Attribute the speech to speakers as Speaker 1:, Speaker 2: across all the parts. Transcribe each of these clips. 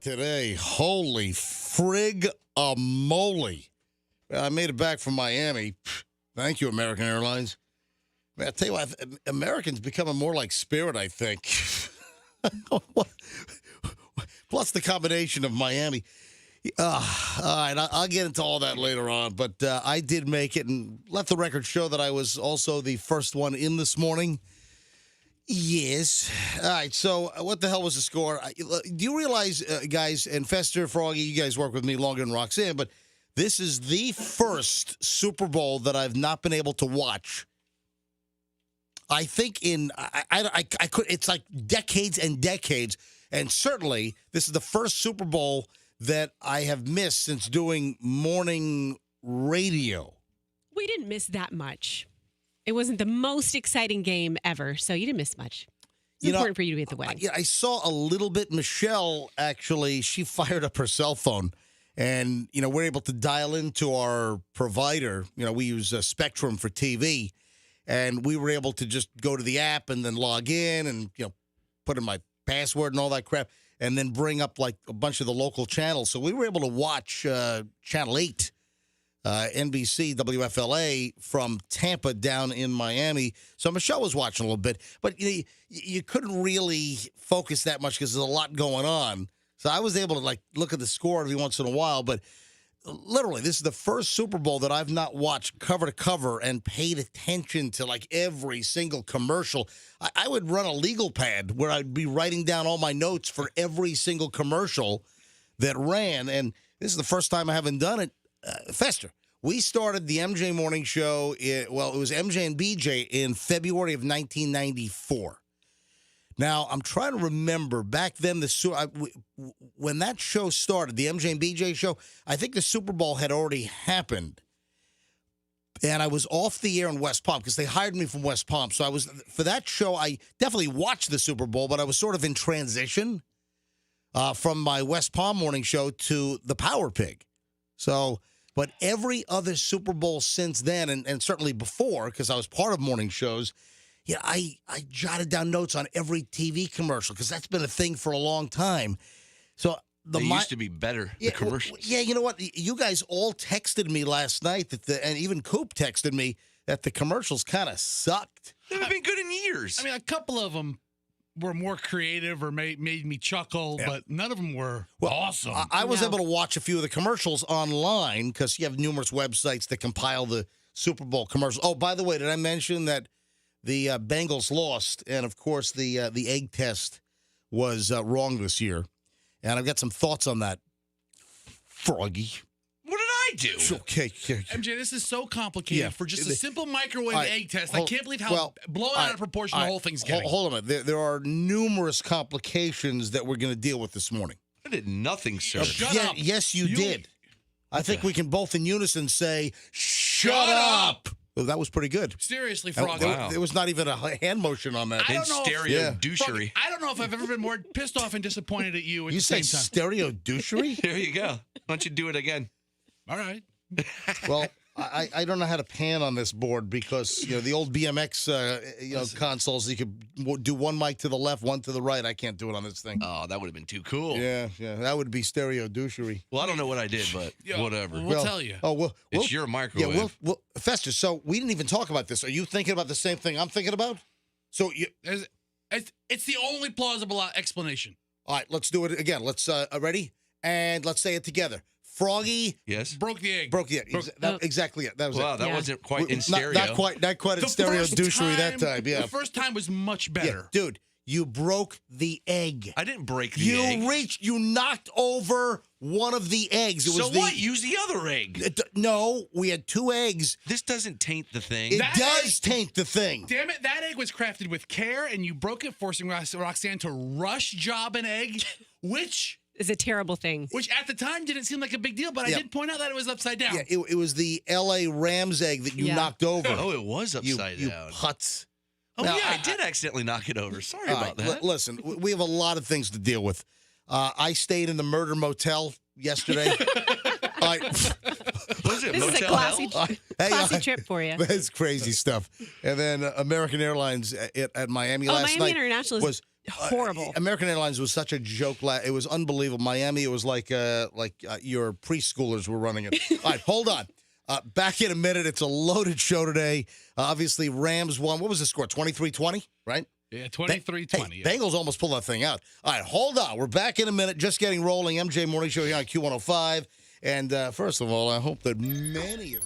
Speaker 1: Today, holy frig a moly. I made it back from Miami. Thank you, American Airlines. Man, I tell you what, Americans becoming more like Spirit, I think. Plus the combination of Miami. All right, I'll get into all that later on, but I did make it and let the record show that I was also the first one in this morning. Yes. All right, so what the hell was the score? Do you realize, guys, and Fester, Froggy, you guys work with me longer than Roxanne, but this is the first Super Bowl that I've not been able to watch. I think I could, it's like decades and decades, and certainly this is the first Super Bowl that I have missed since doing morning radio.
Speaker 2: We didn't miss that much. It wasn't the most exciting game ever, so you didn't miss much. It's important for you to be at the wedding.
Speaker 1: I saw a little bit. Michelle, actually, she fired up her cell phone, and, we're able to dial into our provider. We use Spectrum for TV, and we were able to just go to the app and then log in and, put in my password and all that crap, and then bring up, like, a bunch of the local channels. So we were able to watch Channel 8. NBC, WFLA from Tampa down in Miami. So Michelle was watching a little bit, but you couldn't really focus that much because there's a lot going on. So I was able to look at the score every once in a while, but literally this is the first Super Bowl that I've not watched cover to cover and paid attention to every single commercial. I would run a legal pad where I'd be writing down all my notes for every single commercial that ran, and this is the first time I haven't done it. Fester, we started the MJ Morning Show, it was MJ and BJ in February of 1994. Now, I'm trying to remember, back then, when that show started, the MJ and BJ show, I think the Super Bowl had already happened. And I was off the air in West Palm because they hired me from West Palm. So for that show, I definitely watched the Super Bowl, but I was sort of in transition from my West Palm morning show to the Power Pig. So... But every other Super Bowl since then, and certainly before, because I was part of morning shows, I jotted down notes on every TV commercial because that's been a thing for a long time. So the
Speaker 3: They used to be better, the commercials.
Speaker 1: Yeah, you know what? You guys all texted me last night and even Coop texted me that the commercials kind of sucked.
Speaker 3: They haven't been good in years.
Speaker 4: I mean, a couple of them were more creative or made me chuckle, but none of them were awesome.
Speaker 1: I was able to watch a few of the commercials online because you have numerous websites that compile the Super Bowl commercials. Oh, by the way, did I mention that the Bengals lost, and of course the egg test was wrong this year, and I've got some thoughts on that. Froggy,
Speaker 3: what did I do?
Speaker 1: Okay.
Speaker 4: MJ, this is so complicated for just a simple microwave egg test. I can't believe how blown out of proportion the whole thing's getting.
Speaker 1: Hold on a minute. There are numerous complications that we're going to deal with this morning.
Speaker 3: I did nothing, sir.
Speaker 4: Shut up.
Speaker 1: Yes, you did. I think we can both in unison say, shut up. Well, that was pretty good.
Speaker 4: Seriously, Froggy.
Speaker 1: There was not even a hand motion on that.
Speaker 4: I don't know
Speaker 3: stereo douchery.
Speaker 4: I don't know if I've ever been more pissed off and disappointed at you at
Speaker 1: You
Speaker 4: the
Speaker 1: say
Speaker 4: same time.
Speaker 1: stereo douchery?
Speaker 3: There you go. Why don't you do it again?
Speaker 4: All right.
Speaker 1: Well, I don't know how to pan on this board because the old BMX consoles, you could do one mic to the left, one to the right. I can't do it on this thing.
Speaker 3: Oh, that would have been too cool.
Speaker 1: Yeah, that would be stereo douchery.
Speaker 3: Well, I don't know what I did, but whatever.
Speaker 4: We'll tell you.
Speaker 1: Oh, well,
Speaker 3: It's your microwave.
Speaker 1: Yeah, well, Festus. So we didn't even talk about this. Are you thinking about the same thing I'm thinking about? So
Speaker 4: It's the only plausible explanation.
Speaker 1: All right, let's do it again. Let's ready, and let's say it together. Froggy
Speaker 3: Yes.
Speaker 4: Broke the egg.
Speaker 1: broke the egg. Exactly it. That was
Speaker 3: Wow,
Speaker 1: it.
Speaker 3: that wasn't quite in
Speaker 1: Not
Speaker 3: stereo.
Speaker 1: quite in
Speaker 4: The
Speaker 1: stereo
Speaker 4: first
Speaker 1: douchery that
Speaker 4: time-
Speaker 1: time. Yeah,
Speaker 4: The first time was much
Speaker 1: yeah,
Speaker 4: better.
Speaker 1: dude, you broke the egg.
Speaker 3: I didn't break the egg.
Speaker 1: You knocked over one of the eggs. It was
Speaker 3: So what? Use the other egg.
Speaker 1: No, we had two eggs.
Speaker 3: This doesn't taint the thing.
Speaker 1: It
Speaker 4: That
Speaker 1: does
Speaker 4: egg-
Speaker 1: taint the thing.
Speaker 4: Damn it, that egg was crafted with care, and you broke it, forcing Roxanne to rush job an egg, which
Speaker 2: It's a terrible thing.
Speaker 4: at the time didn't seem like a big deal, but
Speaker 1: Yeah.
Speaker 4: I did point out that it was upside down.
Speaker 1: Yeah, it was the L.A. Rams egg that you knocked over.
Speaker 3: Oh, it was upside
Speaker 1: you
Speaker 3: down.
Speaker 1: putz.
Speaker 3: Oh,
Speaker 1: Now,
Speaker 3: yeah, I did accidentally knock it over. Sorry
Speaker 1: All
Speaker 3: about
Speaker 1: right,
Speaker 3: that.
Speaker 1: listen, we have a lot of things to deal with. I stayed in the murder motel yesterday. All right.
Speaker 3: Was it
Speaker 2: This is a
Speaker 3: Motel
Speaker 2: classy,
Speaker 3: Hell?
Speaker 2: classy trip for you.
Speaker 1: That's crazy stuff. And then American Airlines at Miami last
Speaker 2: Miami
Speaker 1: night
Speaker 2: International is
Speaker 1: was
Speaker 2: horrible.
Speaker 1: American Airlines was such a joke. It was unbelievable. Miami, it was like your preschoolers were running it. All right, hold on. Back in a minute. It's a loaded show today. Obviously, Rams won. What was the score? 23-20, right?
Speaker 4: Yeah, 23-20.
Speaker 1: Hey, Bengals almost pulled that thing out. All right, hold on. We're back in a minute. Just getting rolling. MJ Morning Show here on Q105. And first of all, I hope that many of you.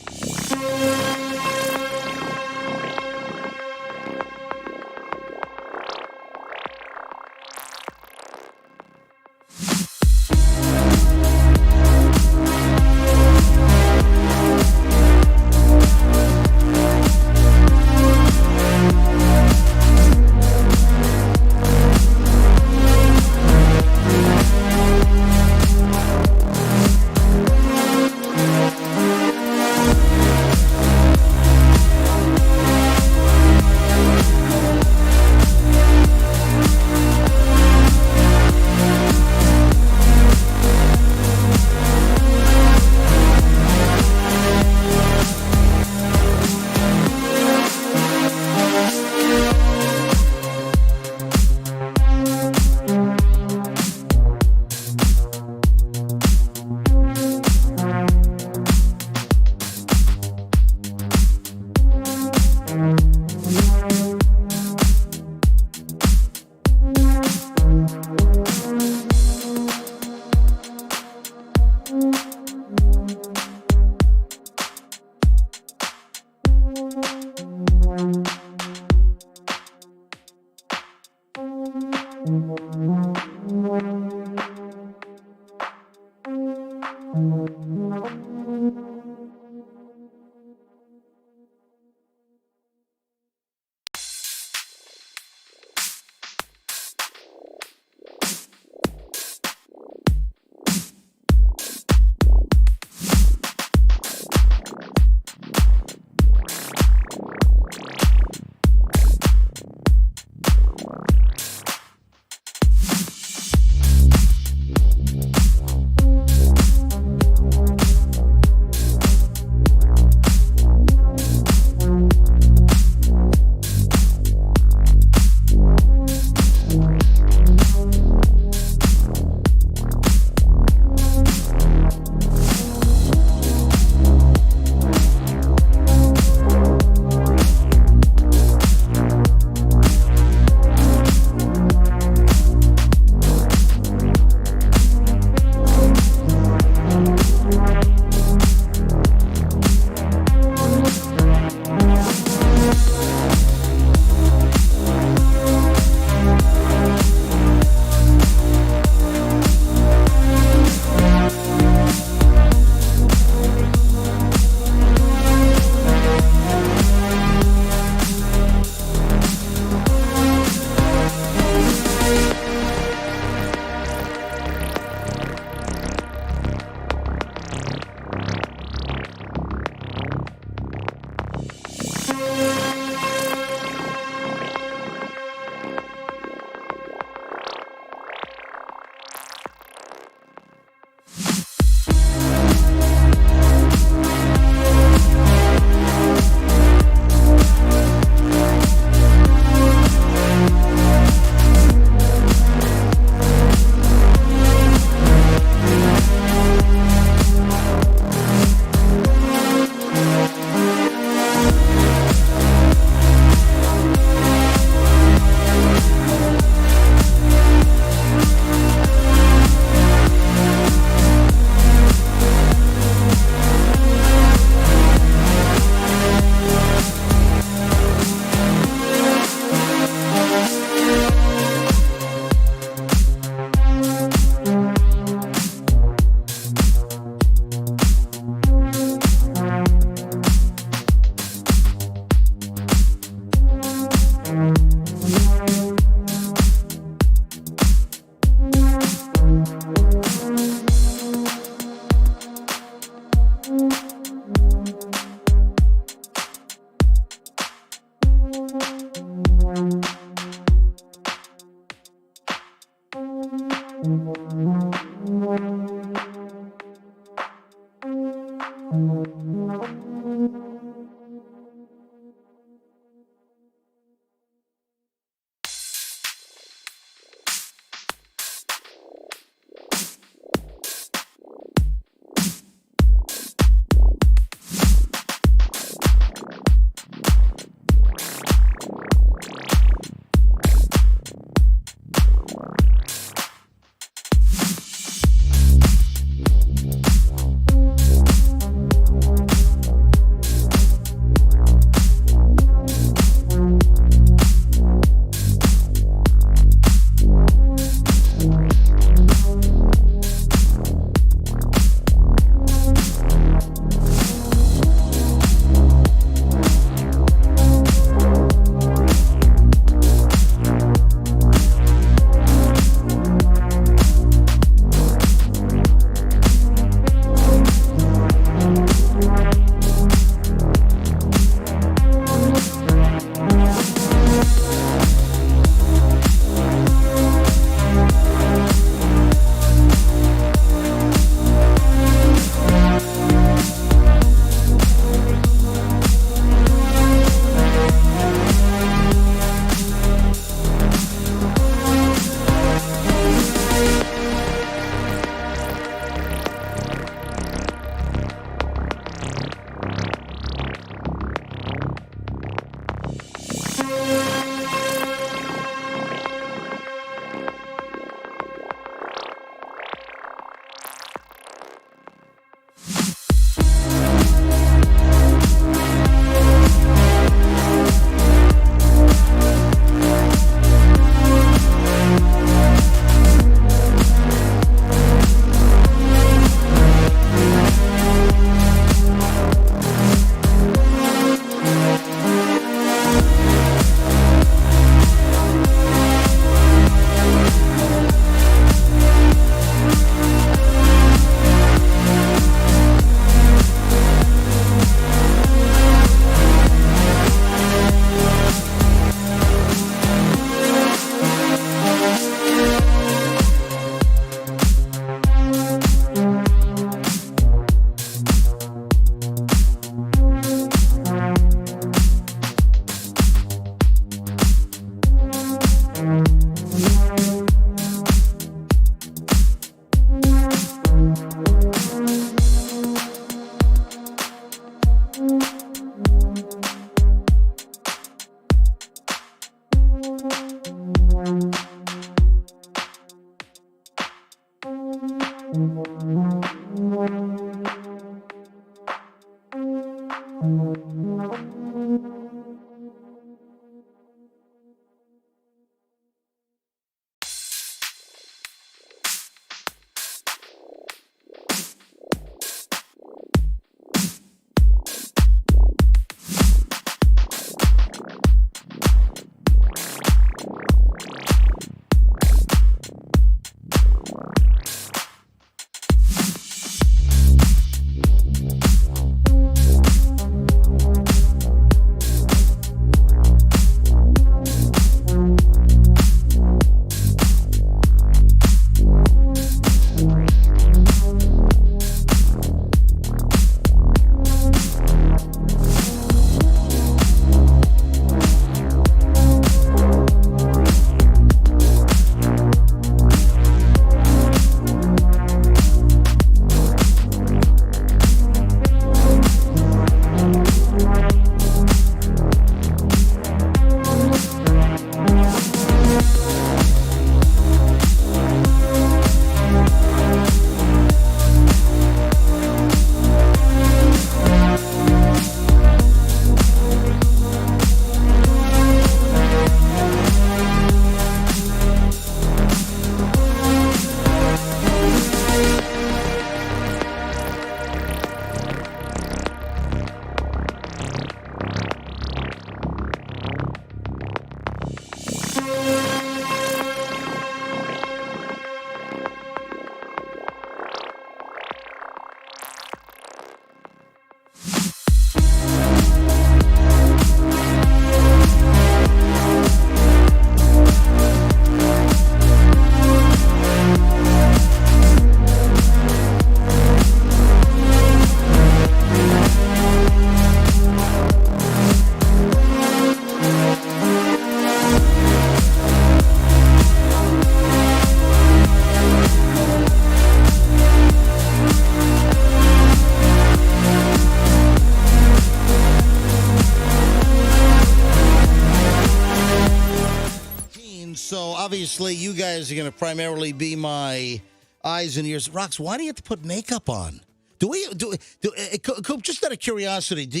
Speaker 1: obviously, you guys are going to primarily be my eyes and ears. Rox, why do you have to put makeup on? Coop, just out of curiosity, do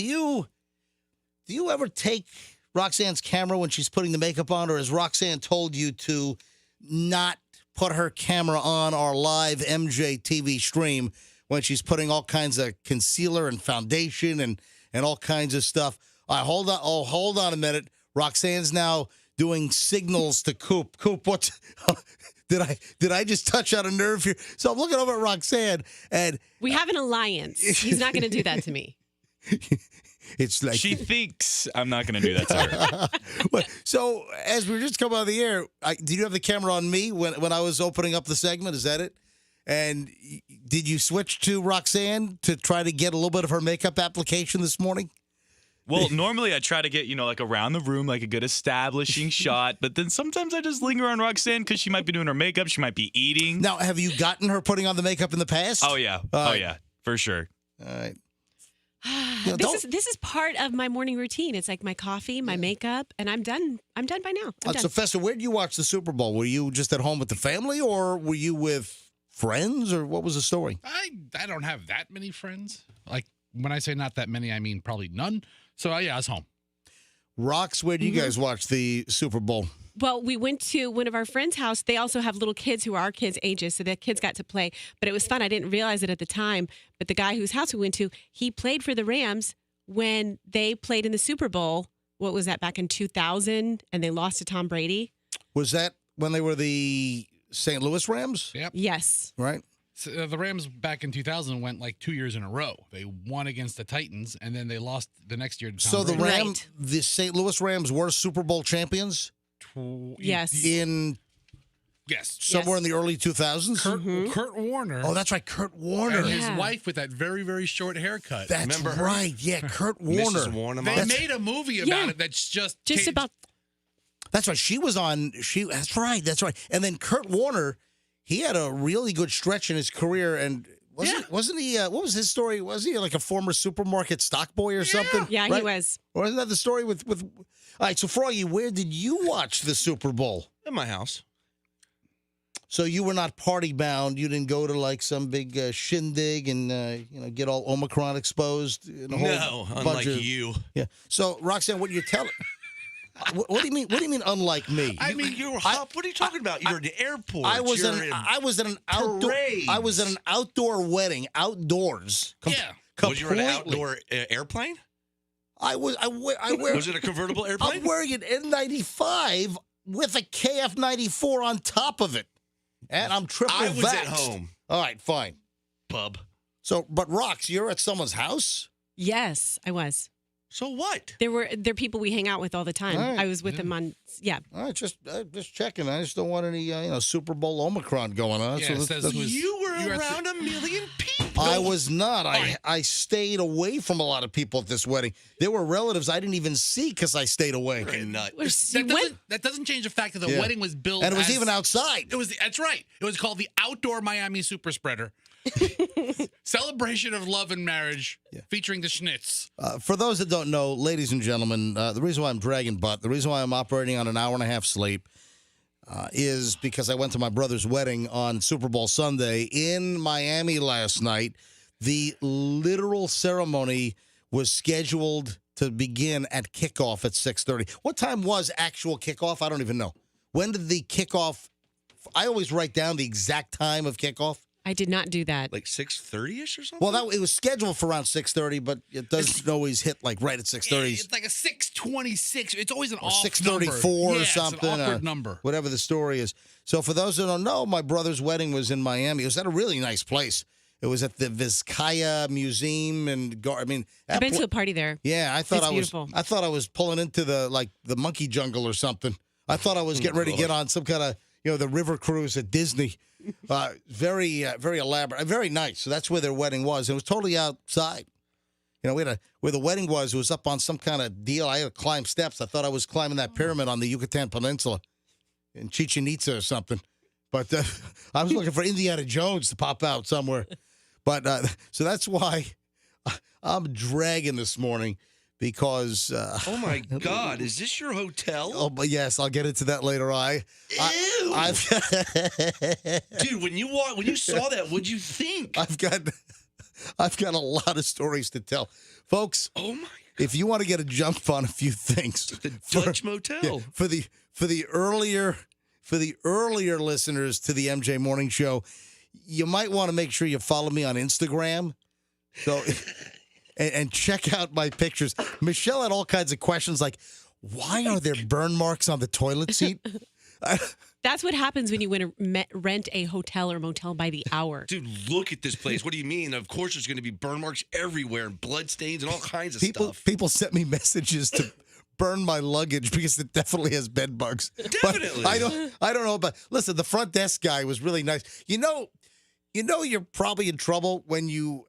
Speaker 1: you ever take Roxanne's camera when she's putting the makeup on, or has Roxanne told you to not put her camera on our live MJ TV stream when she's putting all kinds of concealer and foundation and all kinds of stuff? All right, hold on. Oh, hold on a minute. Roxanne's now doing signals to Coop. Coop, what? Did I just touch on a nerve here? So I'm looking over at Roxanne, and
Speaker 2: we have an alliance. He's not going to do that to me.
Speaker 1: It's like
Speaker 5: she thinks I'm not going to do that to her.
Speaker 1: So as we were just coming out of the air, did you have the camera on me when I was opening up the segment? Is that it? And did you switch to Roxanne to try to get a little bit of her makeup application this morning?
Speaker 5: Well, normally I try to get, like around the room, like a good establishing shot. But then sometimes I just linger on Roxanne because she might be doing her makeup. She might be eating.
Speaker 1: Now, have you gotten her putting on the makeup in the past?
Speaker 5: Oh, yeah. Yeah, for sure.
Speaker 1: All right.
Speaker 2: This is part of my morning routine. It's like my coffee, my makeup, and I'm done. I'm done by now. I'm done.
Speaker 1: So, Festa, where did you watch the Super Bowl? Were you just at home with the family, or were you with friends, or what was the story?
Speaker 4: I don't have that many friends. Like, when I say not that many, I mean probably none. So, yeah, I was home.
Speaker 1: Rox, where do you guys watch the Super Bowl?
Speaker 2: Well, we went to one of our friends' house. They also have little kids who are our kids' ages, so the kids got to play. But it was fun. I didn't realize it at the time. But the guy whose house we went to, he played for the Rams when they played in the Super Bowl. What was that, back in 2000? And they lost to Tom Brady?
Speaker 1: Was that when they were the St. Louis Rams?
Speaker 4: Yep.
Speaker 2: Yes.
Speaker 1: Right.
Speaker 4: So, the Rams back in 2000 went like 2 years in a row. They won against the Titans, and then they lost the next year to Tom Brady.
Speaker 2: Right.
Speaker 1: The St. Louis Rams were Super Bowl champions?
Speaker 2: Yes.
Speaker 1: Somewhere in the early 2000s?
Speaker 4: Kurt Warner.
Speaker 1: Oh, that's right, Kurt Warner.
Speaker 4: And his wife with that very, very short haircut.
Speaker 1: That's
Speaker 3: Remember her?
Speaker 1: right. Yeah, Kurt Warner.
Speaker 3: Mrs. Warner.
Speaker 4: They made a movie about it that's just
Speaker 2: about.
Speaker 1: That's right. She was on. That's right. And then Kurt Warner, he had a really good stretch in his career, and Wasn't he? What was his story? Was he like a former supermarket stock boy or something?
Speaker 2: Yeah,
Speaker 1: right?
Speaker 2: he was.
Speaker 1: Or isn't that the story with? All right, so Froggy, where did you watch the Super Bowl?
Speaker 3: In my house.
Speaker 1: So you were not party bound. You didn't go to like some big shindig and get all Omicron exposed. And
Speaker 3: Unlike you.
Speaker 1: Yeah. So Roxanne, what you're telling? What do you mean? What do you mean? Unlike me?
Speaker 3: I mean, you're hop. What are you talking about? You're in the airport.
Speaker 1: I was
Speaker 3: You're
Speaker 1: at an outdoor.
Speaker 3: parades.
Speaker 1: I was at an outdoor wedding, outdoors.
Speaker 3: Was you in an outdoor airplane?
Speaker 1: I was. I wear.
Speaker 3: Was it a convertible airplane?
Speaker 1: I'm wearing an N95 with a KF94 on top of it, and I'm triple
Speaker 3: I was
Speaker 1: vaxxed.
Speaker 3: at home.
Speaker 1: All right, fine.
Speaker 3: Pub.
Speaker 1: So, but Rox, you're at someone's house.
Speaker 2: Yes, I was.
Speaker 3: So what?
Speaker 2: They're people we hang out with all the time.
Speaker 1: All right,
Speaker 2: I was with them on. Yeah.
Speaker 1: All right, just checking. I just don't want any Super Bowl Omicron going on.
Speaker 4: Yeah,
Speaker 3: You were around a million people.
Speaker 1: I was not. I stayed away from a lot of people at this wedding. There were relatives I didn't even see because I stayed away.
Speaker 3: You're a nut.
Speaker 4: That doesn't change the fact that the wedding was billed
Speaker 1: And it was
Speaker 4: as-
Speaker 1: even outside.
Speaker 4: That's right. It was called the Outdoor Miami Super Spreader. Celebration of love and marriage featuring the Schnitz.
Speaker 1: For those that don't know, ladies and gentlemen, the reason why I'm dragging butt, the reason why I'm operating on an hour and a half sleep is because I went to my brother's wedding on Super Bowl Sunday in Miami last night. The literal ceremony was scheduled to begin at kickoff at 6:30. What time was actual kickoff? I don't even know. When did the kickoff? I always write down the exact time of kickoff.
Speaker 2: I did not do that.
Speaker 3: Like 6:30ish or something?
Speaker 1: Well, it was scheduled for around 6:30, but it doesn't always hit like right at 6:30.
Speaker 4: It's like a 6:26. It's always an
Speaker 1: Or
Speaker 4: off
Speaker 1: 6:34
Speaker 4: number.
Speaker 1: or something.
Speaker 4: It's an awkward number.
Speaker 1: Whatever the story is. So for those that don't know, my brother's wedding was in Miami. It was at a really nice place. It was at the Vizcaya Museum
Speaker 2: I've been to a party there.
Speaker 1: Yeah, I thought
Speaker 2: It's
Speaker 1: I was
Speaker 2: beautiful.
Speaker 1: I thought I was pulling into the monkey jungle or something. I thought I was getting ready to get on some kind of the river cruise at Disney. Very elaborate, very nice. So that's where their wedding was. It was totally outside. Where the wedding was. It was up on some kind of deal. I had to climb steps. I thought I was climbing that pyramid on the Yucatan Peninsula in Chichen Itza or something. But I was looking for Indiana Jones to pop out somewhere. But so that's why I'm dragging this morning because.
Speaker 3: Oh my God! Is this your hotel?
Speaker 1: Oh, but yes, I'll get into that later.
Speaker 3: Ew. Dude, when you saw that, what'd you think?
Speaker 1: I've got a lot of stories to tell, folks.
Speaker 3: Oh my!
Speaker 1: If you want to get a jump on a few things,
Speaker 3: The Dutch motel.
Speaker 1: for the earlier listeners to the MJ Morning Show, you might want to make sure you follow me on Instagram. So. And check out my pictures. Michelle had all kinds of questions like, why are there burn marks on the toilet seat?
Speaker 2: That's what happens when you rent a hotel or motel by the hour.
Speaker 3: Dude, look at this place. What do you mean? Of course there's going to be burn marks everywhere and blood stains and all kinds of stuff.
Speaker 1: People sent me messages to burn my luggage because it definitely has bed bugs.
Speaker 3: Definitely.
Speaker 1: But I don't know about. Listen, the front desk guy was really nice. You're probably in trouble when you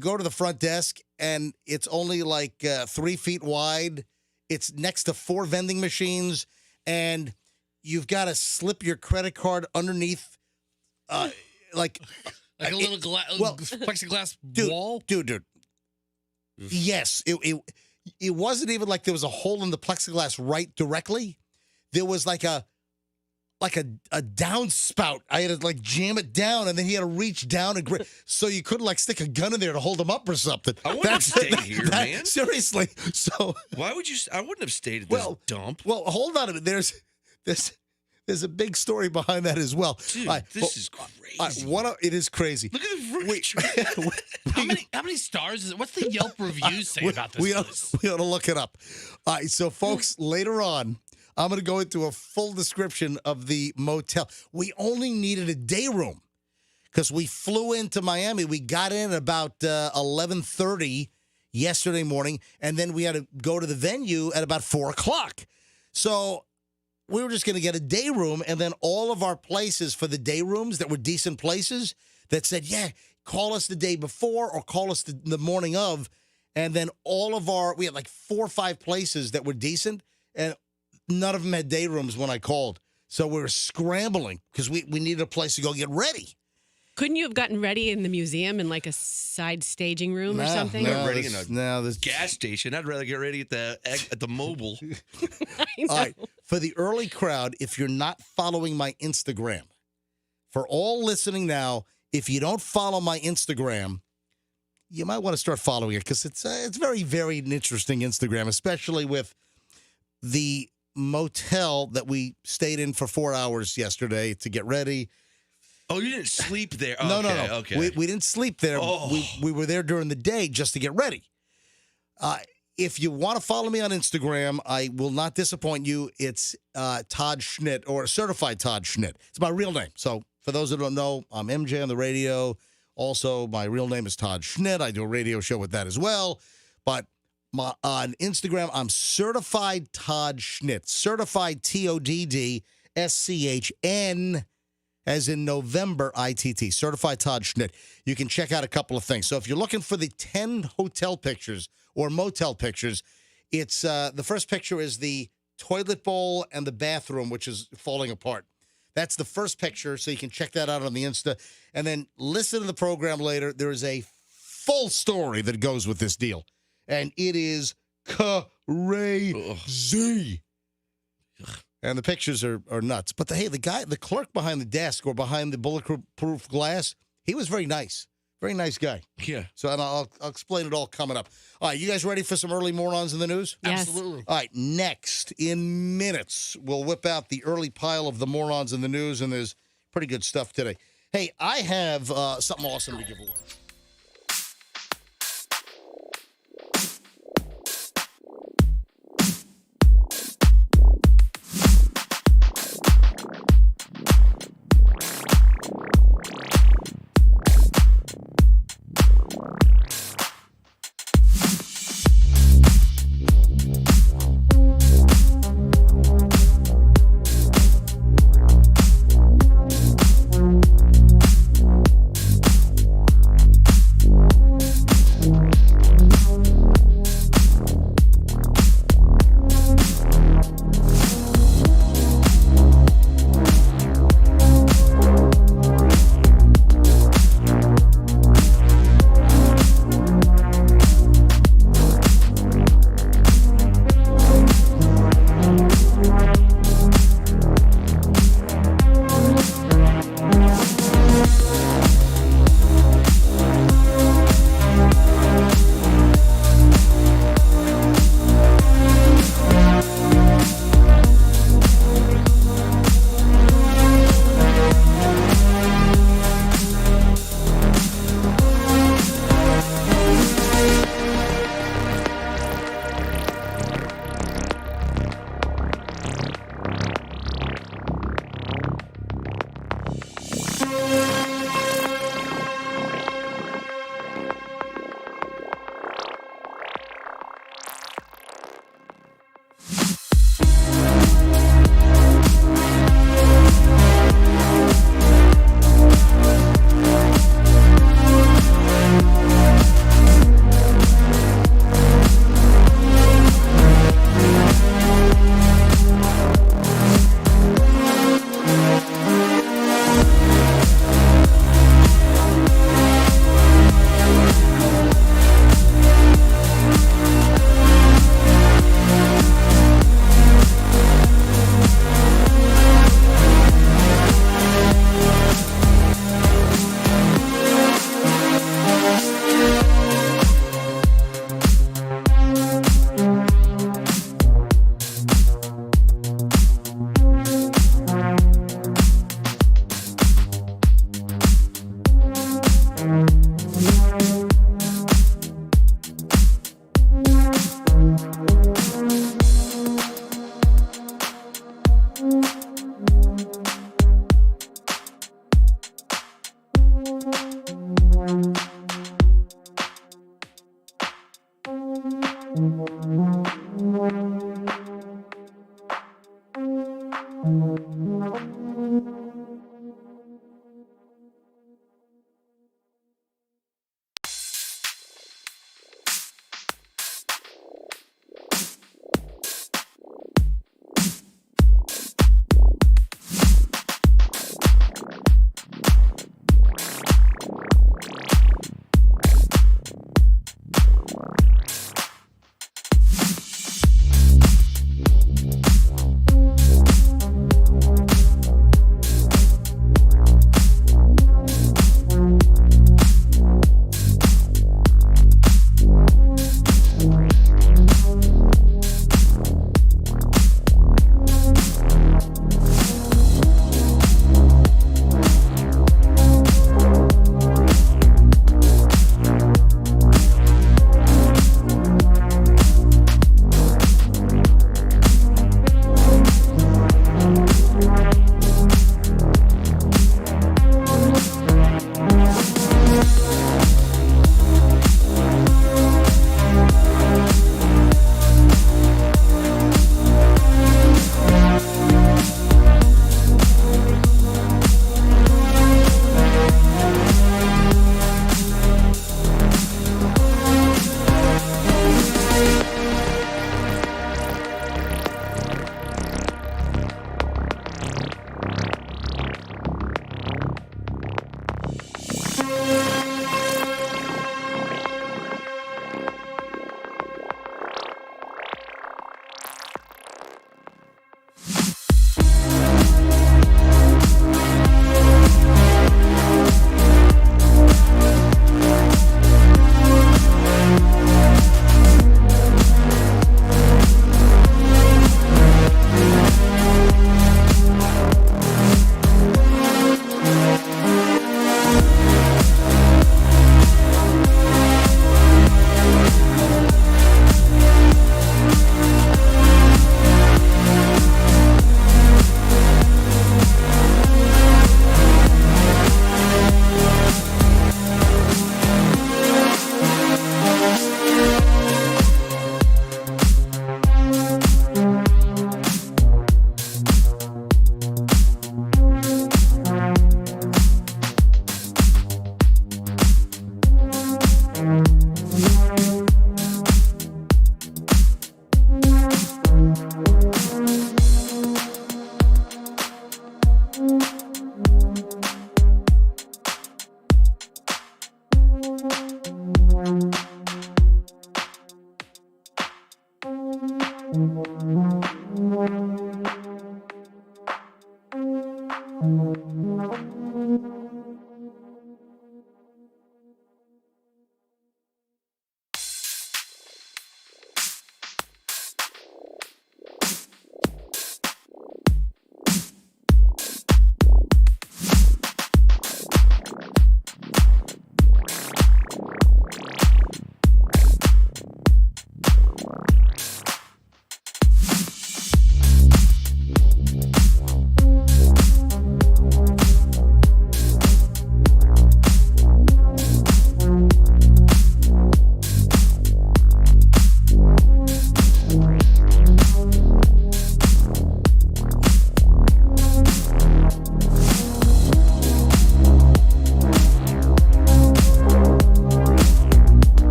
Speaker 1: go to the front desk and it's only like 3 feet wide. It's next to 4 vending machines, and you've got to slip your credit card underneath, like
Speaker 4: a little plexiglass wall.
Speaker 1: Dude. Yes, it wasn't even like there was a hole in the plexiglass right directly. There was like a downspout. I had to like jam it down, and then he had to reach down and so you couldn't like stick a gun in there to hold him up or something.
Speaker 3: I wouldn't have stayed here, man.
Speaker 1: Seriously. So
Speaker 3: why would you? I wouldn't have stayed at this dump.
Speaker 1: Well, hold on a minute. There's a big story behind that as well.
Speaker 3: Dude, this is crazy.
Speaker 1: It is crazy.
Speaker 3: Look at the furniture.
Speaker 4: How many stars is it? What's the Yelp reviews say about this place?
Speaker 1: We ought to look it up. All right, so folks, later on, I'm going to go into a full description of the motel. We only needed a day room because we flew into Miami. We got in at about 11:30 yesterday morning, and then we had to go to the venue at about 4 o'clock. So we were just going to get a day room, and then all of our places for the day rooms that were decent places that said, yeah, call us the day before or call us the morning of. And then we had like 4 or 5 places that were decent, and none of them had day rooms when I called. So we were scrambling because we needed a place to go get ready.
Speaker 2: Couldn't you have gotten ready in the museum in like a side staging room or something?
Speaker 3: no. Ready in
Speaker 1: this
Speaker 3: gas station. I'd rather get ready at the mobile.
Speaker 2: I know.
Speaker 1: All right, for the early crowd, if you're not following my Instagram, for all listening now, if you don't follow my Instagram, you might want to start following it because it's very, very interesting Instagram, especially with the motel that we stayed in for 4 hours yesterday to get ready.
Speaker 3: Oh, you didn't sleep there?
Speaker 1: No.
Speaker 3: Okay.
Speaker 1: We didn't sleep there.
Speaker 3: Oh.
Speaker 1: We were there during the day just to get ready. If you want to follow me on Instagram, I will not disappoint you. It's Todd Schnitt, or Certified Todd Schnitt. It's my real name. So for those who don't know, I'm MJ on the radio. Also, my real name is Todd Schnitt. I do a radio show with that as well. But on Instagram, I'm Certified Todd Schnitt. Certified TODDSCHN, as in November, ITT. Certified Todd Schnitt. You can check out a couple of things. So if you're looking for the 10 hotel pictures or motel pictures, it's the first picture is the toilet bowl and the bathroom, which is falling apart. That's the first picture, so you can check that out on the Insta. And then listen to the program later. There is a full story that goes with this deal. And it is crazy. And the pictures are nuts. But the clerk behind the desk or behind the bulletproof glass, he was very nice. Very nice guy.
Speaker 3: Yeah.
Speaker 1: So and I'll explain it all coming up. All right, you guys ready for some early morons in the news?
Speaker 2: Yes.
Speaker 4: Absolutely.
Speaker 1: All right, next, in minutes, we'll whip out the early pile of the morons in the news, and there's pretty good stuff today. Hey, I have something awesome to give away.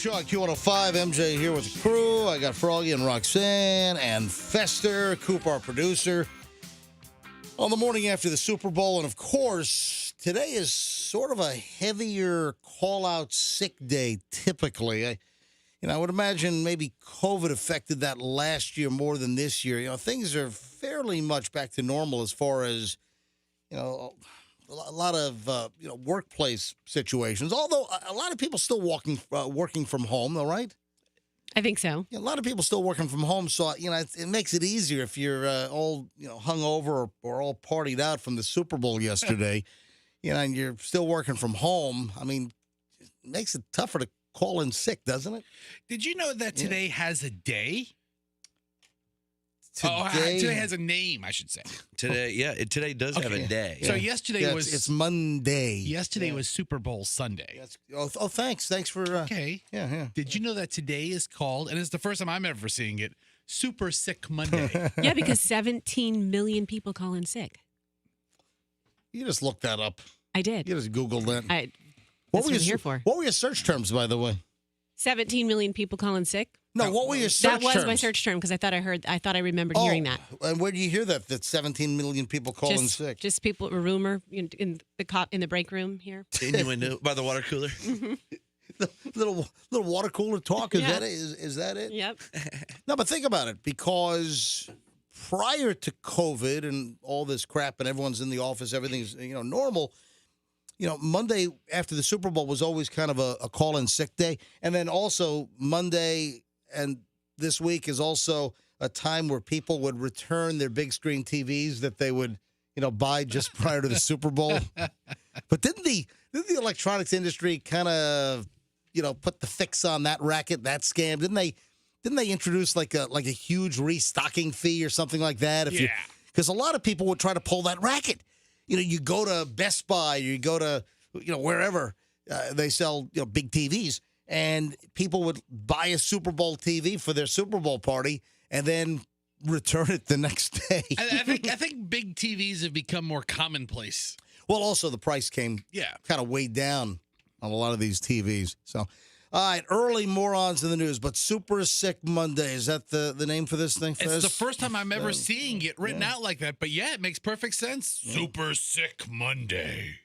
Speaker 1: Show on Q105. MJ here with the crew. I got Froggy and Roxanne and Fester, Cooper, our producer. On the morning after the Super Bowl, and of course, today is sort of a heavier call-out sick day typically. I would imagine maybe COVID affected that last year more than this year. Things are fairly much back to normal as far as, a lot of, workplace situations. Although a lot of people still working from home, though, right?
Speaker 2: I think so.
Speaker 1: A lot of people still working from home, so it makes it easier if you're all hungover or all partied out from the Super Bowl yesterday, and you're still working from home. I mean, it makes it tougher to call in sick, doesn't it?
Speaker 4: Did you know that today has a day?
Speaker 1: Today,
Speaker 4: today has a name, I should say.
Speaker 3: Today does have a day.
Speaker 4: So yesterday was
Speaker 1: it's Monday.
Speaker 4: Yesterday was Super Bowl Sunday.
Speaker 1: Thanks for
Speaker 4: Okay.
Speaker 1: Yeah.
Speaker 4: Did you know that today is called, and it's the first time I'm ever seeing it, Super Sick Monday?
Speaker 2: Yeah, because 17 million people call in sick.
Speaker 1: You just looked that up.
Speaker 2: I did.
Speaker 1: You just Googled that.
Speaker 2: That's what I'm here for.
Speaker 1: What were your search terms, by the way?
Speaker 2: 17 million people calling sick.
Speaker 1: No, what were your search terms?
Speaker 2: That was my search term because I thought I remembered hearing that.
Speaker 1: And where do you hear that 17 million people calling sick?
Speaker 2: Just people, a rumor in the break room here.
Speaker 3: Innuendo by the water cooler.
Speaker 1: The little water cooler talk. Is that it?
Speaker 2: Yep.
Speaker 1: No, but think about it, because prior to COVID and all this crap and everyone's in the office, everything's normal. Monday after the Super Bowl was always kind of a call-in sick day. And then also Monday and this week is also a time where people would return their big screen TVs that they would, buy just prior to the Super Bowl. But didn't the electronics industry kind of, put the fix on that racket, that scam? Didn't they introduce like a huge restocking fee or something like that? Because a lot of people would try to pull that racket. You go to Best Buy, or you go to, wherever they sell, big TVs, and people would buy a Super Bowl TV for their Super Bowl party and then return it the next day.
Speaker 4: I think big TVs have become more commonplace.
Speaker 1: Well, also the price came kind of way down on a lot of these TVs. So, all right, early morons in the news, but Super Sick Monday. Is that the name for this thing?
Speaker 4: It's the first time I'm ever seeing it written out like that, but it makes perfect sense. Super Sick Monday.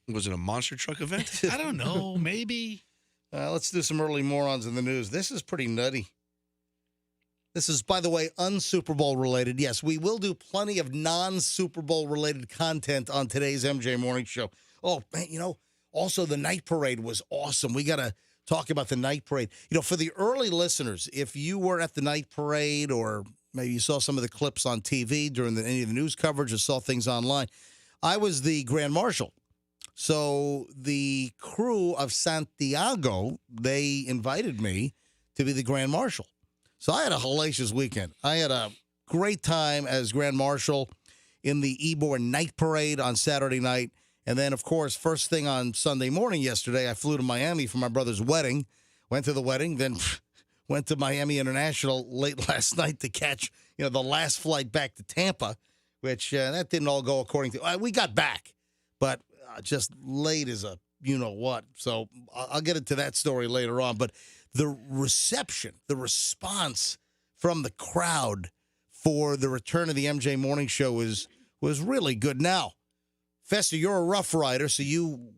Speaker 3: Was it a monster truck event?
Speaker 4: I don't know, maybe.
Speaker 1: Let's do some early morons in the news. This is pretty nutty. This is, by the way, un-Super Bowl related. Yes, we will do plenty of non-Super Bowl related content on today's MJ Morning Show. Oh, man, also the night parade was awesome. We got to talk about the night parade. For the early listeners, if you were at the night parade or maybe you saw some of the clips on TV during any of the news coverage or saw things online, I was the Grand Marshal. So the crew of Santiago, they invited me to be the Grand Marshal. So I had a hellacious weekend. I had a great time as Grand Marshal in the Ybor Night Parade on Saturday night. And then, of course, first thing on Sunday morning yesterday, I flew to Miami for my brother's wedding, went to the wedding, then went to Miami International late last night to catch, the last flight back to Tampa, which that didn't all go according to, we got back, but just late as a you-know-what. So I'll get into that story later on. But the reception, the response from the crowd for the return of the MJ Morning Show was really good. Now, Fester, you're a Rough Rider, so you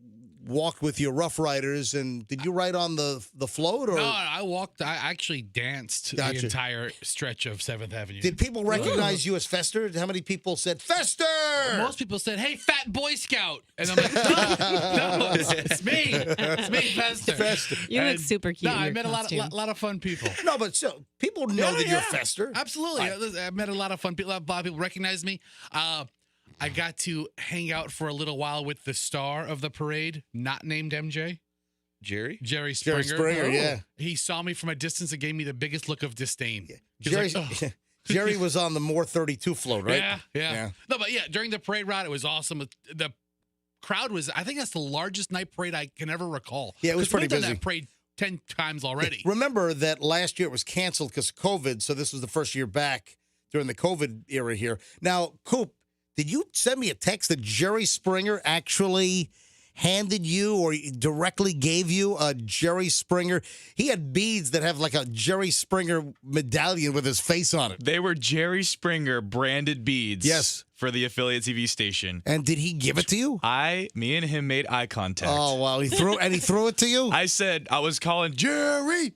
Speaker 1: walked with your Rough Riders, and did you ride on the float? Or?
Speaker 4: No, I walked. I actually danced the entire stretch of 7th Avenue.
Speaker 1: Did people recognize you as Fester? How many people said, Fester?
Speaker 4: Most people said, hey, fat Boy Scout. And I'm like, no, it's me. It's me, Fester.
Speaker 2: You look super cute.
Speaker 4: No, I met a lot of fun people.
Speaker 1: No, but so people know that you're Fester.
Speaker 4: Absolutely. I met a lot of fun people. A lot of people recognized me. I got to hang out for a little while with the star of the parade, not named MJ.
Speaker 3: Jerry
Speaker 1: Jerry
Speaker 3: Springer.
Speaker 1: Springer, yeah.
Speaker 4: He saw me from a distance and gave me the biggest look of disdain.
Speaker 1: Yeah. Jerry
Speaker 4: Oh.
Speaker 1: was on the More 32 float, right?
Speaker 4: Yeah. No, but during the parade route, it was awesome. The crowd was, I think that's the largest night parade I can ever recall.
Speaker 1: Yeah, it was pretty busy.
Speaker 4: We've done that parade 10 times already.
Speaker 1: Remember that last year it was canceled because of COVID, so this was the first year back during the COVID era here. Now, Coop, did you send me a text that Jerry Springer actually handed you or directly gave you a Jerry Springer? He had beads that have like a Jerry Springer medallion with his face on it.
Speaker 5: They were Jerry Springer branded beads.
Speaker 1: Yes.
Speaker 5: For the affiliate TV station.
Speaker 1: And did he give it to you?
Speaker 5: Me and him made eye contact.
Speaker 1: Oh, wow. He threw it to you?
Speaker 5: I said, I was calling Jerry.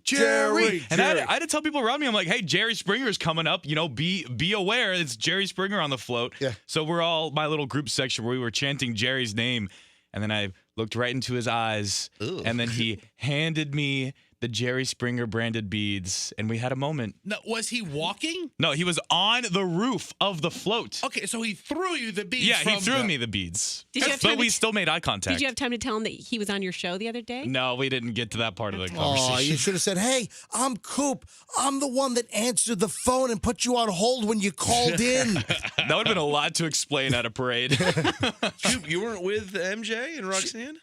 Speaker 5: And I had to tell people around me, I'm like, hey, Jerry Springer's coming up. You know, be aware. It's Jerry Springer on the float.
Speaker 1: Yeah.
Speaker 5: So we're all, my little group section where we were chanting Jerry's name. And then I looked right into his eyes.
Speaker 3: Ooh.
Speaker 5: And then he handed me the Jerry Springer branded beads, and we had a moment.
Speaker 4: No, was he walking?
Speaker 5: No, he was on the roof of the float.
Speaker 4: Okay, so he threw you the beads.
Speaker 5: Yeah,
Speaker 4: from
Speaker 5: he threw me the beads.
Speaker 2: Did you have
Speaker 5: but
Speaker 2: time
Speaker 5: we
Speaker 2: to-
Speaker 5: still made eye contact.
Speaker 2: Did you have time to tell him that he was on your show the other day?
Speaker 5: No, we didn't get to that part of the conversation.
Speaker 1: Oh, you should have said, hey, I'm Coop. I'm the one that answered the phone and put you on hold when you called in.
Speaker 5: That would have been a lot to explain at a parade.
Speaker 3: Coop, you weren't with MJ and Roxanne?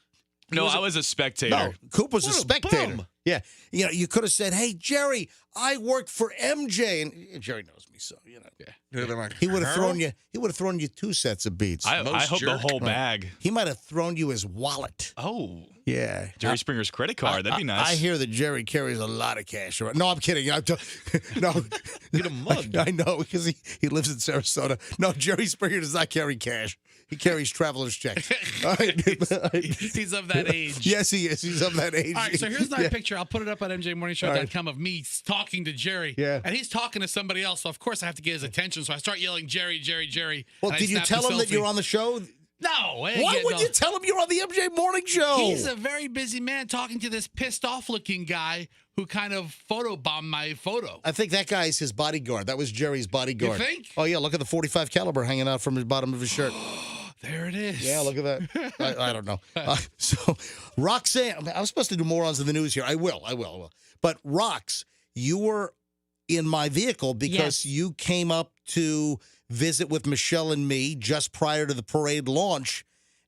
Speaker 5: No, I was a spectator.
Speaker 1: No, Coop was a
Speaker 3: What a
Speaker 1: spectator.
Speaker 3: bum.
Speaker 1: Yeah. You know, you could have said, hey, Jerry, I worked for MJ. And Jerry knows me, so, you know.
Speaker 3: Yeah, they're like,
Speaker 1: He would have
Speaker 3: "Huh?"
Speaker 1: thrown you 2 sets of beads.
Speaker 5: I
Speaker 3: Most
Speaker 5: hope the
Speaker 3: jerk.
Speaker 5: whole bag.
Speaker 1: He might have thrown you his wallet.
Speaker 5: Oh,
Speaker 1: Yeah.
Speaker 5: Jerry Springer's credit card. That'd be nice.
Speaker 1: I hear that Jerry carries a lot of cash around. No, I'm kidding. No.
Speaker 3: Get him mugged.
Speaker 1: I know, because he lives in Sarasota. No, Jerry Springer does not carry cash. He carries traveler's checks. All right.
Speaker 4: He's of that age.
Speaker 1: Yes, he is. He's of that age.
Speaker 4: All right, so here's my picture. I'll put it up at mjmorningshow.com of me talking to Jerry.
Speaker 1: Yeah.
Speaker 4: And he's talking to somebody else, so of course I have to get his attention. So I start yelling, Jerry, Jerry, Jerry.
Speaker 1: Well,
Speaker 4: and I
Speaker 1: did you
Speaker 4: snap
Speaker 1: tell
Speaker 4: the
Speaker 1: him that
Speaker 4: selfie.
Speaker 1: you're on the show?
Speaker 4: No. I didn't
Speaker 1: Why
Speaker 4: get
Speaker 1: would
Speaker 4: no-
Speaker 1: you tell him you're on the MJ Morning Show?
Speaker 4: He's a very busy man talking to this pissed off looking guy who kind of photobombed my photo.
Speaker 1: I think that guy's his bodyguard. That was Jerry's bodyguard.
Speaker 4: You think?
Speaker 1: Oh, yeah. Look at the 45 caliber hanging out from the bottom of his shirt.
Speaker 4: There it is.
Speaker 1: Yeah, look at that. I don't know. So, Roxanne, I was supposed to do morons in the news here. I will. But, Rox, you were in my vehicle because
Speaker 2: Yes.
Speaker 1: you came up to visit with Michelle and me just prior to the parade launch.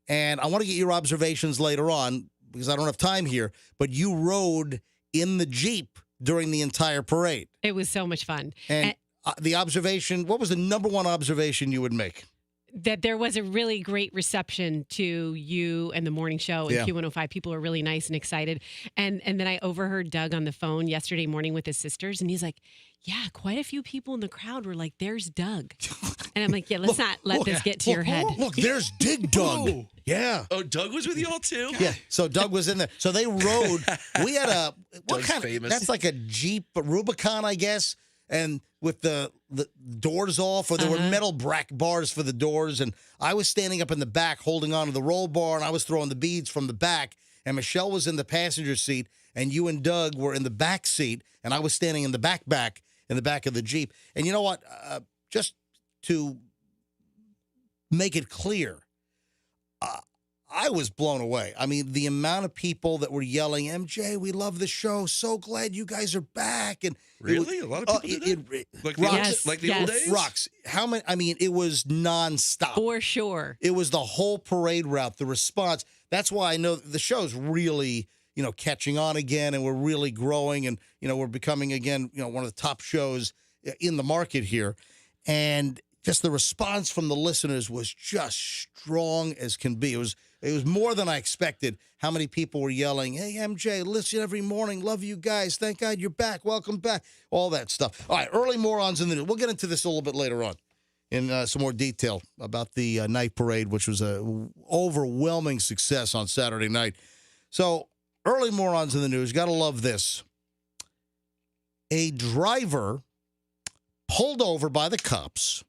Speaker 1: And I want to get your observations later on because I don't have time here. But you rode in the Jeep during the entire parade.
Speaker 2: It was so much fun.
Speaker 1: And the observation, what was the number one observation you would make?
Speaker 2: That there was a really great reception to you and the morning show and
Speaker 1: Yeah.
Speaker 2: Q105. People were really nice and excited. And then I overheard Doug on the phone yesterday morning with his sisters, and he's like, yeah, quite a few people in the crowd were like, there's Doug. And I'm like, yeah, let's not let this get to your head.
Speaker 1: Look, there's Dig Doug.
Speaker 4: Ooh.
Speaker 1: Yeah.
Speaker 3: Oh, Doug was with you all too?
Speaker 1: Yeah, so Doug was in there. So they rode. We had a what
Speaker 3: Doug's
Speaker 1: kind of?
Speaker 3: famous.
Speaker 1: That's like a Jeep Rubicon, I guess, and with the doors off, or there were metal brack bars for the doors, and I was standing up in the back holding on to the roll bar, and I was throwing the beads from the back, and Michelle was in the passenger seat, and you and Doug were in the back seat, and I was standing in the back in the back of the Jeep. And you know what? Just to make it clear. I was blown away. I mean, the amount of people that were yelling, MJ, we love the show. So glad you guys are back. And
Speaker 3: Really? A lot of people did that? Like the,
Speaker 2: Yes,
Speaker 3: like the
Speaker 2: yes.
Speaker 3: old days?
Speaker 1: Rox, how many? I mean, it was nonstop.
Speaker 2: For sure.
Speaker 1: It was the whole parade route, the response. That's why I know the show's really, catching on again, and we're really growing, and, we're becoming, again, one of the top shows in the market here. And just the response from the listeners was just strong as can be. It was more than I expected how many people were yelling, hey, MJ, listen every morning. Love you guys. Thank God you're back. Welcome back. All that stuff. All right, early morons in the news. We'll get into this a little bit later on in some more detail about the night parade, which was an overwhelming success on Saturday night. So, early morons in the news. Got to love this. A driver pulled over by the cops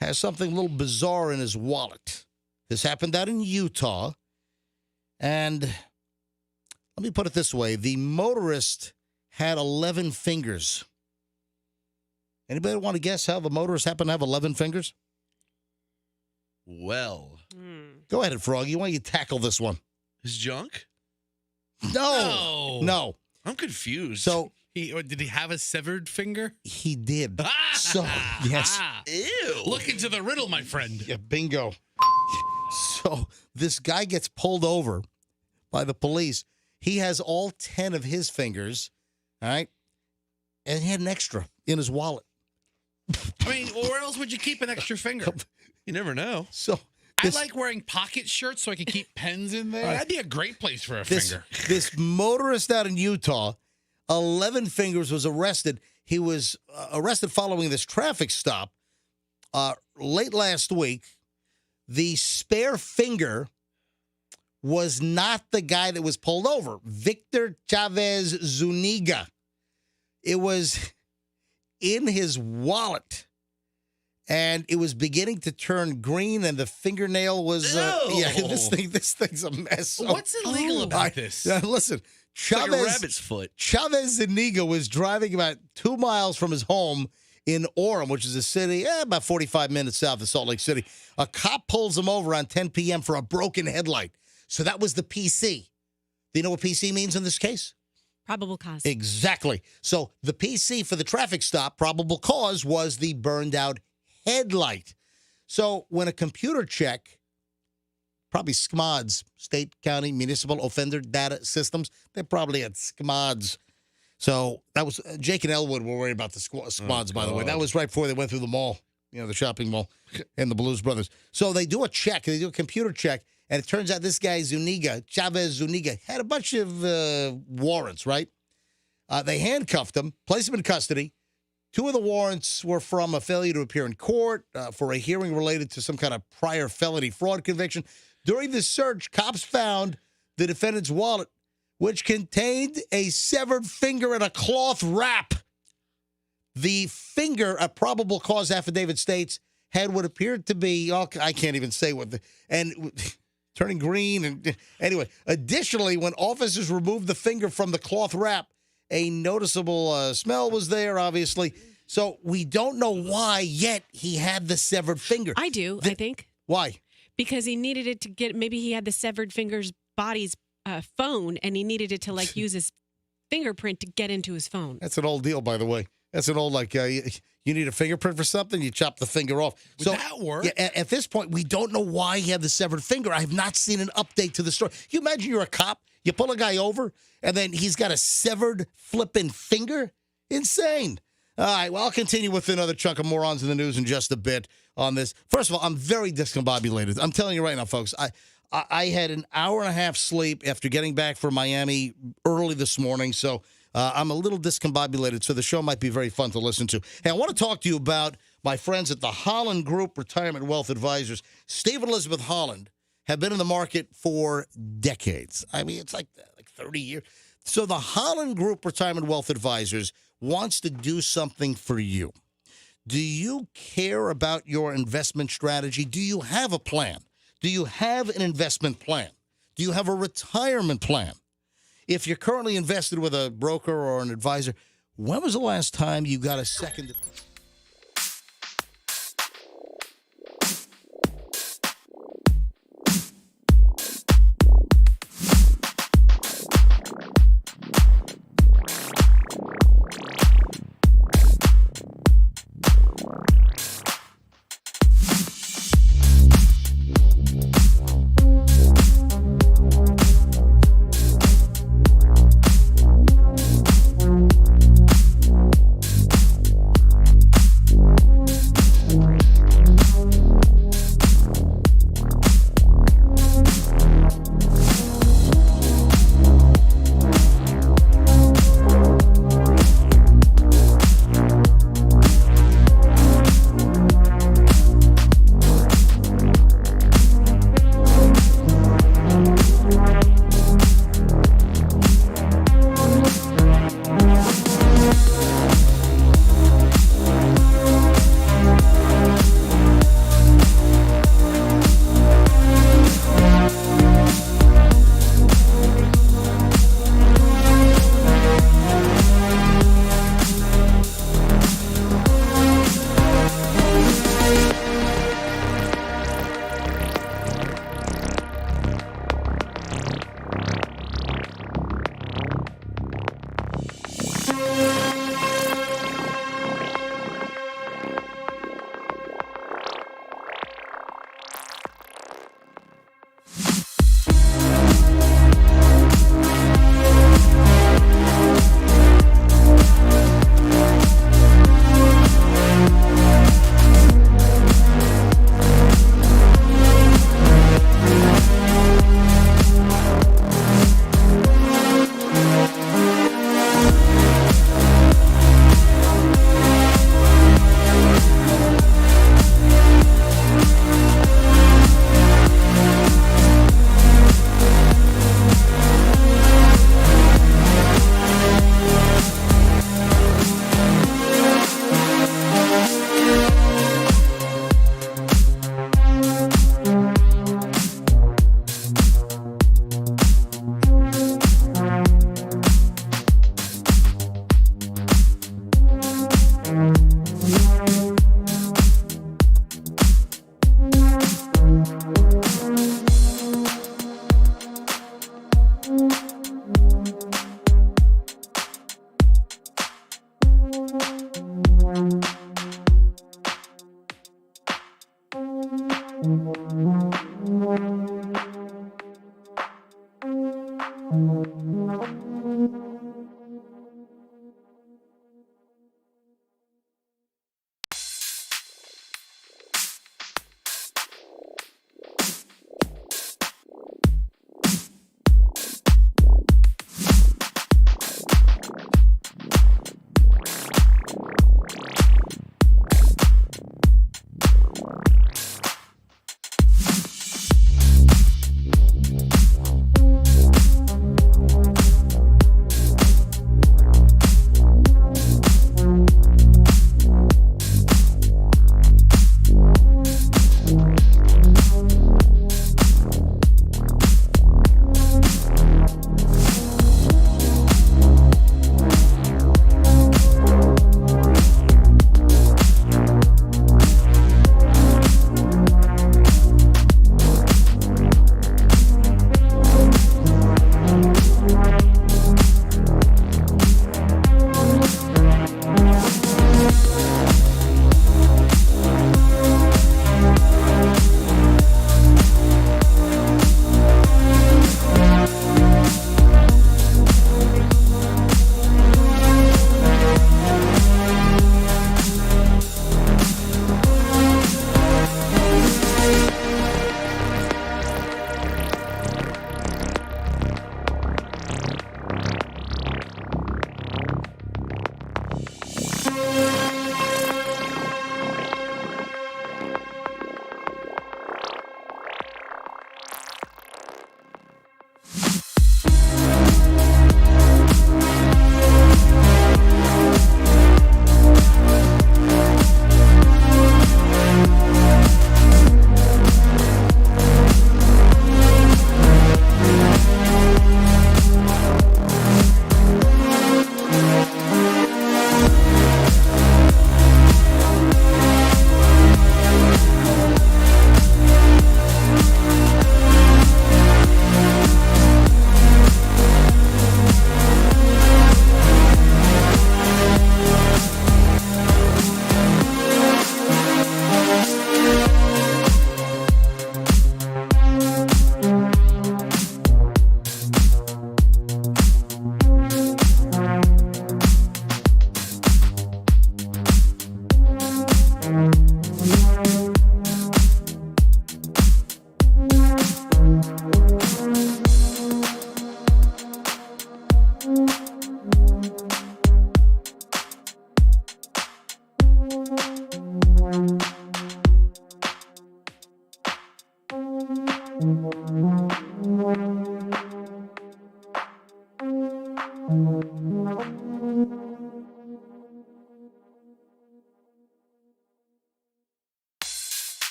Speaker 1: has something a little bizarre in his wallet. This happened out in Utah. And let me put it this way. The motorist had 11 fingers. Anybody want to guess how the motorist happened to have 11 fingers?
Speaker 3: Well,
Speaker 1: Go ahead, Froggy. Why don't you tackle this one?
Speaker 3: his junk?
Speaker 1: No.
Speaker 3: I'm confused.
Speaker 1: So
Speaker 4: Did he have a severed finger?
Speaker 1: he did. So, yes.
Speaker 3: Ew.
Speaker 4: Look into the riddle, my friend.
Speaker 1: Yeah, bingo. So this guy gets pulled over by the police. He has all 10 of his fingers, all right? And he had an extra in his wallet.
Speaker 4: I mean, where else would you keep an extra finger?
Speaker 3: You never know.
Speaker 1: So This-
Speaker 4: I like wearing pocket shirts so I can keep pens in there. That'd be a great place for a
Speaker 1: This,
Speaker 4: finger.
Speaker 1: this motorist out in Utah, 11 fingers, was arrested. He was arrested following this traffic stop late last week. The spare finger was not the guy that was pulled over, Victor Chavez Zuniga. It was in his wallet. And it was beginning to turn green, and the fingernail was this thing's a mess. So,
Speaker 4: What's illegal about this?
Speaker 1: Listen,
Speaker 3: It's like a rabbit's foot.
Speaker 1: Chavez Zuniga was driving about 2 miles from his home in Orem, which is a city about 45 minutes south of Salt Lake City. A cop pulls him over around 10 p.m. for a broken headlight. So that was the PC. Do you know what PC means in this case?
Speaker 2: Probable cause.
Speaker 1: Exactly. So the PC for the traffic stop, probable cause, was the burned out headlight. So when a computer check, probably SCMODs, State, County, Municipal Offender Data Systems, they probably had SCMODs. So that was Jake and Elwood were worried about the SCMODs, by the way. That was right before they went through the mall, the shopping mall, and the Blues Brothers. So they do a check, they do a computer check, and it turns out this guy Zuniga, Chavez Zuniga, had a bunch of warrants, right? They handcuffed him, placed him in custody. 2 of the warrants were from a failure to appear in court for a hearing related to some kind of prior felony fraud conviction. During the search, cops found the defendant's wallet, which contained a severed finger in a cloth wrap. The finger, a probable cause affidavit states, had what appeared to be, I can't even say what, turning green. And anyway, additionally, when officers removed the finger from the cloth wrap, a noticeable smell was there, obviously. So we don't know why yet he had the severed finger.
Speaker 2: I do, I think.
Speaker 1: Why?
Speaker 2: Because he needed it to get, maybe he had the severed finger's body's phone, and he needed it to use his fingerprint to get into his phone.
Speaker 1: That's an old deal, by the way. That's an old, you need a fingerprint for something, you chop the finger off.
Speaker 4: Would that work?
Speaker 1: Yeah, at this point, we don't know why he had the severed finger. I have not seen an update to the story. Can you imagine you're a cop, you pull a guy over, and then he's got a severed flipping finger? Insane. All right, well, I'll continue with another chunk of morons in the news in just a bit on this. First of all, I'm very discombobulated. I'm telling you right now, folks, I had an hour and a half sleep after getting back from Miami early this morning, so I'm a little discombobulated, so the show might be very fun to listen to. Hey, I want to talk to you about my friends at the Holland Group Retirement Wealth Advisors. Steve and Elizabeth Holland have been in the market for decades. I mean, it's like 30 years. So the Holland Group Retirement Wealth Advisors wants to do something for you. Do you care about your investment strategy? Do you have a plan? Do you have an investment plan? Do you have a retirement plan? If you're currently invested with a broker or an advisor, when was the last time you got a second?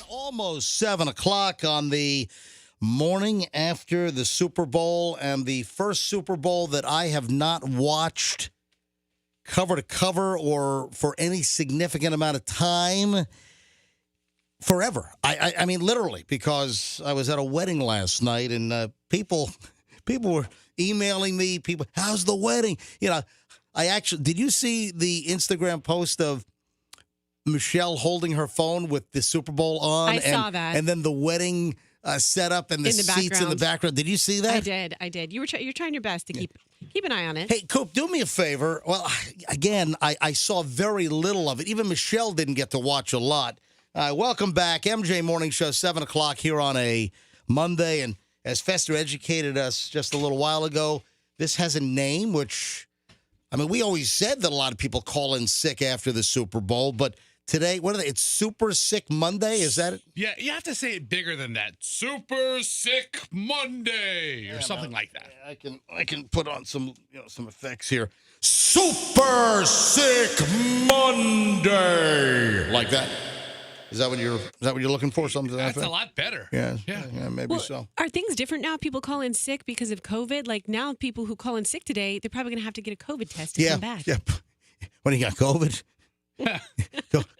Speaker 1: Almost 7 o'clock on the morning after the Super Bowl, and the first Super Bowl that I have not watched cover to cover or for any significant amount of time forever. I mean, literally, because I was at a wedding last night, and people were emailing me. People, how's the wedding? You know, did you see the Instagram post of Michelle holding her phone with the Super Bowl on.
Speaker 2: I saw that.
Speaker 1: And then the wedding setup and the
Speaker 2: In the
Speaker 1: seats in the background. Did you see that?
Speaker 2: I did. You're trying your best to keep an eye on it.
Speaker 1: Hey, Coop, do me a favor. Well, again, I saw very little of it. Even Michelle didn't get to watch a lot. Welcome back. MJ Morning Show, 7 o'clock here on a Monday. And as Fester educated us just a little while ago, this has a name, which, I mean, we always said that a lot of people call in sick after the Super Bowl, but today, what are they? It's Super Sick Monday? Is that it?
Speaker 4: Yeah, you have to say it bigger than that. Super Sick Monday or something like that.
Speaker 1: I can put on some effects here. Super Sick Monday, like that. Is that what you're looking for? Something to that
Speaker 4: That's a
Speaker 1: effect?
Speaker 4: lot better.
Speaker 1: Yeah,
Speaker 4: Yeah.
Speaker 1: maybe
Speaker 2: Well,
Speaker 1: so.
Speaker 2: Are things different now? People call in sick because of COVID? Like now people who call in sick today, they're probably going to have to get a COVID test to come back.
Speaker 1: Yeah. When you got COVID,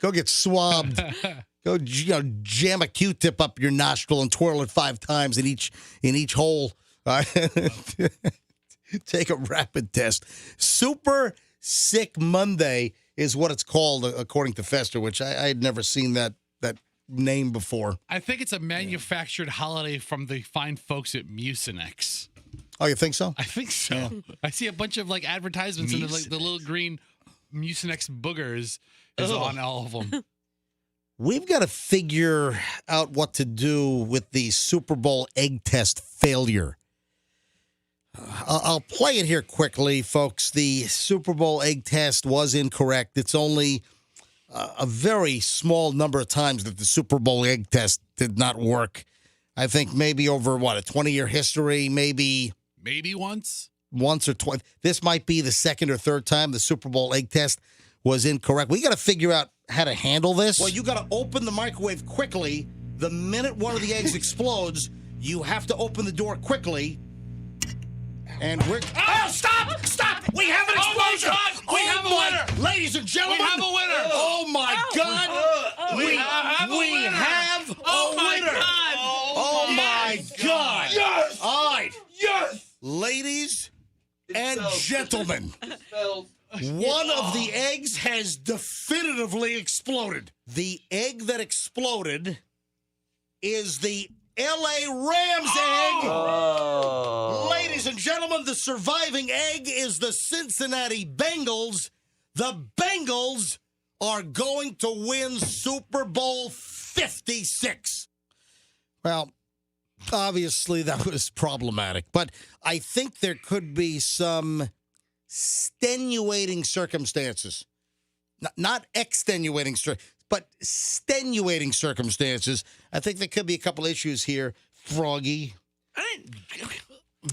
Speaker 1: go get swabbed. Go jam a Q-tip up your nostril and twirl it 5 times in each hole. Take a rapid test. Super Sick Monday is what it's called, according to Fester, which I had never seen that name before.
Speaker 4: I think it's a manufactured holiday from the fine folks at Mucinex.
Speaker 1: Oh, you think so?
Speaker 4: I think so.
Speaker 1: Yeah.
Speaker 4: I see a bunch of like advertisements and like the little green Mucinex boogers is on all of them.
Speaker 1: We've got to figure out what to do with the Super Bowl egg test failure. I'll play it here quickly, folks. The Super Bowl egg test was incorrect. It's only a very small number of times that the Super Bowl egg test did not work. I think maybe over, a 20-year history, maybe
Speaker 4: once
Speaker 1: or twice. This might be the second or third time the Super Bowl egg test was incorrect. We got to figure out how to handle this. Well, you got to open the microwave quickly. The minute one of the eggs explodes, you have to open the door quickly. And we're... Oh, stop! Stop! We have an explosion!
Speaker 4: We have a winner!
Speaker 1: Ladies and gentlemen!
Speaker 4: We have a winner!
Speaker 1: Oh, my God! We have a winner! Oh, my God! Yes! All right. Yes! Ladies and gentlemen, one of the eggs has definitively exploded. The egg that exploded is the L.A. Rams egg. Oh. Ladies and gentlemen, the surviving egg is the Cincinnati Bengals. The Bengals are going to win Super Bowl 56. Well, obviously that was problematic, but I think there could be some extenuating circumstances. Not extenuating circumstances. But extenuating circumstances. I think there could be a couple issues here, Froggy.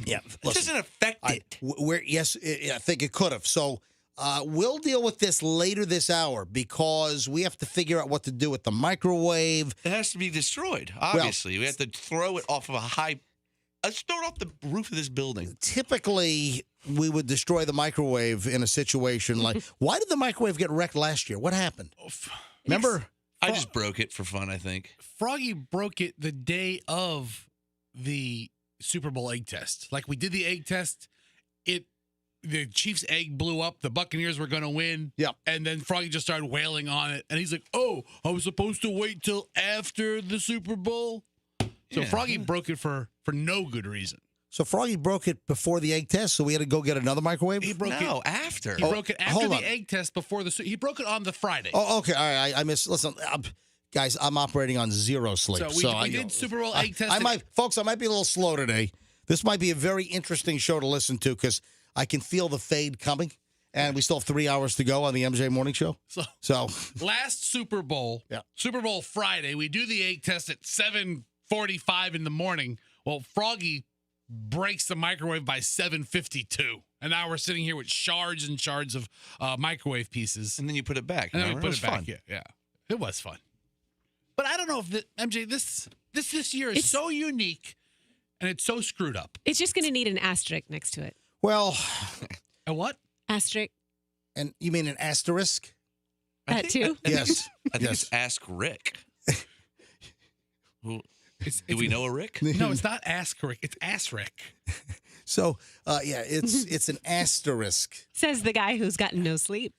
Speaker 1: Yeah,
Speaker 3: It doesn't affect it.
Speaker 1: I think it could have. So we'll deal with this later this hour because we have to figure out what to do with the microwave.
Speaker 3: It has to be destroyed, obviously. We have to throw it off of a high... Let's throw it off the roof of this building.
Speaker 1: Typically, we would destroy the microwave in a situation like... Why did the microwave get wrecked last year? What happened? Remember?
Speaker 3: I just broke it for fun, I think.
Speaker 4: Froggy broke it the day of the Super Bowl egg test. Like we did the egg test, the Chiefs' egg blew up. The Buccaneers were going to win.
Speaker 1: Yep.
Speaker 4: And then Froggy just started wailing on it. And he's like, oh, I was supposed to wait till after the Super Bowl. So
Speaker 3: Yeah.
Speaker 4: Froggy broke it for no good reason.
Speaker 1: So Froggy broke it before the egg test, so we had to go get another microwave?
Speaker 4: He broke
Speaker 3: No,
Speaker 4: it
Speaker 3: after.
Speaker 4: He broke it after
Speaker 1: hold
Speaker 4: the
Speaker 1: on.
Speaker 4: egg test before he broke it on the Friday.
Speaker 1: Oh, okay. All right. I missed. Listen, guys, I'm operating on zero sleep.
Speaker 4: So we did Super Bowl egg test.
Speaker 1: I might be a little slow today. This might be a very interesting show to listen to because I can feel the fade coming, and we still have 3 hours to go on the MJ Morning Show. So
Speaker 4: last Super Bowl, Super Bowl Friday, we do the egg test at 7:45 in the morning. Well, Froggy breaks the microwave by 7:52. And now we're sitting here with shards and shards of microwave pieces.
Speaker 3: And then you put it back.
Speaker 4: And then we
Speaker 3: remember?
Speaker 4: put it back.
Speaker 3: Fun.
Speaker 4: Yeah. It was fun. But I don't know if MJ, this year is so unique and it's so screwed up.
Speaker 2: It's just going to need an asterisk next to it.
Speaker 1: well,
Speaker 4: A what?
Speaker 2: Asterisk.
Speaker 1: and you mean an asterisk?
Speaker 2: That too?
Speaker 1: Yes.
Speaker 3: I think it's Ask Rick. Do we know a Rick?
Speaker 4: No, it's not Ask Rick. It's Ass Rick.
Speaker 1: So it's an asterisk.
Speaker 2: Says the guy who's gotten no sleep.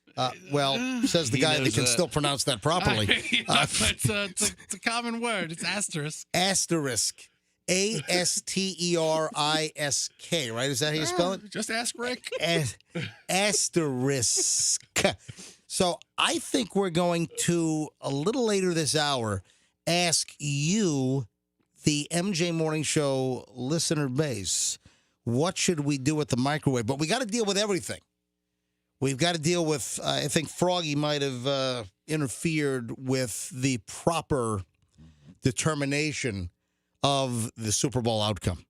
Speaker 1: Well, says the
Speaker 3: He
Speaker 1: guy that
Speaker 3: knows
Speaker 1: can
Speaker 3: that.
Speaker 1: still pronounce that properly.
Speaker 4: It's a common word. It's asterisk.
Speaker 1: Asterisk. A-S-T-E-R-I-S-K, right? Is that how you spell it?
Speaker 4: Just ask Rick.
Speaker 1: Asterisk. So I think we're going to, a little later this hour, ask you, the MJ Morning Show listener base, what should we do with the microwave? But we got to deal with everything. We've got to deal with, I think Froggy might have interfered with the proper determination of the Super Bowl outcome.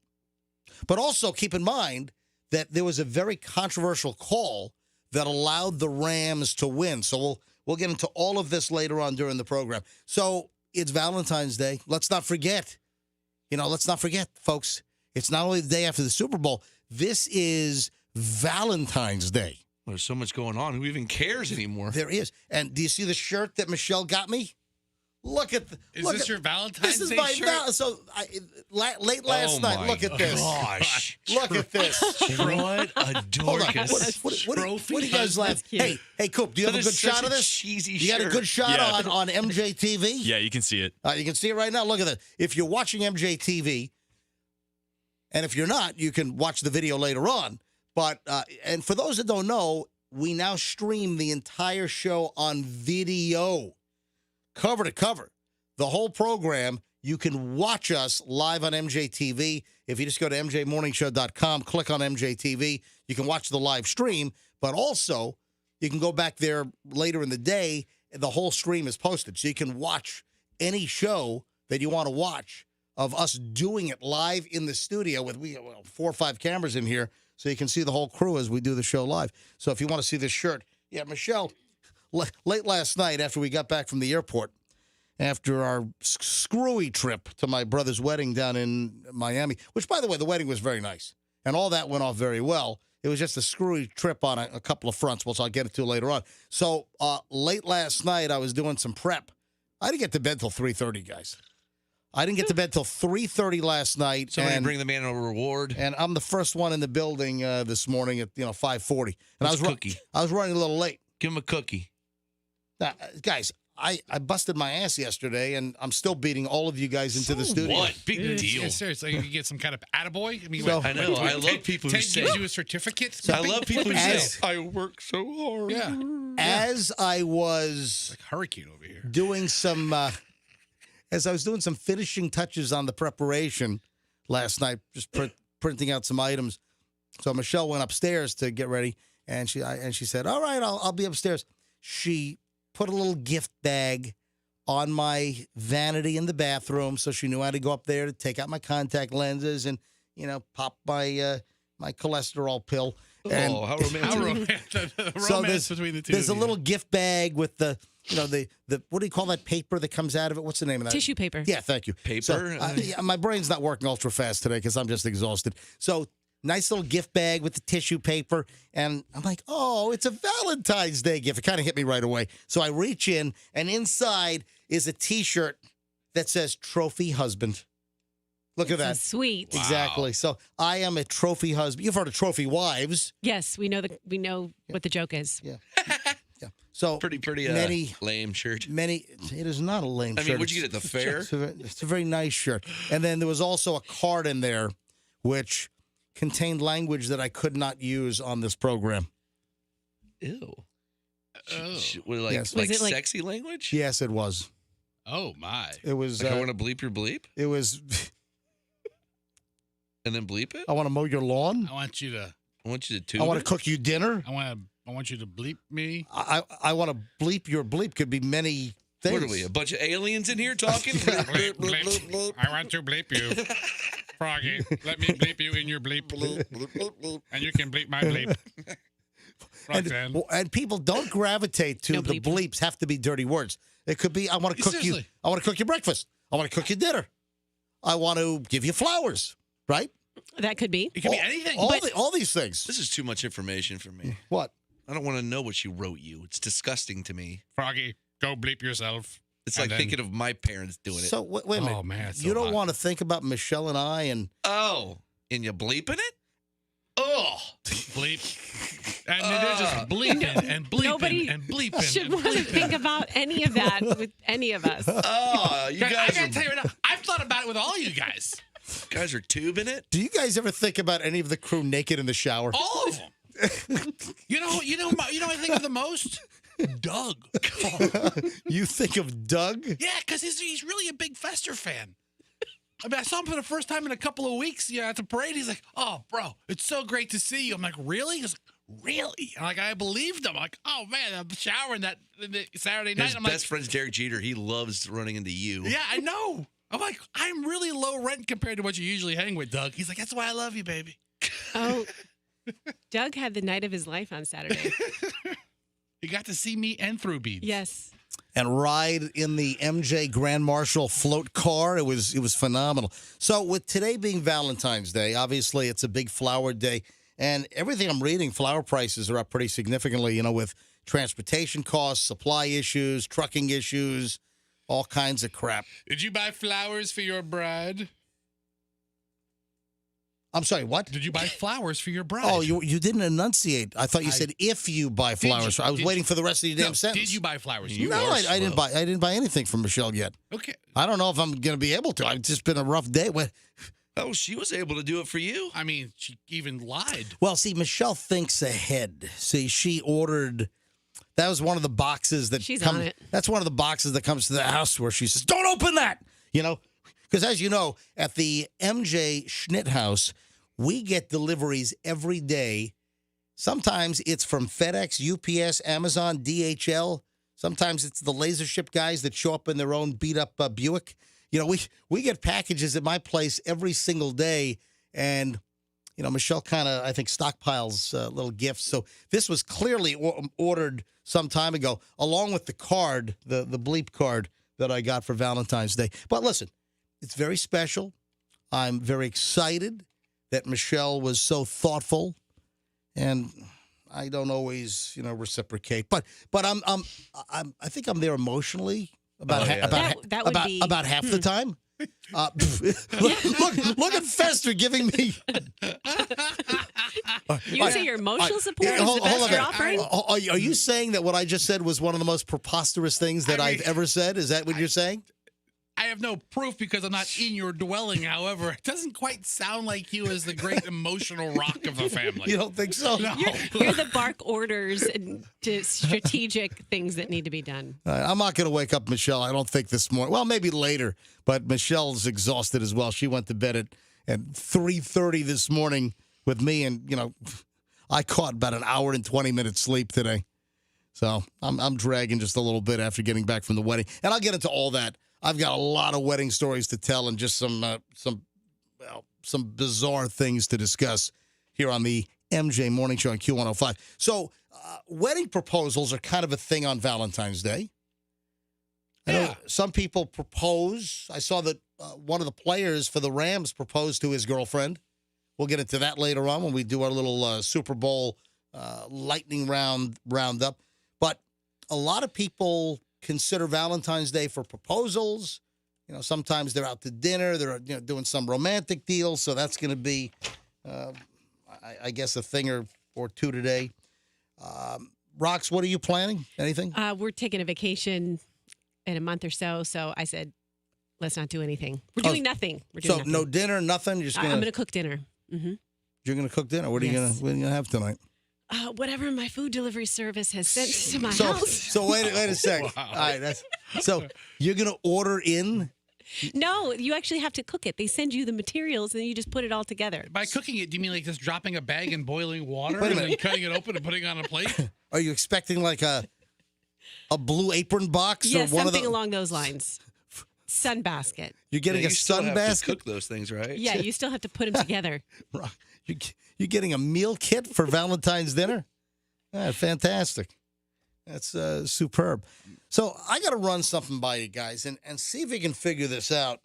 Speaker 1: But also keep in mind that there was a very controversial call that allowed the Rams to win. So we'll get into all of this later on during the program. So it's Valentine's Day. Let's not forget. Let's not forget, folks. It's not only the day after the Super Bowl. This is Valentine's Day.
Speaker 3: There's so much going on. Who even cares anymore?
Speaker 1: There is. And do you see the shirt that Michelle got me? Look at
Speaker 4: Is this your Valentine's Day shirt?
Speaker 1: Late last night. Look at this.
Speaker 3: Gosh.
Speaker 1: Look at this.
Speaker 3: What a
Speaker 1: Hold on.
Speaker 3: dorcas.
Speaker 1: What do you guys laugh?
Speaker 2: cute.
Speaker 1: Hey, Coop, do you have a good shot of this?
Speaker 3: Cheesy
Speaker 1: You got a good shot
Speaker 5: Yeah.
Speaker 1: on MJTV?
Speaker 5: Yeah, you can see it.
Speaker 1: You can see it right now. Look at that. If you're watching MJTV, and if you're not, you can watch the video later on. But and for those that don't know, we now stream the entire show on video, cover to cover. The whole program, you can watch us live on MJTV. If you just go to mjmorningshow.com, click on MJTV, you can watch the live stream. But also, you can go back there later in the day. The whole stream is posted. So you can watch any show that you want to watch of us doing it live in the studio with 4 or 5 cameras in here. So you can see the whole crew as we do the show live. So if you want to see this shirt, yeah, Michelle, late last night after we got back from the airport, after our screwy trip to my brother's wedding down in Miami, which, by the way, the wedding was very nice. And all that went off very well. It was just a screwy trip on a couple of fronts, which I'll get into later on. So late last night, I was doing some prep. I didn't get to bed till 3:30, guys. I didn't get to bed till 3:30 last night.
Speaker 3: Somebody bring the man a reward.
Speaker 1: And I'm the first one in the building this morning at 5:40. And
Speaker 3: Cookie.
Speaker 1: I was running a little late.
Speaker 3: Give him a cookie.
Speaker 1: Now, guys, I busted my ass yesterday, and I'm still beating all of you guys into the studio.
Speaker 3: What? Big deal.
Speaker 4: Yeah, seriously, you get some kind of attaboy? I mean,
Speaker 1: So-
Speaker 3: I know. I love people who
Speaker 4: Ted
Speaker 3: say.
Speaker 4: gives you a certificate?
Speaker 3: I love people who
Speaker 1: As-
Speaker 3: say, I work so hard.
Speaker 4: Yeah.
Speaker 1: As I was
Speaker 4: Like hurricane over here.
Speaker 1: doing some finishing touches on the preparation last night, just printing out some items. So Michelle went upstairs to get ready, and she said, "All right, I'll be upstairs." She put a little gift bag on my vanity in the bathroom, so she knew I had to go up there to take out my contact lenses and pop my my cholesterol pill. And
Speaker 3: How romantic.
Speaker 4: How romantic. The
Speaker 1: So
Speaker 4: romance between the two.
Speaker 1: there's a
Speaker 4: of you.
Speaker 1: little gift bag with the what do you call that paper that comes out of it? What's the name of that?
Speaker 2: Tissue paper.
Speaker 1: Yeah, thank you.
Speaker 3: Paper?
Speaker 1: So, my brain's not working ultra fast today because I'm just exhausted. So nice little gift bag with the tissue paper. And I'm like, oh, it's a Valentine's Day gift. It kind of hit me right away. So I reach in, and inside is a T-shirt that says Trophy Husband. Look at that.
Speaker 2: So sweet.
Speaker 1: Exactly. So I am a trophy husband. You've heard of trophy wives.
Speaker 2: Yes, we know what the joke is.
Speaker 1: Yeah. Yeah. So
Speaker 3: Pretty lame shirt.
Speaker 1: it is not a lame shirt.
Speaker 3: What'd you get at the fair?
Speaker 1: It's a very nice shirt. And then there was also a card in there which contained language that I could not use on this program.
Speaker 3: Ew.
Speaker 4: Oh.
Speaker 1: Yes.
Speaker 3: Like
Speaker 2: Was it like-
Speaker 3: sexy language?
Speaker 1: Yes, it was.
Speaker 4: Oh, my.
Speaker 1: It was.
Speaker 3: Like I want to bleep your bleep
Speaker 1: It was.
Speaker 3: and then bleep it?
Speaker 1: I want to mow your lawn.
Speaker 4: I want you to.
Speaker 3: I want you to tube
Speaker 1: I want
Speaker 3: it?
Speaker 1: to cook you dinner.
Speaker 4: I want you to bleep me.
Speaker 1: I want to bleep your bleep. Could be many things.
Speaker 3: What are we, a bunch of aliens in here talking?
Speaker 4: Bleep, bleep. I want to bleep you. Froggy, let me bleep you in your bleep. And you can bleep my bleep. Roxanne.
Speaker 1: And people don't gravitate to
Speaker 2: No
Speaker 1: the
Speaker 2: bleep.
Speaker 1: bleeps have to be dirty words. It could be I want to cook you.
Speaker 4: Seriously.
Speaker 1: I want to cook you breakfast. I want to cook you dinner. I want to give you flowers. Right?
Speaker 2: That could be.
Speaker 4: It could be anything.
Speaker 1: All these things.
Speaker 3: This is too much information for me.
Speaker 1: What?
Speaker 3: I don't want to know what she wrote you. It's disgusting to me.
Speaker 4: Froggy, go bleep yourself.
Speaker 3: It's
Speaker 4: And
Speaker 3: like
Speaker 4: then-
Speaker 3: thinking of my parents doing it.
Speaker 1: So wait a minute.
Speaker 4: Oh, man, it's
Speaker 1: you
Speaker 4: so
Speaker 1: don't
Speaker 4: hot.
Speaker 1: want to think about Michelle and I and
Speaker 3: Oh, and you bleeping it? Oh,
Speaker 4: Bleep. And they're just bleeping and bleeping
Speaker 2: Nobody
Speaker 4: and bleeping.
Speaker 2: should
Speaker 4: and
Speaker 2: want to
Speaker 4: bleeping.
Speaker 2: think about any of that with any of us.
Speaker 3: Oh, you
Speaker 4: I
Speaker 3: guys
Speaker 4: gotta tell you right now, I've thought about it with all you guys.
Speaker 3: are tubing it.
Speaker 1: Do you guys ever think about any of the crew naked in the shower?
Speaker 4: All of them. You know what I think of the most? Doug.
Speaker 1: You think of Doug?
Speaker 4: Yeah, because he's really a big Fester fan. I mean, I saw him for the first time in a couple of weeks at the parade. He's like, "Oh, bro, it's so great to see you." I'm like, "Really?" He's like, "Really?" And like, I believed him. I'm like, "Oh man, I'm showering that Saturday night."
Speaker 3: His
Speaker 4: I'm
Speaker 3: best friend's Derek Jeter. He loves running into you.
Speaker 4: like, "Yeah, I know." I'm like, "I'm really low rent compared to what you usually hang with, Doug." He's like, "That's why I love you, baby."
Speaker 2: Oh, Doug had the night of his life on Saturday.
Speaker 4: He got to see me and through beads.
Speaker 2: Yes.
Speaker 1: And ride in the MJ Grand Marshal float car. It was phenomenal. So with today being Valentine's Day, obviously it's a big flower day. And everything I'm reading, flower prices are up pretty significantly, with transportation costs, supply issues, trucking issues, all kinds of crap.
Speaker 4: Did you buy flowers for your bride?
Speaker 1: I'm sorry, what?
Speaker 4: Did you buy flowers for your bride?
Speaker 1: Oh, you didn't enunciate. I thought you said if you buy flowers. I was waiting for the rest of your damn sentence.
Speaker 4: Did you buy flowers?
Speaker 1: No, I didn't buy. I didn't buy anything from Michelle yet.
Speaker 4: Okay.
Speaker 1: I don't know if I'm going to be able to. It's just been a rough day.
Speaker 3: Oh, she was able to do it for you.
Speaker 4: I mean, she even lied.
Speaker 1: Well, see, Michelle thinks ahead. See, she ordered. That was one of the boxes that
Speaker 2: She's on it.
Speaker 1: That's one of the boxes that comes to the house where she says, "Don't open that." Because as you know, at the MJ Schnitt house, we get deliveries every day. Sometimes it's from FedEx, UPS, Amazon, DHL. Sometimes it's the laser ship guys that show up in their own beat-up Buick. We get packages at my place every single day, and Michelle kind of, I think, stockpiles little gifts. So this was clearly ordered some time ago, along with the card, the bleep card that I got for Valentine's Day. But listen, it's very special. I'm very excited that Michelle was so thoughtful, and I don't always, reciprocate. But I think I'm there emotionally about
Speaker 2: That would be
Speaker 1: about half the time. Look at Fester giving me.
Speaker 2: You would say your emotional support is the best you're offering?
Speaker 1: Are you saying that what I just said was one of the most preposterous things that I've ever said? Is that what you're saying?
Speaker 4: I have no proof because I'm not in your dwelling. However, it doesn't quite sound like you as the great emotional rock of the family.
Speaker 1: You don't think so?
Speaker 4: No.
Speaker 2: You're the bark orders and to strategic things that need to be done.
Speaker 1: I'm not going to wake up Michelle, I don't think, this morning. Well, maybe later, but Michelle's exhausted as well. She went to bed at 3:30 this morning with me, and, I caught about an hour and 20 minutes sleep today. So I'm dragging just a little bit after getting back from the wedding. And I'll get into all that. I've got a lot of wedding stories to tell and just some bizarre things to discuss here on the MJ Morning Show on Q105. So wedding proposals are kind of a thing on Valentine's Day. I know some people propose. I saw that one of the players for the Rams proposed to his girlfriend. We'll get into that later on when we do our little Super Bowl lightning roundup. But a lot of people consider Valentine's Day for proposals. Sometimes they're out to dinner. They're doing some romantic deals. So that's going to be, I guess, a thing or two today. Rox, what are you planning? Anything?
Speaker 2: We're taking a vacation in a month or so. So I said, let's not do anything. We're doing nothing.
Speaker 1: So no dinner, nothing. You're just
Speaker 2: I'm going to cook dinner. Mm-hmm.
Speaker 1: You're going to cook dinner. What are you going to have tonight?
Speaker 2: Whatever my food delivery service has sent to my
Speaker 1: So
Speaker 2: house.
Speaker 1: wait a second.
Speaker 4: Wow.
Speaker 1: All right, so you're gonna order in?
Speaker 2: No, you actually have to cook it. They send you the materials, and you just put it all together.
Speaker 4: By cooking it, do you mean like just dropping a bag in boiling water
Speaker 1: Wait a
Speaker 4: and then
Speaker 1: minute.
Speaker 4: cutting it open and putting it on a plate?
Speaker 1: Are you expecting like a Blue Apron box
Speaker 2: Yeah,
Speaker 1: or one
Speaker 2: something
Speaker 1: of the?
Speaker 2: along those lines. Sunbasket.
Speaker 1: You're getting
Speaker 3: You
Speaker 1: a
Speaker 3: still
Speaker 1: sun
Speaker 3: have to
Speaker 1: basket.
Speaker 3: cook those things, right?
Speaker 2: Yeah, you still have to put them together.
Speaker 1: You're getting a meal kit for Valentine's dinner. Fantastic. That's superb. So I got to run something by you guys and see if you can figure this out.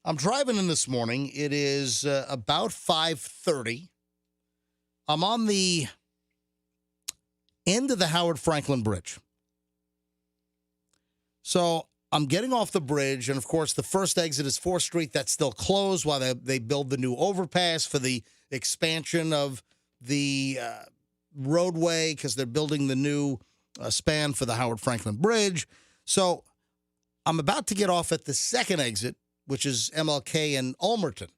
Speaker 1: I'm driving in this morning. It is about 5:30. I'm on the end of the Howard Franklin Bridge. So I'm getting off the bridge, and of course, the first exit is 4th Street. That's still closed while they build the new overpass for the expansion of the roadway because they're building the new span for the Howard Franklin Bridge. So I'm about to get off at the second exit, which is MLK and Ulmerton.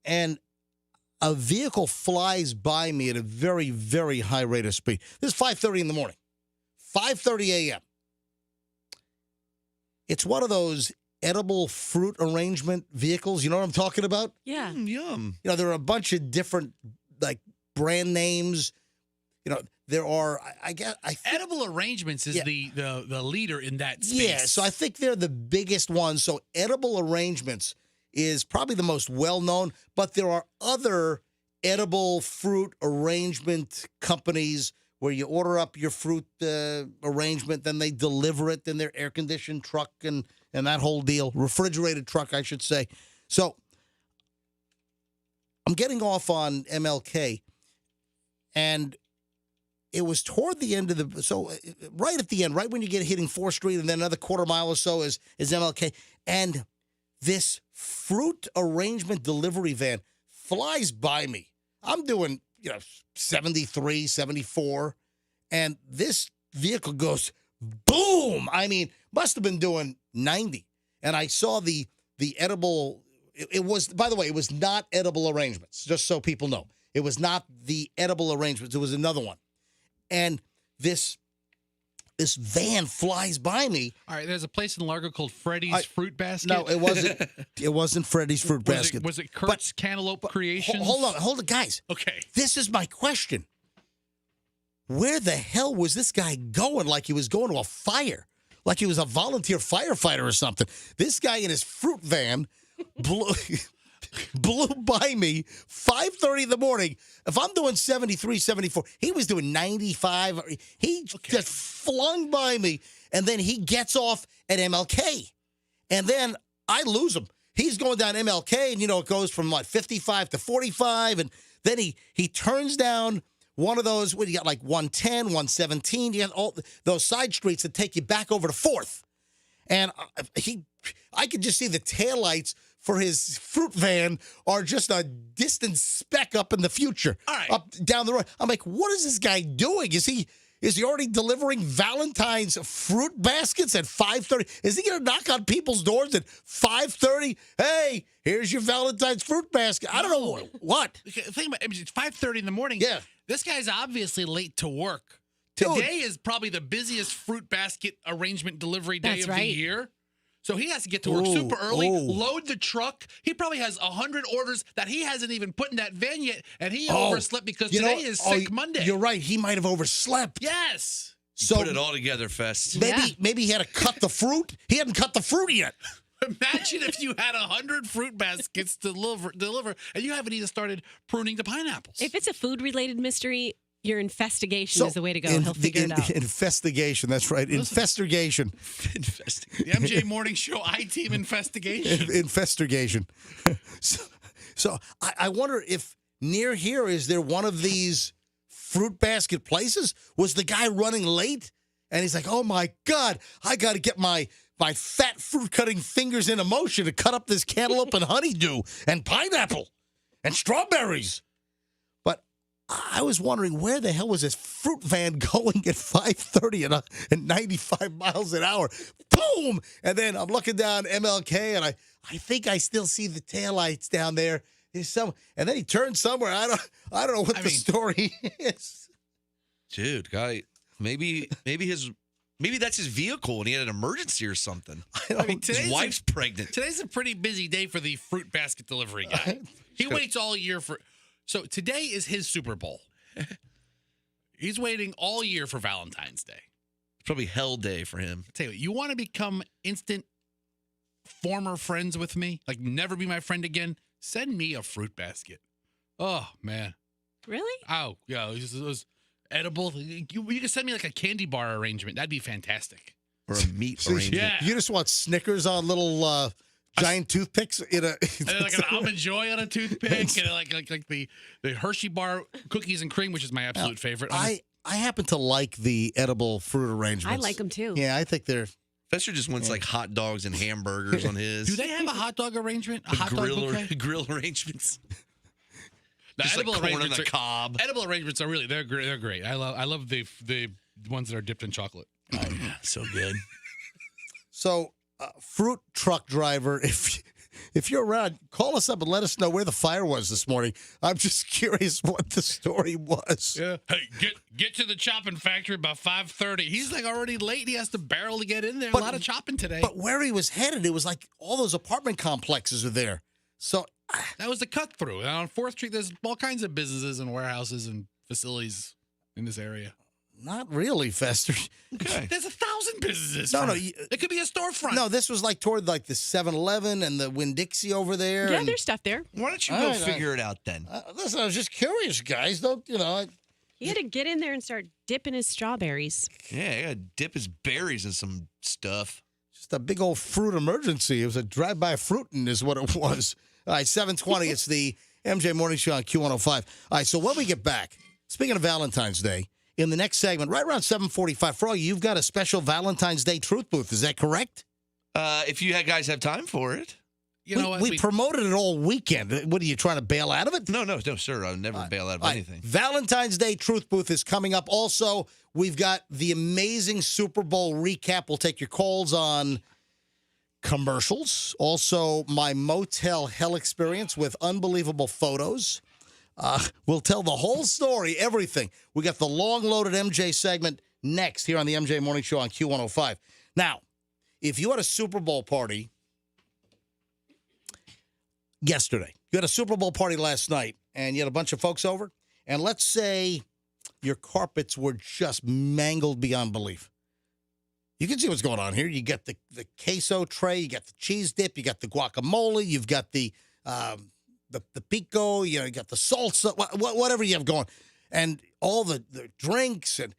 Speaker 1: And a vehicle flies by me at a very, very high rate of speed. This is 5:30 in the morning, 5:30 a.m. It's one of those edible fruit arrangement vehicles. You know what I'm talking about?
Speaker 2: Yeah.
Speaker 3: Yum.
Speaker 1: You know, there are a bunch of different, like, brand names. You know, there are, I guess.
Speaker 4: Edible Arrangements is the leader in that space.
Speaker 1: Yeah, so I think they're the biggest ones. So Edible Arrangements is probably the most well-known, but there are other edible fruit arrangement companies where you order up your fruit arrangement, then they deliver it in their air-conditioned truck and that whole deal. Refrigerated truck, I should say. So I'm getting off on MLK, and it was toward the end of the, so right at the end, right when you get hitting 4th Street, and then another quarter mile or so is MLK, and this fruit arrangement delivery van flies by me. I'm doing, 73, 74, and this vehicle goes boom. I mean, must have been doing 90. And I saw the edible, it was, by the way, it was not Edible Arrangements, just so people know. It was not the Edible Arrangements. It was another one. And this van flies by me.
Speaker 4: All right, there's a place in Largo called Freddy's Fruit Basket.
Speaker 1: No, it wasn't. It wasn't Freddy's Fruit Basket.
Speaker 4: Was it Kurt's Cantaloupe Creations?
Speaker 1: Hold on, guys.
Speaker 4: Okay.
Speaker 1: This is my question. Where the hell was this guy going? Like he was going to a fire, like he was a volunteer firefighter or something. This guy in his fruit van blew by me 5:30 in the morning. If I'm doing 73, 74, he was doing 95. He just flung by me, and then he gets off at MLK. And then I lose him. He's going down MLK, and, it goes from, 55 to 45, and then he turns down one of those, you got like 110, 117, you got all those side streets that take you back over to 4th. And I could just see the taillights for his fruit van are just a distant speck up in the future,
Speaker 4: all right,
Speaker 1: up down the road. I'm like, what is this guy doing? Is he already delivering Valentine's fruit baskets at 5:30? Is he going to knock on people's doors at 5:30? Hey, here's your Valentine's fruit basket. I don't know what.
Speaker 4: Think about it. It's 5:30 in the morning.
Speaker 1: Yeah.
Speaker 4: This guy's obviously late to work.
Speaker 1: Dude.
Speaker 4: Today is probably the busiest fruit basket arrangement delivery day
Speaker 2: That's
Speaker 4: of
Speaker 2: right.
Speaker 4: the year. So he has to get to work super early, load the truck. He probably has 100 orders that he hasn't even put in that van yet, and he overslept because today is Sick Monday.
Speaker 1: You're right. He might have overslept.
Speaker 4: Yes.
Speaker 1: So
Speaker 3: Put it all together, Fest.
Speaker 1: maybe he had to cut the fruit. He hadn't cut the fruit yet.
Speaker 4: Imagine if you had 100 fruit baskets to deliver, and you haven't even started pruning the pineapples.
Speaker 2: If it's a food-related mystery, your investigation is the way to go. He'll figure it out.
Speaker 1: Investigation, that's right. Investigation.
Speaker 4: The MJ Morning Show I-Team investigation.
Speaker 1: Investigation. So I wonder if near here, is there one of these fruit basket places? Was the guy running late? And he's like, oh, my God, I got to get my fat fruit-cutting fingers in motion to cut up this cantaloupe and honeydew and pineapple and strawberries. But I was wondering, where the hell was this fruit van going at 5:30 and 95 miles an hour? Boom! And then I'm looking down MLK, and I think I still see the taillights down there. There's some, and then he turns somewhere. I don't know what the story is.
Speaker 3: Dude, guy, maybe that's his vehicle and he had an emergency or something. His wife's pregnant.
Speaker 4: Today's a pretty busy day for the fruit basket delivery guy. He waits all year for. So today is his Super Bowl. He's waiting all year for Valentine's Day.
Speaker 3: It's probably hell day for him.
Speaker 4: Tell you what, you want to become instant former friends with me? Like never be my friend again? Send me a fruit basket. Oh, man.
Speaker 2: Really?
Speaker 4: Oh, yeah. Those edible. You can send me like a candy bar arrangement. That'd be fantastic.
Speaker 3: Or a meat arrangement.
Speaker 4: Yeah.
Speaker 1: You just want Snickers on little giant toothpicks in a
Speaker 4: And then like an almond joy on a toothpick, and like the Hershey bar cookies and cream, which is my absolute favorite.
Speaker 1: I happen to like the edible fruit arrangements.
Speaker 2: I like them too.
Speaker 1: Yeah, I think they're.
Speaker 3: Fester just wants like hot dogs and hamburgers on his.
Speaker 4: Do they have a hot dog arrangement? A hot dog buffet?
Speaker 3: Grill arrangements.
Speaker 4: The
Speaker 3: Just like
Speaker 4: edible
Speaker 3: corn on
Speaker 4: arrangements
Speaker 3: the
Speaker 4: are,
Speaker 3: cob.
Speaker 4: edible arrangements are really they're great. They're great. I love the ones that are dipped in chocolate.
Speaker 3: So good.
Speaker 1: So, fruit truck driver, if you're around, call us up and let us know where the fire was this morning. I'm just curious what the story was.
Speaker 4: Yeah. Hey, get to the chopping factory by 5:30. He's like already late. He has to barrel to get in there. A lot of chopping today.
Speaker 1: But where he was headed, it was like all those apartment complexes are there. So
Speaker 4: that was the cut through. And on 4th Street, there's all kinds of businesses and warehouses and facilities in this area.
Speaker 1: not really, Fester.
Speaker 3: Okay.
Speaker 4: There's 1,000 businesses.
Speaker 1: No, no.
Speaker 4: It could be a storefront.
Speaker 1: No, this was like toward like the 7-Eleven and the Winn-Dixie over there.
Speaker 2: Yeah,
Speaker 1: and,
Speaker 2: there's stuff there.
Speaker 3: Why don't you go figure it out then?
Speaker 1: listen, I was just curious, guys. Don't,
Speaker 2: He had to get in there and start dipping his strawberries.
Speaker 3: Yeah, I gotta dip his berries in some stuff.
Speaker 1: just a big old fruit emergency. It was a drive-by fruiting is what it was. All right, 7:20. It's the MJ Morning Show on Q105. All right, so when we get back, speaking of Valentine's Day, in the next segment, right around 7:45, Froggy, you've got a special Valentine's Day truth booth. Is that correct?
Speaker 3: If you guys have time for it.
Speaker 4: You know what?
Speaker 1: We promoted it all weekend. What are you trying to bail out of it?
Speaker 3: No, sir. I'll never bail out of anything.
Speaker 1: Valentine's Day Truth Booth is coming up. Also, we've got the amazing Super Bowl recap. We'll take your calls on commercials. Also, my motel hell experience with unbelievable photos. We'll tell the whole story, everything. We got the long-loaded MJ segment next here on the MJ Morning Show on Q105. Now, if you had a Super Bowl party yesterday, you had a Super Bowl party last night, and you had a bunch of folks over, and let's say your carpets were just mangled beyond belief. You can see what's going on here. You got the queso tray, you got the cheese dip, you got the guacamole, you've got the pico, you got the salsa, whatever you have going, and all the drinks. And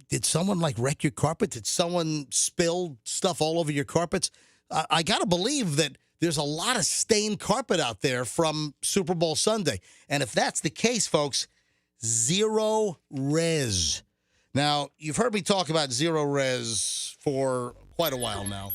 Speaker 1: did someone wreck your carpet? Did someone spill stuff all over your carpets? I got to believe that there's a lot of stained carpet out there from Super Bowl Sunday. And if that's the case, folks, Zero Res. Now, you've heard me talk about Zero Res for quite a while now.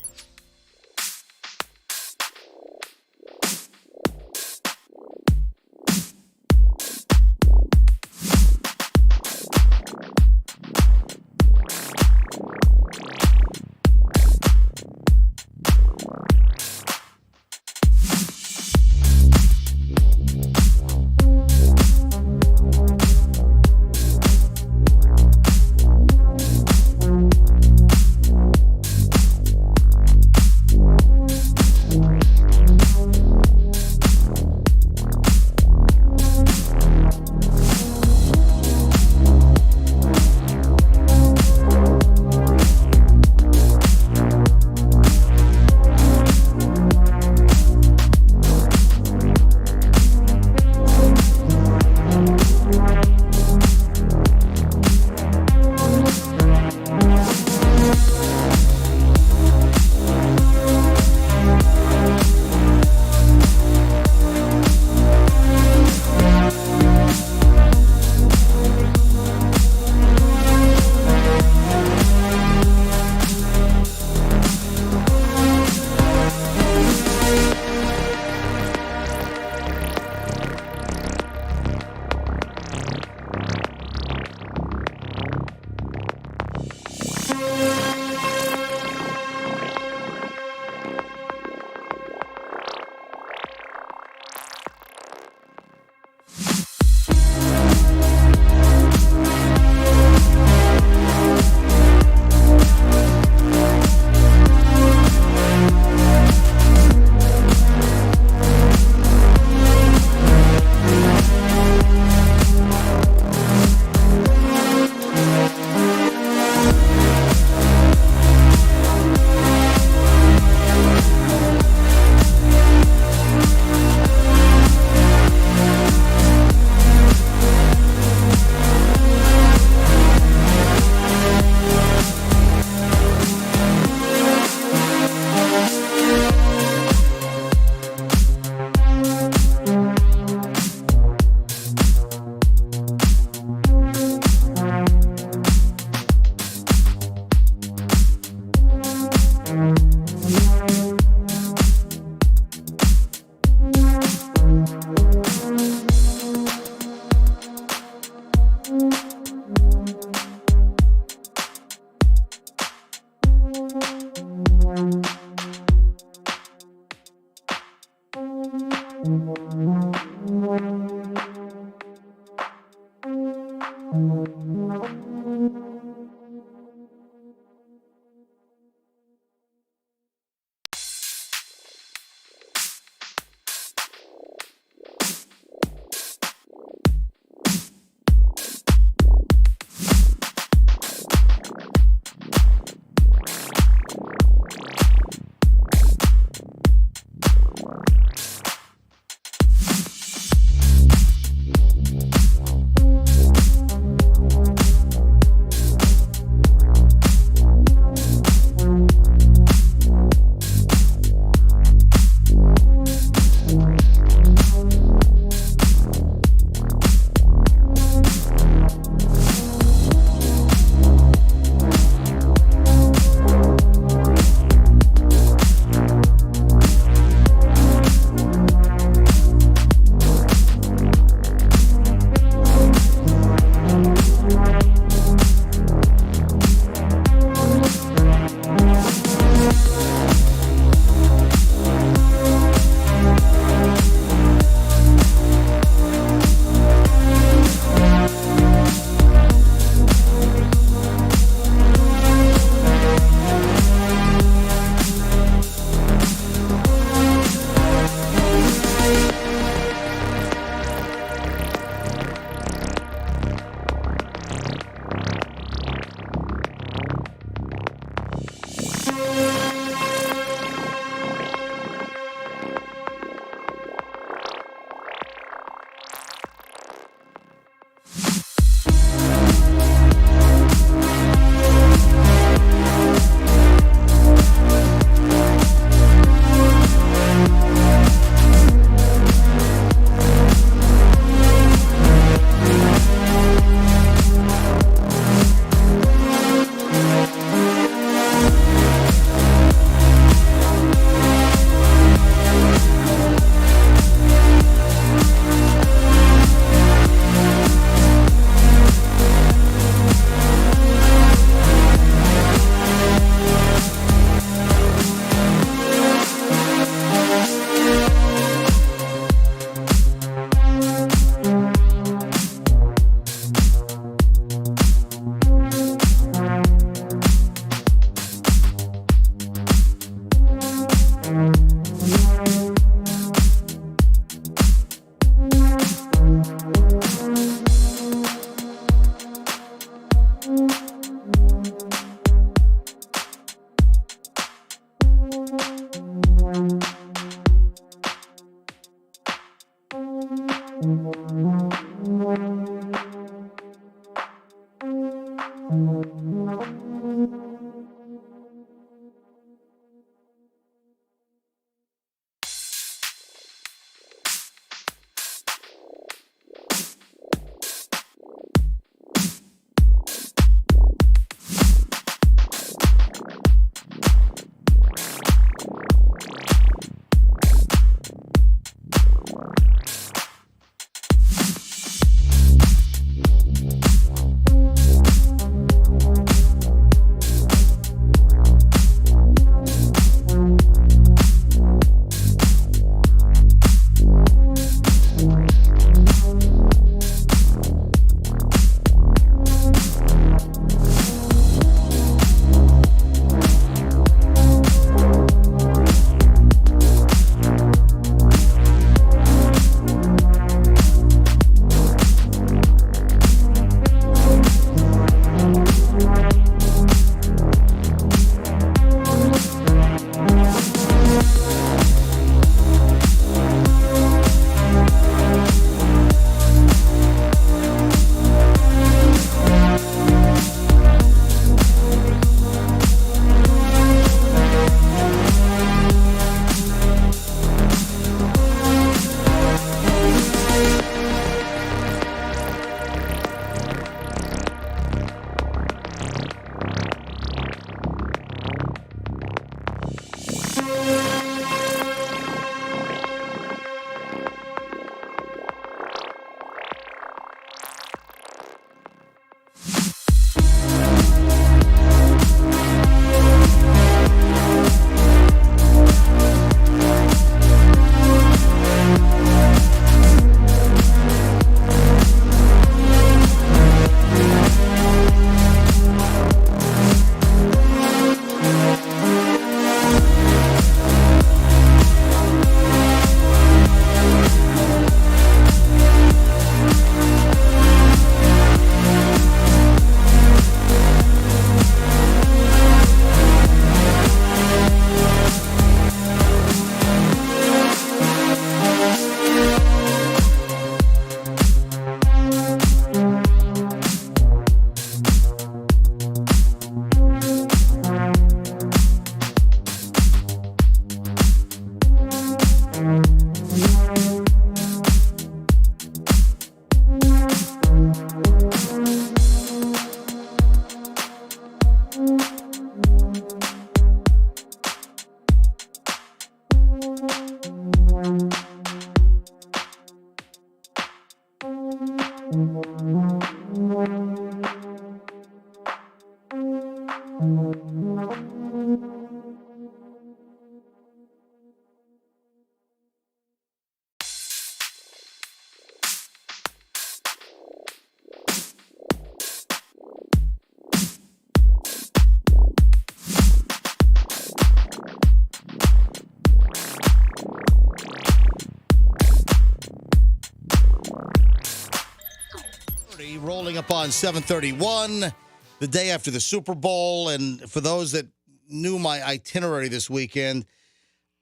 Speaker 1: Rolling up on 7:31, the day after the Super Bowl. And for those that knew my itinerary this weekend,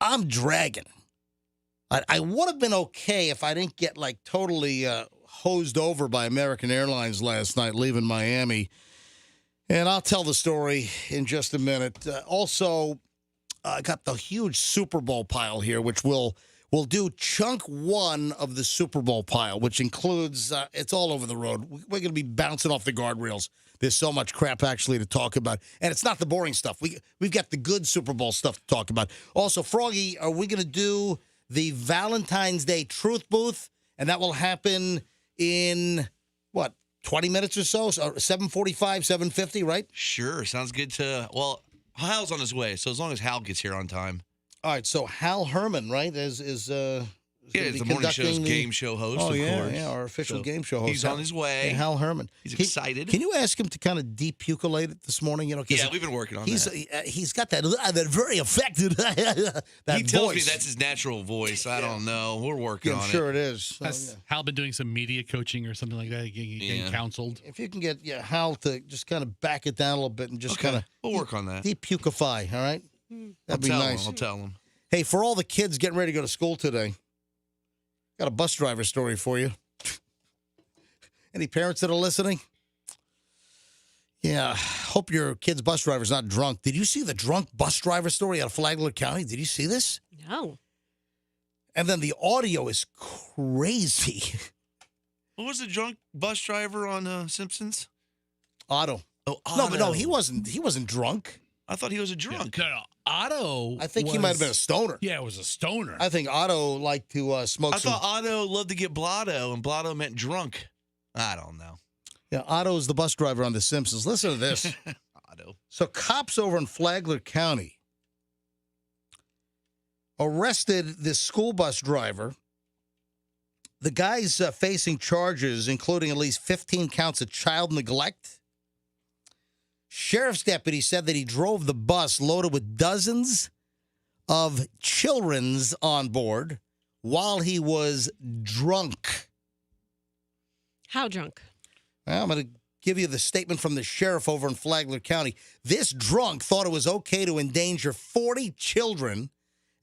Speaker 1: I'm dragging. I would have been okay if I didn't get like totally hosed over by American Airlines last night leaving Miami. And I'll tell the story in just a minute. Also, I got the huge Super Bowl pile here, which we'll do chunk one of the Super Bowl pile, which includes, it's all over the road. We're going to be bouncing off the guardrails. There's so much crap actually to talk about. And it's not the boring stuff. We've got the good Super Bowl stuff to talk about. Also, Froggy, are we going to do the Valentine's Day Truth Booth? And that will happen in, 20 minutes or so? So 7:45, 7:50, right?
Speaker 3: Sure. Sounds good well, Hal's on his way. So as long as Hal gets here on time.
Speaker 1: All right, so Hal Herman, right, is
Speaker 3: he's the morning show's game show host, of course.
Speaker 1: Yeah, our official game show host.
Speaker 3: He's on his way.
Speaker 1: Yeah, Hal Herman.
Speaker 3: He's excited.
Speaker 1: Can you ask him to kind of depuculate it this morning? Yeah,
Speaker 3: we've been working on that.
Speaker 1: He's got that very affected that
Speaker 3: he tells
Speaker 1: voice.
Speaker 3: me that's his natural voice. I don't know. We're working on it.
Speaker 1: I'm sure it is. So,
Speaker 4: Has Hal been doing some media coaching or something like that? Getting counseled?
Speaker 1: If you can get Hal to just kind of back it down a little bit and just kind of
Speaker 3: we'll work on that.
Speaker 1: Depucify, all right? That'd be nice.
Speaker 3: I'll tell him.
Speaker 1: Hey, for all the kids getting ready to go to school today, got a bus driver story for you. Any parents that are listening? Yeah, hope your kid's bus driver's not drunk. Did you see the drunk bus driver story out of Flagler County? Did you see this?
Speaker 2: No.
Speaker 1: And then the audio is crazy.
Speaker 3: What was the drunk bus driver on Simpsons?
Speaker 1: Otto.
Speaker 3: Oh, Otto.
Speaker 1: No, he wasn't drunk.
Speaker 3: I thought he was a drunk.
Speaker 4: No, Otto.
Speaker 1: I think he might have been a stoner.
Speaker 4: Yeah, it was a stoner.
Speaker 1: I think Otto liked to smoke
Speaker 3: I thought Otto loved to get blotto, and blotto meant drunk. I don't know.
Speaker 1: Yeah, Otto's the bus driver on The Simpsons. Listen to this.
Speaker 3: Otto.
Speaker 1: So cops over in Flagler County arrested this school bus driver. The guy's facing charges, including at least 15 counts of child neglect. Sheriff's deputy said that he drove the bus loaded with dozens of children's on board while he was drunk.
Speaker 2: How drunk?
Speaker 1: Well, I'm going to give you the statement from the sheriff over in Flagler County. This drunk thought it was okay to endanger 40 children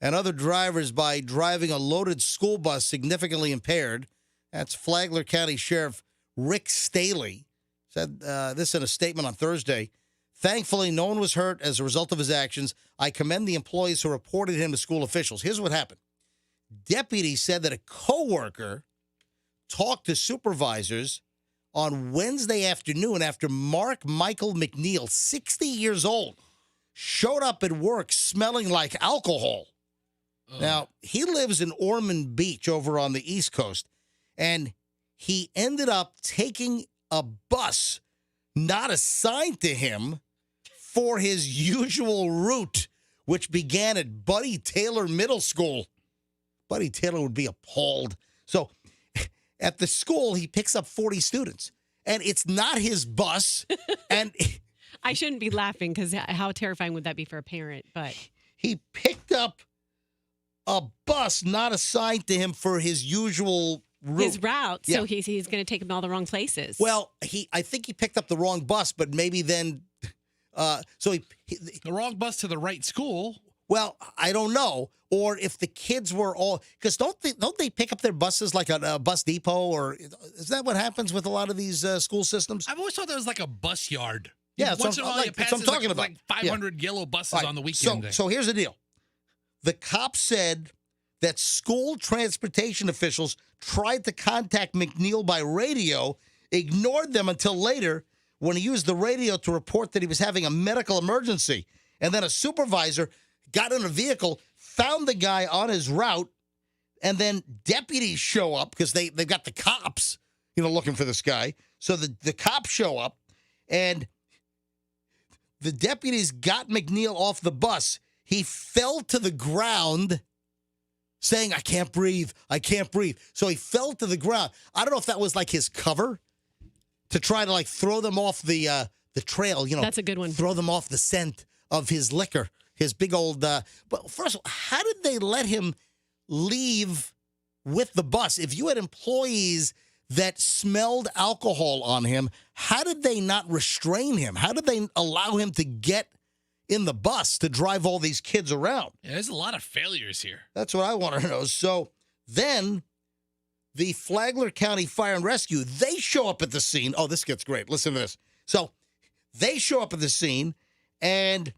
Speaker 1: and other drivers by driving a loaded school bus significantly impaired. That's Flagler County Sheriff Rick Staley said this in a statement on Thursday. Thankfully, no one was hurt as a result of his actions. I commend the employees who reported him to school officials. Here's what happened. Deputies said that a coworker talked to supervisors on Wednesday afternoon after Mark Michael McNeil, 60 years old, showed up at work smelling like alcohol. Now, he lives in Ormond Beach over on the East Coast, and he ended up taking a bus not assigned to him for his usual route, which began at Buddy Taylor Middle School. Buddy Taylor would be appalled. So at the school, he picks up 40 students, and it's not his bus. And
Speaker 2: I shouldn't be laughing because how terrifying would that be for a parent? But
Speaker 1: he picked up a bus not assigned to him for his usual route.
Speaker 2: His route.
Speaker 1: Yeah.
Speaker 2: So he's going to take him all the wrong places.
Speaker 1: Well, I think he picked up the wrong bus, but maybe then, so he
Speaker 4: the wrong bus to the right school.
Speaker 1: Well, I don't know, or if the kids were all because don't they pick up their buses like a bus depot, or is that what happens with a lot of these school systems?
Speaker 4: I've always thought there was like a bus yard.
Speaker 1: Yeah,
Speaker 4: once in a while,
Speaker 1: that's what I'm talking about.
Speaker 4: Like 500 yellow buses
Speaker 1: Right.
Speaker 4: on the weekend.
Speaker 1: So here's the deal: the cops said that school transportation officials tried to contact McNeil by radio, ignored them until later when he used the radio to report that he was having a medical emergency. And then a supervisor got in a vehicle, found the guy on his route, and then deputies show up because they've got the cops, looking for this guy. So the cops show up, and the deputies got McNeil off the bus. He fell to the ground saying, I can't breathe. I can't breathe. So he fell to the ground. I don't know if that was like his cover to try to like throw them off the trail. You know,
Speaker 2: That's a good one.
Speaker 1: Throw them off the scent of his liquor, his big old. But first of all, how did they let him leave with the bus? If you had employees that smelled alcohol on him, how did they not restrain him? How did they allow him to get in the bus to drive all these kids around?
Speaker 4: Yeah, there's a lot of failures here.
Speaker 1: That's what I want to know. So then the Flagler County Fire and Rescue, they show up at the scene. Oh, this gets great. Listen to this. So they show up at the scene, and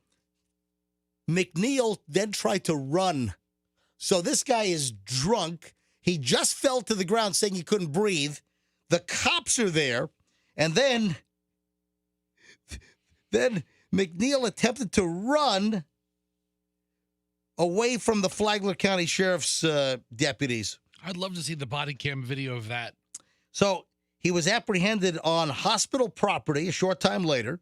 Speaker 1: McNeil then tried to run. So this guy is drunk. He just fell to the ground saying he couldn't breathe. The cops are there. And then McNeil attempted to run away from the Flagler County Sheriff's deputies.
Speaker 4: I'd love to see the body cam video of that.
Speaker 1: So he was apprehended on hospital property a short time later.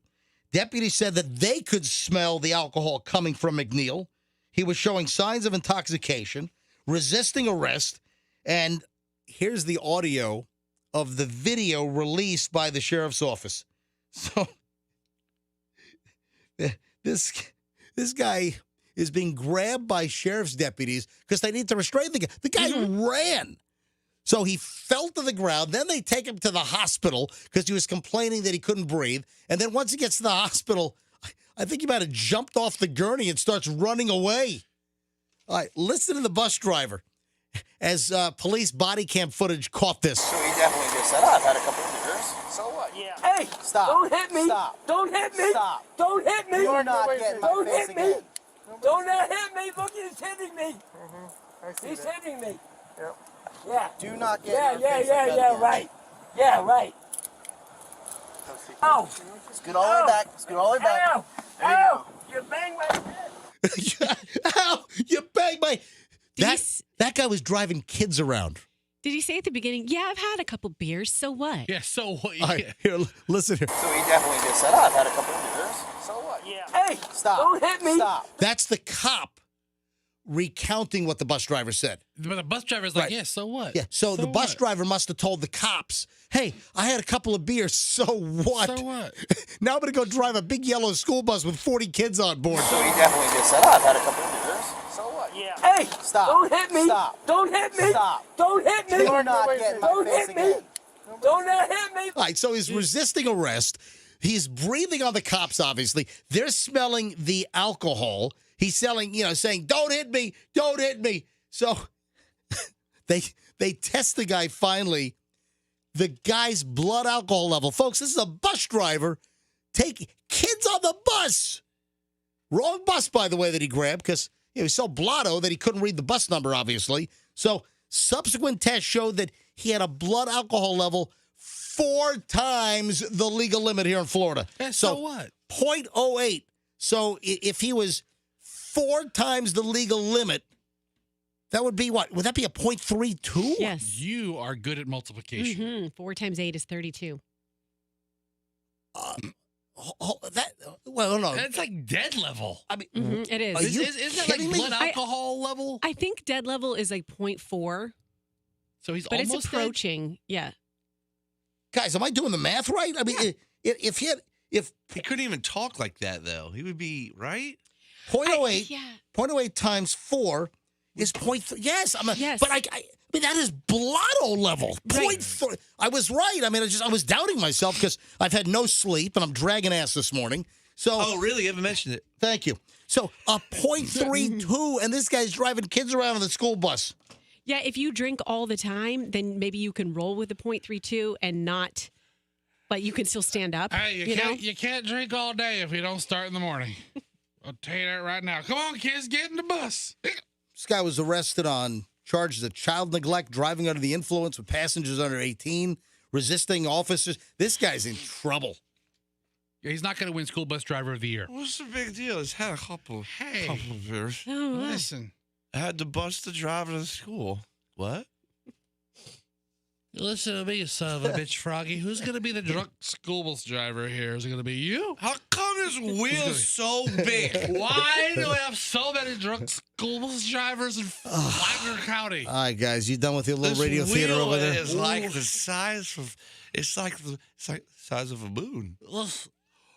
Speaker 1: Deputies said that they could smell the alcohol coming from McNeil. He was showing signs of intoxication, resisting arrest, and here's the audio of the video released by the sheriff's office. So this guy is being grabbed by sheriff's deputies because they need to restrain the guy. The guy ran. So he fell to the ground. Then they take him to the hospital because he was complaining that he couldn't breathe. And then once he gets to the hospital, I think he might have jumped off the gurney and starts running away. All right, listen to the bus driver as police body cam footage caught this.
Speaker 6: So he definitely just said, I've had a couple of beers. So what? Yeah. Hey, stop. Don't hit me. Stop. Don't hit me. Stop. Don't hit me. You're not getting my face again. Don't hit me. Look, he's hitting me. He's hitting me. Yep. Yeah. Do not get your face again. Right. Yeah, right. Oh. Scoot all the way back. Scoot all the way back. Ow. Ow. You banged my head.
Speaker 1: Ow. You banged my... That guy was driving kids around.
Speaker 2: Did he say at the beginning, yeah, I've had a couple beers, so what?
Speaker 4: Yeah, so what?
Speaker 1: All right, here, listen here.
Speaker 6: So he definitely just said, I've had a couple of beers. So what? Yeah. Hey, stop. Don't hit me. Stop.
Speaker 1: That's the cop recounting what the bus driver said.
Speaker 4: But the bus driver's like,
Speaker 1: Right.
Speaker 4: yeah, so what?
Speaker 1: Yeah, so the bus driver must have told the cops, hey, I had a couple of beers, so what?
Speaker 4: So what?
Speaker 1: Now I'm going to go drive a big yellow school bus with 40 kids on board.
Speaker 6: So he definitely just said, I've had a couple of beers. So what? Yeah. Hey, stop. Don't hit me. Stop. Don't hit me. Stop. Don't hit me. You're not getting my face again. Don't hit me.
Speaker 1: All right, so he's resisting arrest. He's breathing on the cops, obviously. They're smelling the alcohol. He's saying, don't hit me, don't hit me. So they test the guy finally. The guy's blood alcohol level. Folks, this is a bus driver. Take kids on the bus. Wrong bus, by the way, that he grabbed because he was so blotto that he couldn't read the bus number, obviously. So subsequent tests showed that he had a blood alcohol level 4 times the legal limit here in Florida.
Speaker 4: Yeah, so what?
Speaker 1: 0.08. So if he was 4 times the legal limit, that would be what? Would that be a 0.32?
Speaker 2: Yes.
Speaker 4: You are good at multiplication.
Speaker 2: 4 times 8 is 32.
Speaker 1: No.
Speaker 4: That's like dead level.
Speaker 1: I mean,
Speaker 2: It is.
Speaker 1: Are you
Speaker 4: Isn't that
Speaker 1: kidding
Speaker 4: like
Speaker 1: me?
Speaker 4: blood alcohol level?
Speaker 2: I think dead level is like 0.4,
Speaker 4: So he's
Speaker 2: but
Speaker 4: almost
Speaker 2: it's approaching. Yeah.
Speaker 1: guys, am I doing the math right? I mean, if he
Speaker 3: couldn't even talk like that, though. He would be, right?
Speaker 1: 0.08,
Speaker 2: Yeah.
Speaker 1: 0.08 times 4 is 0.3. Yes,
Speaker 2: Yes.
Speaker 1: But I mean, that is blotto level.
Speaker 2: Right.
Speaker 1: 0.3. I was right. I mean, I was doubting myself because I've had no sleep and I'm dragging ass this morning. So,
Speaker 3: Oh, really? You haven't mentioned it.
Speaker 1: thank you. So a 0.32, and this guy's driving kids around in the school bus.
Speaker 2: Yeah, if you drink all the time, then maybe you can roll with the 0.32 and not, but you can still stand up.
Speaker 4: Hey,
Speaker 2: you know?
Speaker 4: you can't drink all day if you don't start in the morning. I'll tell you that right now. Come on, kids, get in the bus.
Speaker 1: This guy was arrested on charges of child neglect, driving under the influence with passengers under 18, resisting officers. This guy's in trouble.
Speaker 4: Yeah, he's not going to win School Bus Driver of the Year.
Speaker 3: What's the big deal? He's had a couple of beers.
Speaker 2: Oh, wow.
Speaker 4: Listen.
Speaker 3: I had to bus the driver to school. What?
Speaker 4: Listen to me, you son of a bitch, Froggy. Who's going to be the drunk school bus driver here? Is it going to be you?
Speaker 3: How come his wheels so big?
Speaker 4: Why do we have so many drunk school bus drivers in Flagler County?
Speaker 1: All right, guys, you done with your little radio theater
Speaker 3: wheel
Speaker 1: over there?
Speaker 3: is like the size of it's like the size of a moon.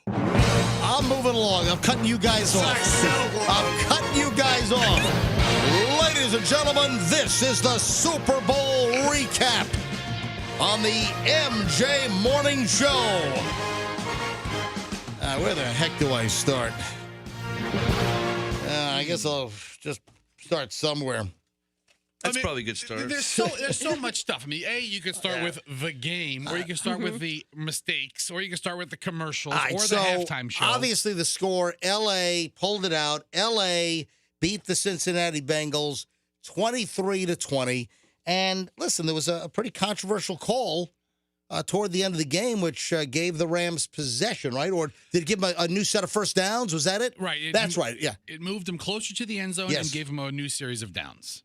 Speaker 1: I'm moving along. I'm cutting you guys off. I'm cutting you guys off. Ladies and gentlemen, this is the Super Bowl recap on the MJ Morning Show. Where the heck do I start? I guess I'll just start somewhere.
Speaker 3: That's probably a good start.
Speaker 4: There's so much stuff. I mean, you could start with the game, or you can start with the mistakes, or you can start with the commercials, or the halftime show.
Speaker 1: Obviously, the score, L.A. pulled it out. L.A. beat the Cincinnati Bengals 23-20. And listen, there was a pretty controversial call toward the end of the game, which gave the Rams possession, right? Or did it give them a new set of first downs? Was that it?
Speaker 4: Right.
Speaker 1: That's right, yeah.
Speaker 4: It moved them closer to the end zone and gave them a new series of downs.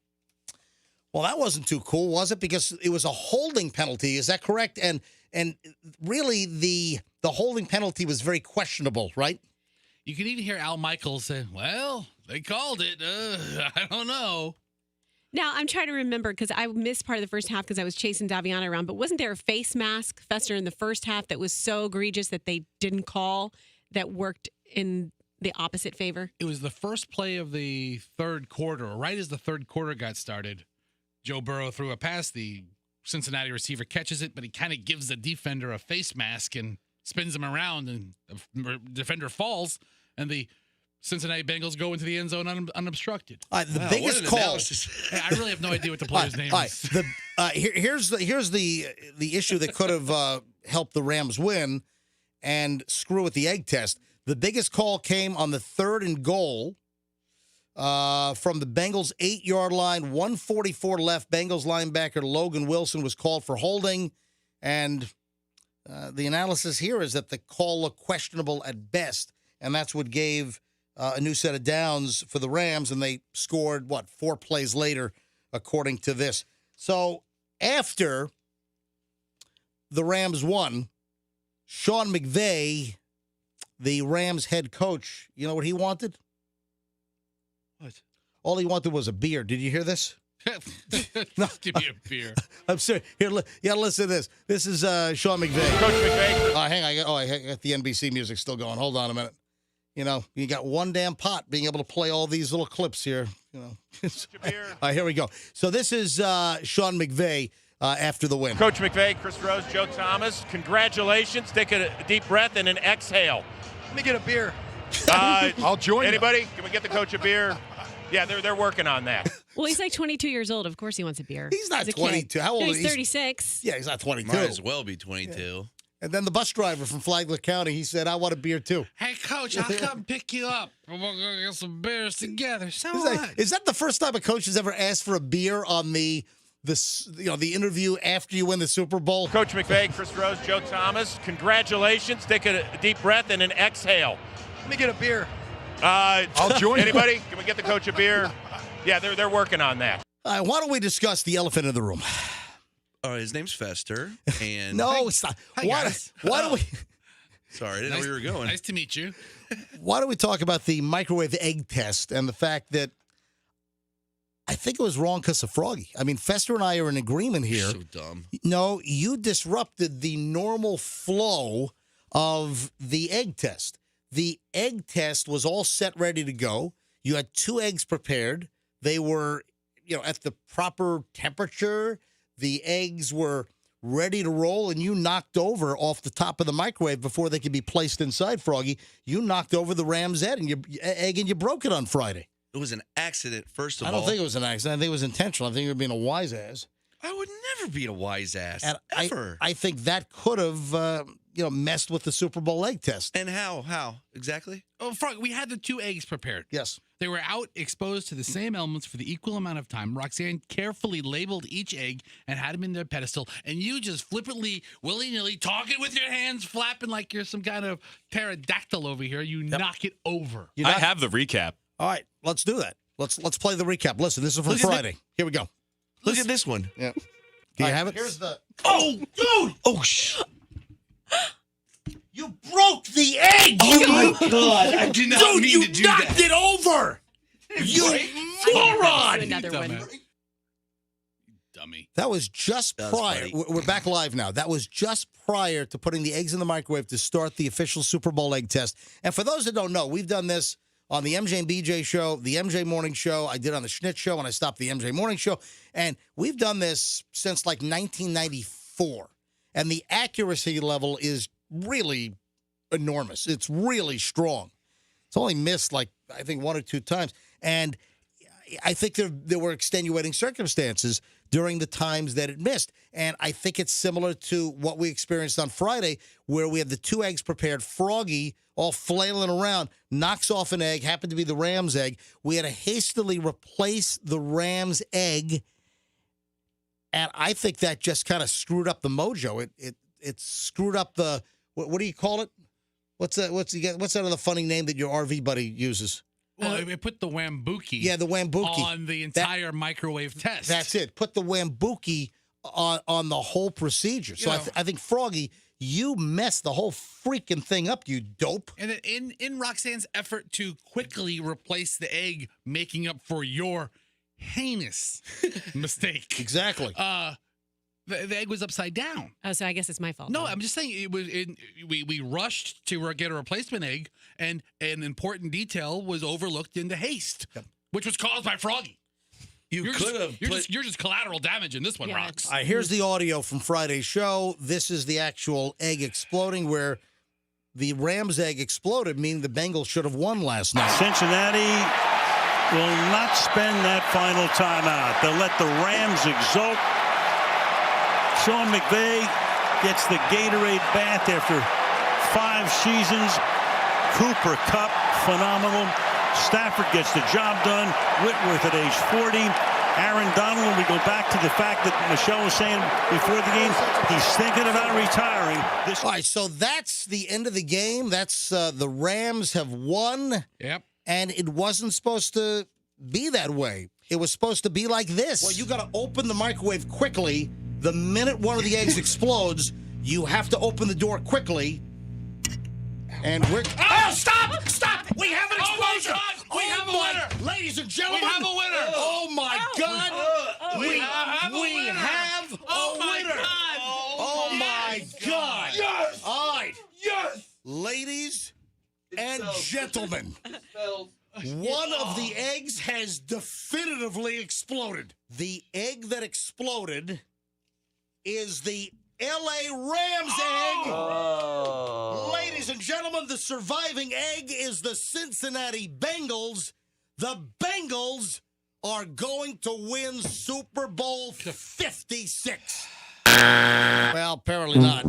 Speaker 1: Well, that wasn't too cool, was it? Because it was a holding penalty. Is that correct? And really, the holding penalty was very questionable, right?
Speaker 4: You can even hear Al Michaels say, well, they called it. I don't know.
Speaker 2: Now, I'm trying to remember because I missed part of the first half because I was chasing Daviana around. But wasn't there a face mask, Fester, in the first half that was so egregious that they didn't call that worked in the opposite favor?
Speaker 4: It was the first play of the third quarter, right as the third quarter got started. Joe Burrow threw a pass. The Cincinnati receiver catches it, but he kind of gives the defender a face mask and spins him around, and the defender falls, and the Cincinnati Bengals go into the end zone unobstructed.
Speaker 1: The biggest call.
Speaker 4: I really have no idea what the player's name is.
Speaker 1: Here's the issue that could have helped the Rams win and screw with the egg test. The biggest call came on the 3rd and goal. From the Bengals' 8-yard line, 1:44 left. Bengals linebacker Logan Wilson was called for holding, and the analysis here is that the call looked questionable at best, and that's what gave a new set of downs for the Rams, and they scored, 4 plays later, according to this. So after the Rams won, Sean McVay, the Rams head coach, you know what he wanted?
Speaker 3: What?
Speaker 1: All he wanted was a beer. Did you hear this?
Speaker 4: Give me a beer.
Speaker 1: I'm sorry. Here, you gotta listen to this. This is Sean McVay.
Speaker 6: Coach McVay.
Speaker 1: Hang on. I got the NBC music still going. Hold on a minute. You know, you got one damn pot being able to play all these little clips here. You know. All right, here we go. So this is Sean McVay after the win.
Speaker 6: Coach McVay, Chris Rose, Joe Thomas, congratulations. Take a deep breath and an exhale.
Speaker 7: Let me get a beer.
Speaker 6: I'll join anybody? Can we get the coach a beer? Yeah, they're working on that.
Speaker 2: Well, he's like 22 years old. Of course he wants a beer.
Speaker 1: He's not 22. How old is he?
Speaker 2: He's 36.
Speaker 1: Yeah, he's not 22.
Speaker 3: Might as well be 22.
Speaker 1: Yeah. And then the bus driver from Flagler County, he said, I want a beer too.
Speaker 4: Hey, Coach, I'll come pick you up. We'll go get some beers together. So
Speaker 1: is that the first time a coach has ever asked for a beer on the interview after you win the Super Bowl?
Speaker 6: Coach McVay, Chris Rose, Joe Thomas, congratulations. Take a deep breath and an exhale.
Speaker 7: Let me get a beer.
Speaker 6: I'll join anybody? Can we get the coach a beer? Yeah, they're working on that.
Speaker 1: All right, why don't we discuss the elephant in the room?
Speaker 3: All right, his name's Fester. And
Speaker 1: no, stop. Why do we?
Speaker 3: Sorry, I didn't know where you were going.
Speaker 4: Nice to meet you.
Speaker 1: Why don't we talk about the microwave egg test and the fact that I think it was wrong because of Froggy. I mean, Fester and I are in agreement here.
Speaker 3: You're so dumb.
Speaker 1: No, you disrupted the normal flow of the egg test. The egg test was all set, ready to go. You had 2 eggs prepared. They were, at the proper temperature. The eggs were ready to roll, and you knocked over off the top of the microwave before they could be placed inside, Froggy. You knocked over the Rams' egg, and you broke it on Friday.
Speaker 3: It was an accident, first of all.
Speaker 1: I don't think it was an accident. I think it was intentional. I think you were being a wise ass.
Speaker 3: I would never be a wise ass,
Speaker 1: and
Speaker 3: ever.
Speaker 1: I think that could have, messed with the Super Bowl egg test.
Speaker 3: And how? How? Exactly?
Speaker 4: Oh, Frog, we had the 2 eggs prepared.
Speaker 1: Yes.
Speaker 4: They were out exposed to the same elements for the equal amount of time. Roxanne carefully labeled each egg and had them in their pedestal. And you just flippantly, willy-nilly, talking with your hands, flapping like you're some kind of pterodactyl over here. You knock it over.
Speaker 5: I have the recap.
Speaker 1: All right, let's do that. Let's play the recap. Listen, this is from Friday. Here we go.
Speaker 3: Look at this one.
Speaker 1: Yeah. Do you have it?
Speaker 7: Here's the.
Speaker 3: Oh, dude! Oh, shh.
Speaker 1: You broke the egg!
Speaker 3: Oh my God! I did not
Speaker 1: Dude,
Speaker 3: mean
Speaker 1: you
Speaker 3: to do
Speaker 1: knocked
Speaker 3: that.
Speaker 1: it over! You moron!
Speaker 2: Another one.
Speaker 4: Dummy.
Speaker 1: That was just
Speaker 3: That was
Speaker 1: prior.
Speaker 3: funny.
Speaker 1: We're back live now. That was just prior to putting the eggs in the microwave to start the official Super Bowl egg test. And for those that don't know, we've done this on the MJ and BJ show, the MJ Morning Show. I did on the Schnitz Show when I stopped the MJ Morning Show. And we've done this since like 1994. And the accuracy level is really enormous. It's really strong. It's only missed like, I think, 1 or 2 times. And I think there were extenuating circumstances during the times that it missed. And I think it's similar to what we experienced on Friday, where we had the 2 eggs prepared. Froggy, all flailing around, knocks off an egg, happened to be the Rams egg. We had to hastily replace the Rams egg. And I think that just kind of screwed up the mojo. It screwed up the, what do you call it? What's that other funny name that your RV buddy uses?
Speaker 4: Well, it put the Wambuki.
Speaker 1: Yeah, the Wambuki.
Speaker 4: On the entire microwave test.
Speaker 1: That's it. Put the Wambuki on the whole procedure. So I think, Froggy, you messed the whole freaking thing up, you dope.
Speaker 4: And in Roxanne's effort to quickly replace the egg, making up for your heinous mistake.
Speaker 1: Exactly.
Speaker 4: The egg was upside down.
Speaker 2: Oh, so I guess it's my fault.
Speaker 4: No,
Speaker 2: then.
Speaker 4: I'm just saying we rushed to get a replacement egg, and an important detail was overlooked in the haste, which was caused by Froggy.
Speaker 3: You could have.
Speaker 4: You're just collateral damage in this one,
Speaker 2: Yeah.
Speaker 4: Rox.
Speaker 1: All right, here's the audio from Friday's show. This is the actual egg exploding, where the Rams egg exploded, meaning the Bengals should have won last night.
Speaker 8: Cincinnati will not spend that final timeout. They'll let the Rams exult. Sean McVay gets the Gatorade bath after 5 seasons. Cooper Kupp, phenomenal. Stafford gets the job done. Whitworth at age 40. Aaron Donald, when we go back to the fact that Michelle was saying before the game, he's thinking about retiring.
Speaker 1: All right, so that's the end of the game. That's the Rams have won.
Speaker 4: Yep.
Speaker 1: And it wasn't supposed to be that way. It was supposed to be like this. Well, you got to open the microwave quickly. The minute one of the eggs explodes, you have to open the door quickly. And we're... Oh, stop! Stop! We have an explosion!
Speaker 4: Oh, we have a winner!
Speaker 1: Ladies and gentlemen!
Speaker 4: We have a winner!
Speaker 1: Oh, my God! We have a winner! Oh, my God!
Speaker 7: Yes!
Speaker 1: All right.
Speaker 7: Yes!
Speaker 1: Ladies and gentlemen, one of the eggs has definitively exploded. The egg that exploded is the L.A. Rams egg. Ladies and gentlemen, the surviving egg is the Cincinnati Bengals. The Bengals are going to win Super Bowl 56. Well, apparently not.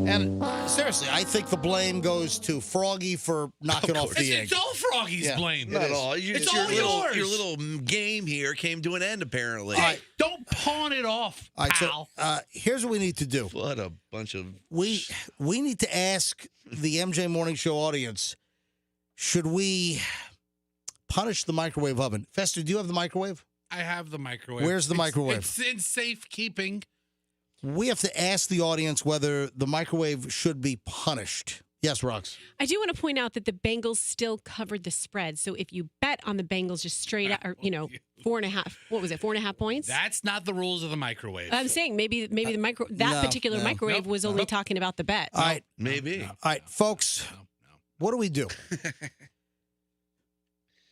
Speaker 1: And seriously, I think the blame goes to Froggy for knocking off the egg.
Speaker 4: It's all Froggy's
Speaker 1: Yeah.
Speaker 4: blame.
Speaker 3: Not at all.
Speaker 4: It's all yours.
Speaker 3: Your little game here came to an end, apparently.
Speaker 1: All right.
Speaker 4: Don't pawn it off,
Speaker 1: All right,
Speaker 4: pal.
Speaker 1: so here's what we need to do.
Speaker 3: What a bunch of...
Speaker 1: We need to ask the MJ Morning Show audience, should we punish the microwave oven? Fester, do you have the microwave?
Speaker 4: I have the microwave.
Speaker 1: Where's the microwave?
Speaker 4: It's in safekeeping.
Speaker 1: We have to ask the audience whether the microwave should be punished. Yes, Rox.
Speaker 2: I do want to point out that the Bengals still covered the spread. So if you bet on the Bengals just straight up, or 4.5, what was it, 4.5 points?
Speaker 4: That's not the rules of the microwave.
Speaker 2: I'm saying maybe the
Speaker 1: No,
Speaker 2: particular microwave was only talking about the bet.
Speaker 1: All right.
Speaker 3: Maybe.
Speaker 1: All right, folks, what do we do?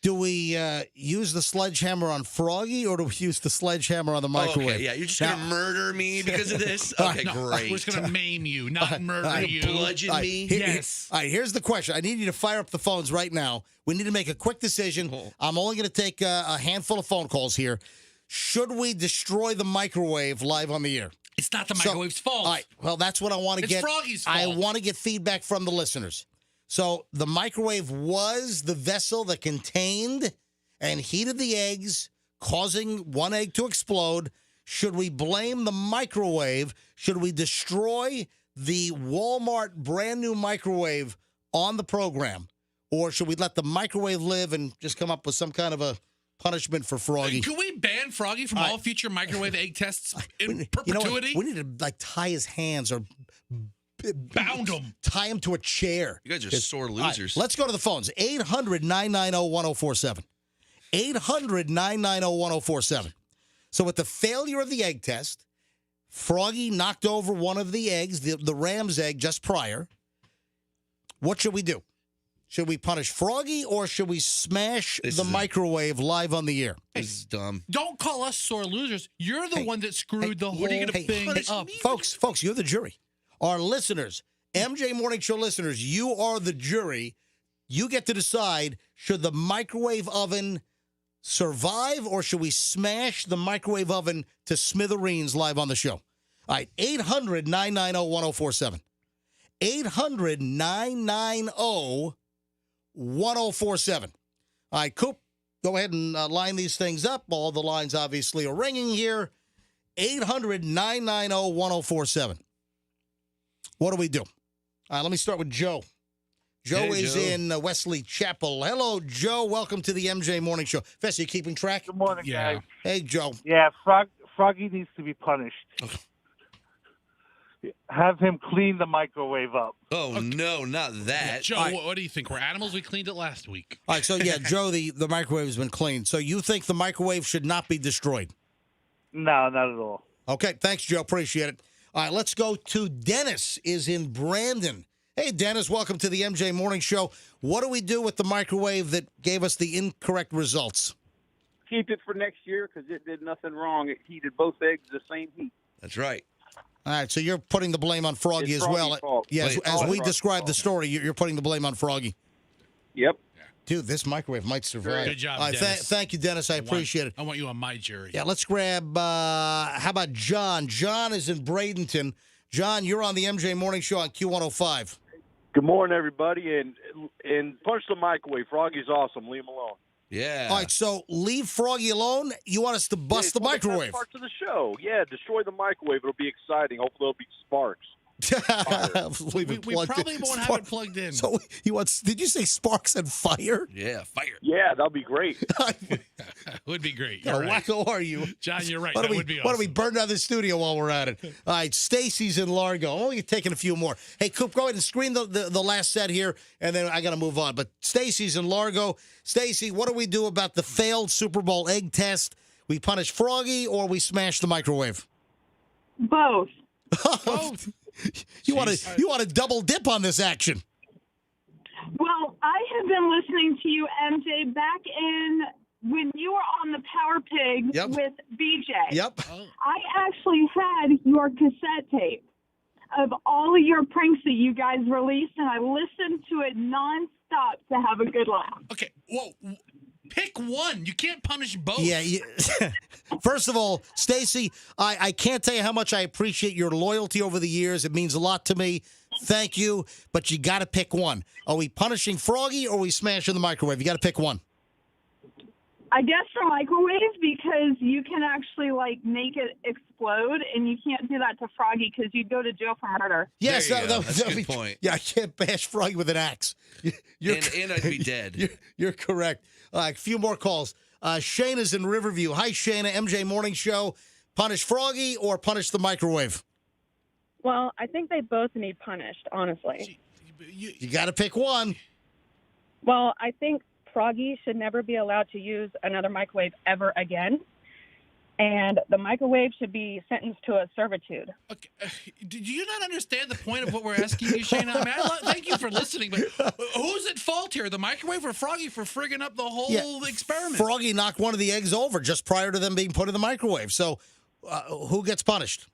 Speaker 1: Do we use the sledgehammer on Froggy, or do we use the sledgehammer on the microwave?
Speaker 3: Okay, yeah, you're just going to murder me because of this? Okay,
Speaker 4: No,
Speaker 3: great.
Speaker 4: We're just going to maim you, not murder you.
Speaker 3: Bludgeon
Speaker 1: All right,
Speaker 3: me?
Speaker 4: Yes.
Speaker 1: All right, here's the question. I need you to fire up the phones right now. We need to make a quick decision. I'm only going to take a handful of phone calls here. Should we destroy the microwave live on the air?
Speaker 4: It's not the microwave's fault.
Speaker 1: All right, well, that's what I want to
Speaker 4: It's
Speaker 1: get.
Speaker 4: Froggy's
Speaker 1: I
Speaker 4: fault.
Speaker 1: want to get feedback from the listeners. So the microwave was the vessel that contained and heated the eggs, causing one egg to explode. Should we blame the microwave? Should we destroy the Walmart brand new microwave on the program? Or should we let the microwave live and just come up with some kind of a punishment for Froggy?
Speaker 4: Can we ban Froggy from all future microwave egg tests in perpetuity?
Speaker 1: We need to tie his hands or
Speaker 4: Bound them.
Speaker 1: Tie him to a chair.
Speaker 3: You guys are sore losers.
Speaker 1: Right, let's go to the phones. 800-990-1047. 800-990-1047. So with the failure of the egg test, Froggy knocked over one of the eggs, the ram's egg, just prior. What should we do? Should we punish Froggy or should we smash the microwave live on the air?
Speaker 3: This is dumb.
Speaker 4: Don't call us sore losers. You're the one that screwed the whole thing up.
Speaker 1: Folks, you're the jury. Our listeners, MJ Morning Show listeners, you are the jury. You get to decide, should the microwave oven survive or should we smash the microwave oven to smithereens live on the show? All right, 800-990-1047. 800-990-1047. All right, Coop, go ahead and line these things up. All the lines obviously are ringing here. 800-990-1047. What do we do? All right, let me start with Joe. Joe is in Wesley Chapel. Hello, Joe. Welcome to the MJ Morning Show. Fess, you keeping track?
Speaker 9: Good morning, guys.
Speaker 1: Hey, Joe.
Speaker 9: Yeah, Froggy needs to be punished. Have him clean the microwave up.
Speaker 3: Oh, no, not that.
Speaker 4: Joe, what do you think? We're animals. We cleaned it last week.
Speaker 1: All right, so, yeah, Joe, the microwave has been cleaned. So you think the microwave should not be destroyed?
Speaker 9: No, not at all.
Speaker 1: Okay, thanks, Joe. Appreciate it. All right, let's go to Dennis is in Brandon. Hey, Dennis, welcome to the MJ Morning Show. What do we do with the microwave that gave us the incorrect results?
Speaker 10: Keep it for next year because it did nothing wrong. It heated both eggs the same heat.
Speaker 3: That's right.
Speaker 1: All right, so you're putting the blame on Froggy as well.
Speaker 10: Fault.
Speaker 1: Yes, as we described the story, you're putting the blame on Froggy.
Speaker 10: Yep.
Speaker 1: Dude, this microwave might survive.
Speaker 4: Good job, Dennis.
Speaker 1: Thank you, Dennis. I appreciate it.
Speaker 4: I want you on my jury.
Speaker 1: Yeah, let's grab, how about John? John is in Bradenton. John, you're on the MJ Morning Show on Q105.
Speaker 11: Good morning, everybody, and punch the microwave. Froggy's awesome. Leave him alone.
Speaker 3: Yeah.
Speaker 1: All right, so leave Froggy alone. You want us to bust the microwave?
Speaker 11: It's parts of the show. Yeah, destroy the microwave. It'll be exciting. Hopefully, there'll be sparks.
Speaker 1: we
Speaker 4: probably won't have it plugged in.
Speaker 1: So did you say sparks and fire?
Speaker 3: Yeah, fire.
Speaker 11: Yeah, that'll be great.
Speaker 4: Would be great.
Speaker 1: How
Speaker 4: You're right.
Speaker 1: wacko are you?
Speaker 4: John, you're right.
Speaker 1: Why
Speaker 4: That
Speaker 1: don't
Speaker 4: would be awesome.
Speaker 1: Why don't we burn down the studio while we're at it? All right, Stacy's in Largo. Oh, you're taking a few more. Hey, Coop, go ahead and screen the last set here, and then I got to move on. But Stacy's in Largo. Stacy, what do we do about the failed Super Bowl egg test? We punish Froggy or we smash the microwave?
Speaker 12: Both.
Speaker 1: Both. You want to double dip on this action?
Speaker 12: Well, I have been listening to you, MJ, back in when you were on the Power Pig with BJ.
Speaker 1: Yep.
Speaker 12: I actually had your cassette tape of all of your pranks that you guys released, and I listened to it nonstop to have a good laugh.
Speaker 4: Okay, whoa. Pick one. You can't punish both.
Speaker 1: Yeah. First of all, Stacy, I can't tell you how much I appreciate your loyalty over the years. It means a lot to me. Thank you. But you got to pick one. Are we punishing Froggy or are we smashing the microwave? You got to pick one.
Speaker 12: I guess for microwave because you can actually make it explode, and you can't do that to Froggy because you'd go to jail for murder.
Speaker 1: Yes,
Speaker 3: that's a good point.
Speaker 1: Yeah, I can't bash Froggy with an axe.
Speaker 3: And I'd be dead.
Speaker 1: You're correct. A few more calls. Shayna's in Riverview. Hi, Shayna. MJ Morning Show. Punish Froggy or punish the microwave?
Speaker 13: Well, I think they both need punished, honestly.
Speaker 1: You got to pick one.
Speaker 13: Well, I think Froggy should never be allowed to use another microwave ever again. And the microwave should be sentenced to a servitude.
Speaker 4: Okay. Do you not understand the point of what we're asking you, Shayna? I mean, thank you for listening, but who's at fault here? The microwave or Froggy for frigging up the whole experiment?
Speaker 1: Froggy knocked one of the eggs over just prior to them being put in the microwave. So who gets punished?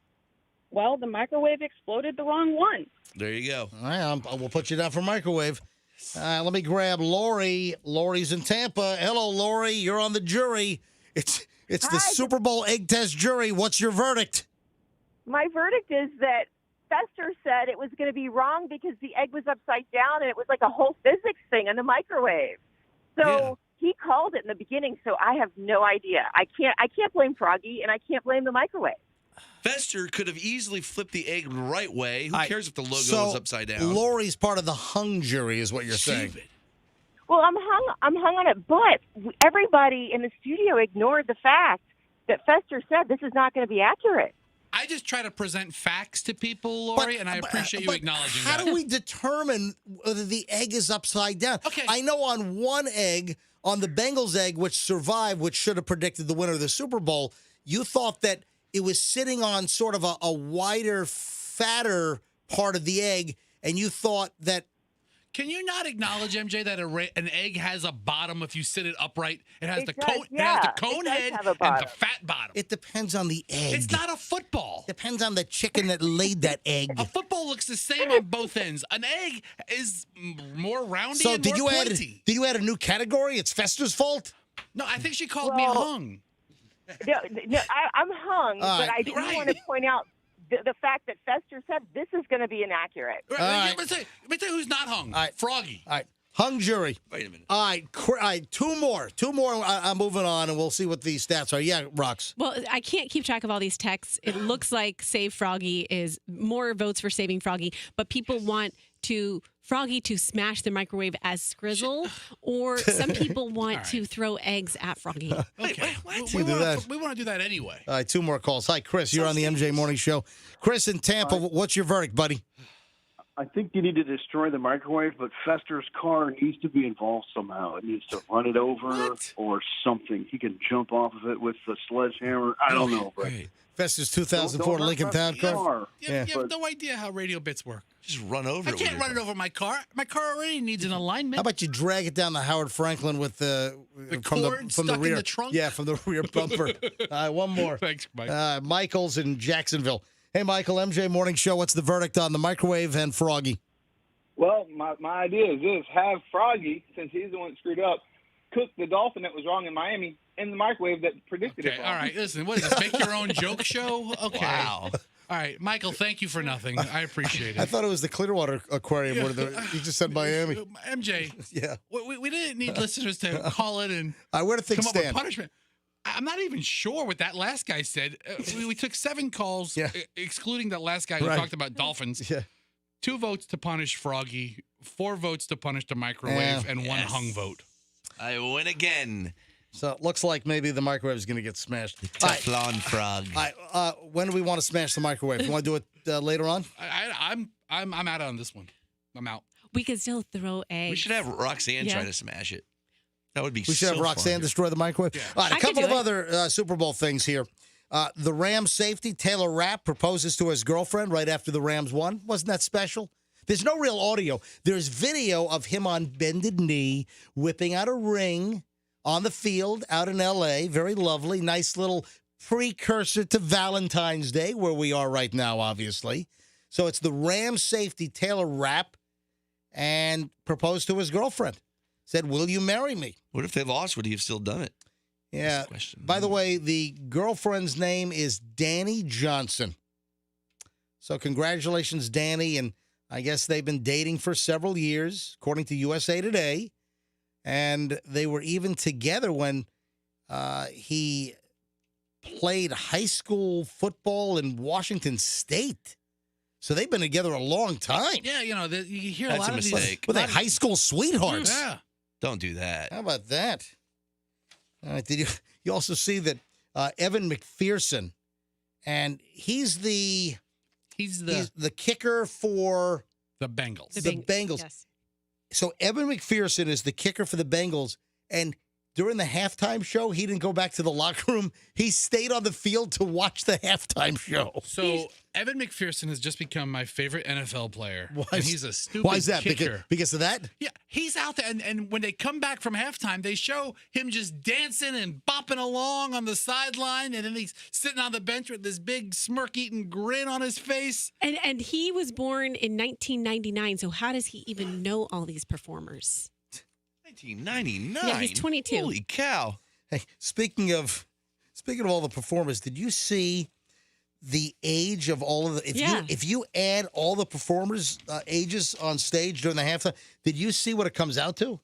Speaker 13: Well, the microwave exploded the wrong one.
Speaker 3: There you go.
Speaker 1: All right, we'll put you down for microwave. Let me grab Lori. Lori's in Tampa. Hello, Lori. You're on the jury. It's the Super Bowl egg test jury. What's your verdict?
Speaker 14: My verdict is that Fester said it was going to be wrong because the egg was upside down and it was like a whole physics thing in the microwave. So he called it in the beginning, so I have no idea. I can't blame Froggy, and I can't blame the microwave.
Speaker 3: Fester could have easily flipped the egg the right way. Who cares if the logo is upside down?
Speaker 1: Lori's part of the hung jury is what you're saying.
Speaker 14: Well, I'm hung on it, but everybody in the studio ignored the fact that Fester said this is not going to be accurate.
Speaker 4: I just try to present facts to people, Lori, and I appreciate you acknowledging
Speaker 1: how
Speaker 4: that.
Speaker 1: do we determine whether the egg is upside down?
Speaker 4: Okay.
Speaker 1: I know on one egg, on the Bengals egg, which survived, which should have predicted the winner of the Super Bowl, you thought that it was sitting on sort of a wider, fatter part of the egg, and you thought that.
Speaker 4: Can you not acknowledge, MJ, that an egg has a bottom if you sit it upright? It has the cone. It has the cone head and the fat bottom.
Speaker 1: It depends on the egg.
Speaker 4: It's not a football.
Speaker 1: Depends on the chicken that laid that egg.
Speaker 4: A football looks the same on both ends. An egg is more roundy and more pointy.
Speaker 1: Did you add a new category? It's Fester's fault?
Speaker 4: No, I think she called me hung.
Speaker 14: No, I'm hung, but I do want to point out the fact that Fester said this is going to be inaccurate.
Speaker 4: Let me tell you who's not hung. Froggy.
Speaker 1: All right. Hung jury.
Speaker 3: Wait a minute.
Speaker 1: All right, two more. I'm moving on, and we'll see what these stats are. Yeah, Rox.
Speaker 2: Well, I can't keep track of all these texts. It looks like Save Froggy is more votes for saving Froggy, but people want Froggy to smash the microwave as Skrizzle, or some people want to throw eggs at Froggy.
Speaker 4: Okay.
Speaker 1: What?
Speaker 4: We want to do that anyway.
Speaker 1: All right, two more calls. Hi, Chris. You're on the MJ Morning Show. Chris in Tampa, what's your verdict, buddy?
Speaker 15: I think you need to destroy the microwave, but Fester's car needs to be involved somehow. It needs to run it over or something. He can jump off of it with the sledgehammer. I don't know, but
Speaker 1: Fester's 2004 Lincoln Town car.
Speaker 4: You have no idea how radio bits work.
Speaker 3: Just run over it.
Speaker 4: I can't run it over my car. My car already needs an alignment.
Speaker 1: How about you drag it down the Howard Franklin with the
Speaker 4: cord
Speaker 1: from
Speaker 4: stuck
Speaker 1: the rear?
Speaker 4: in the trunk?
Speaker 1: Yeah, from the rear bumper. One more.
Speaker 4: Thanks, Mike.
Speaker 1: Michael's in Jacksonville. Hey, Michael, MJ Morning Show. What's the verdict on the microwave and Froggy?
Speaker 16: Well, my idea is this: have Froggy, since he's the one that screwed up, cook the dolphin that was wrong in Miami in the microwave that predicted it.
Speaker 4: All right, listen. What is this? Make your own joke show? Okay.
Speaker 3: Wow.
Speaker 4: All right, Michael. Thank you for nothing. I appreciate it.
Speaker 1: I thought it was the Clearwater Aquarium. You just said Miami.
Speaker 4: MJ.
Speaker 1: Yeah.
Speaker 4: We didn't need listeners to call it and
Speaker 1: where do things
Speaker 4: come up with
Speaker 1: stand?
Speaker 4: punishment. I'm not even sure what that last guy said. We took 7 calls, excluding that last guy who talked about dolphins.
Speaker 1: Yeah.
Speaker 4: 2 votes to punish Froggy, 4 votes to punish the microwave, and 1 hung vote.
Speaker 3: I win again.
Speaker 1: So it looks like maybe the microwave is going to get smashed.
Speaker 3: Teflon frog.
Speaker 1: When do we want to smash the microwave? You want to do it later on?
Speaker 4: I'm out on this one. I'm out.
Speaker 2: We could still throw eggs.
Speaker 3: We should have Roxanne try to smash it. That would be
Speaker 1: We should have Roxanne destroy the microwave.
Speaker 4: Yeah.
Speaker 1: All right, a couple of other Super Bowl things here. The Rams safety, Taylor Rapp, proposes to his girlfriend right after the Rams won. Wasn't that special? There's no real audio. There's video of him on bended knee, whipping out a ring on the field out in L.A. Very lovely. Nice little precursor to Valentine's Day, where we are right now, obviously. So it's the Rams safety, Taylor Rapp, and proposed to his girlfriend. Said, will you marry me?
Speaker 3: What if they lost? Would he have still done it?
Speaker 1: Yeah. By the way, the girlfriend's name is Danny Johnson. So congratulations, Danny. And I guess they've been dating for several years, according to USA Today. And they were even together when he played high school football in Washington State. So they've been together a long time.
Speaker 4: Yeah, you hear
Speaker 3: That's
Speaker 4: a lot
Speaker 3: a
Speaker 4: of
Speaker 3: mistake.
Speaker 1: Were they high school sweethearts?
Speaker 4: Yeah.
Speaker 3: Don't do that.
Speaker 1: How about that? All right, did you also see that Evan McPherson, and he's the kicker for
Speaker 4: the Bengals.
Speaker 1: The Bengals.
Speaker 2: Yes.
Speaker 1: So Evan McPherson is the kicker for the Bengals, and during the halftime show, he didn't go back to the locker room. He stayed on the field to watch the halftime show.
Speaker 4: So Evan McPherson has just become my favorite NFL player. And he's a stupid
Speaker 1: Why is that?
Speaker 4: kicker.
Speaker 1: Because of that?
Speaker 4: Yeah, he's out there, and when they come back from halftime, they show him just dancing and bopping along on the sideline, and then he's sitting on the bench with this big smirk-eating grin on his face.
Speaker 2: And he was born in 1999, so how does he even know all these performers?
Speaker 3: 1999.
Speaker 2: Yeah, he's 22.
Speaker 3: Holy cow!
Speaker 1: Hey, speaking of all the performers, did you see the age of all of the? If you add all the performers' ages on stage during the halftime, did you see what it comes out to?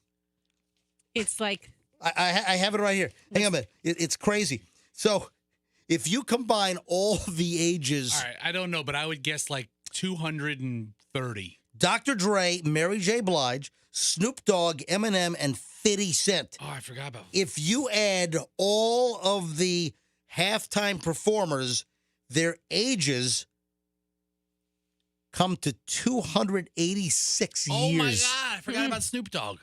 Speaker 2: It's like
Speaker 1: I have it right here. Hang on a minute. It's crazy. So if you combine all the ages,
Speaker 4: all right, I don't know, but I would guess like 230.
Speaker 1: Dr. Dre, Mary J. Blige, Snoop Dogg, Eminem, and 50 Cent.
Speaker 4: Oh, I forgot about.
Speaker 1: If you add all of the halftime performers, their ages come to 286
Speaker 4: Oh
Speaker 1: years.
Speaker 4: my God! I forgot about Snoop Dogg.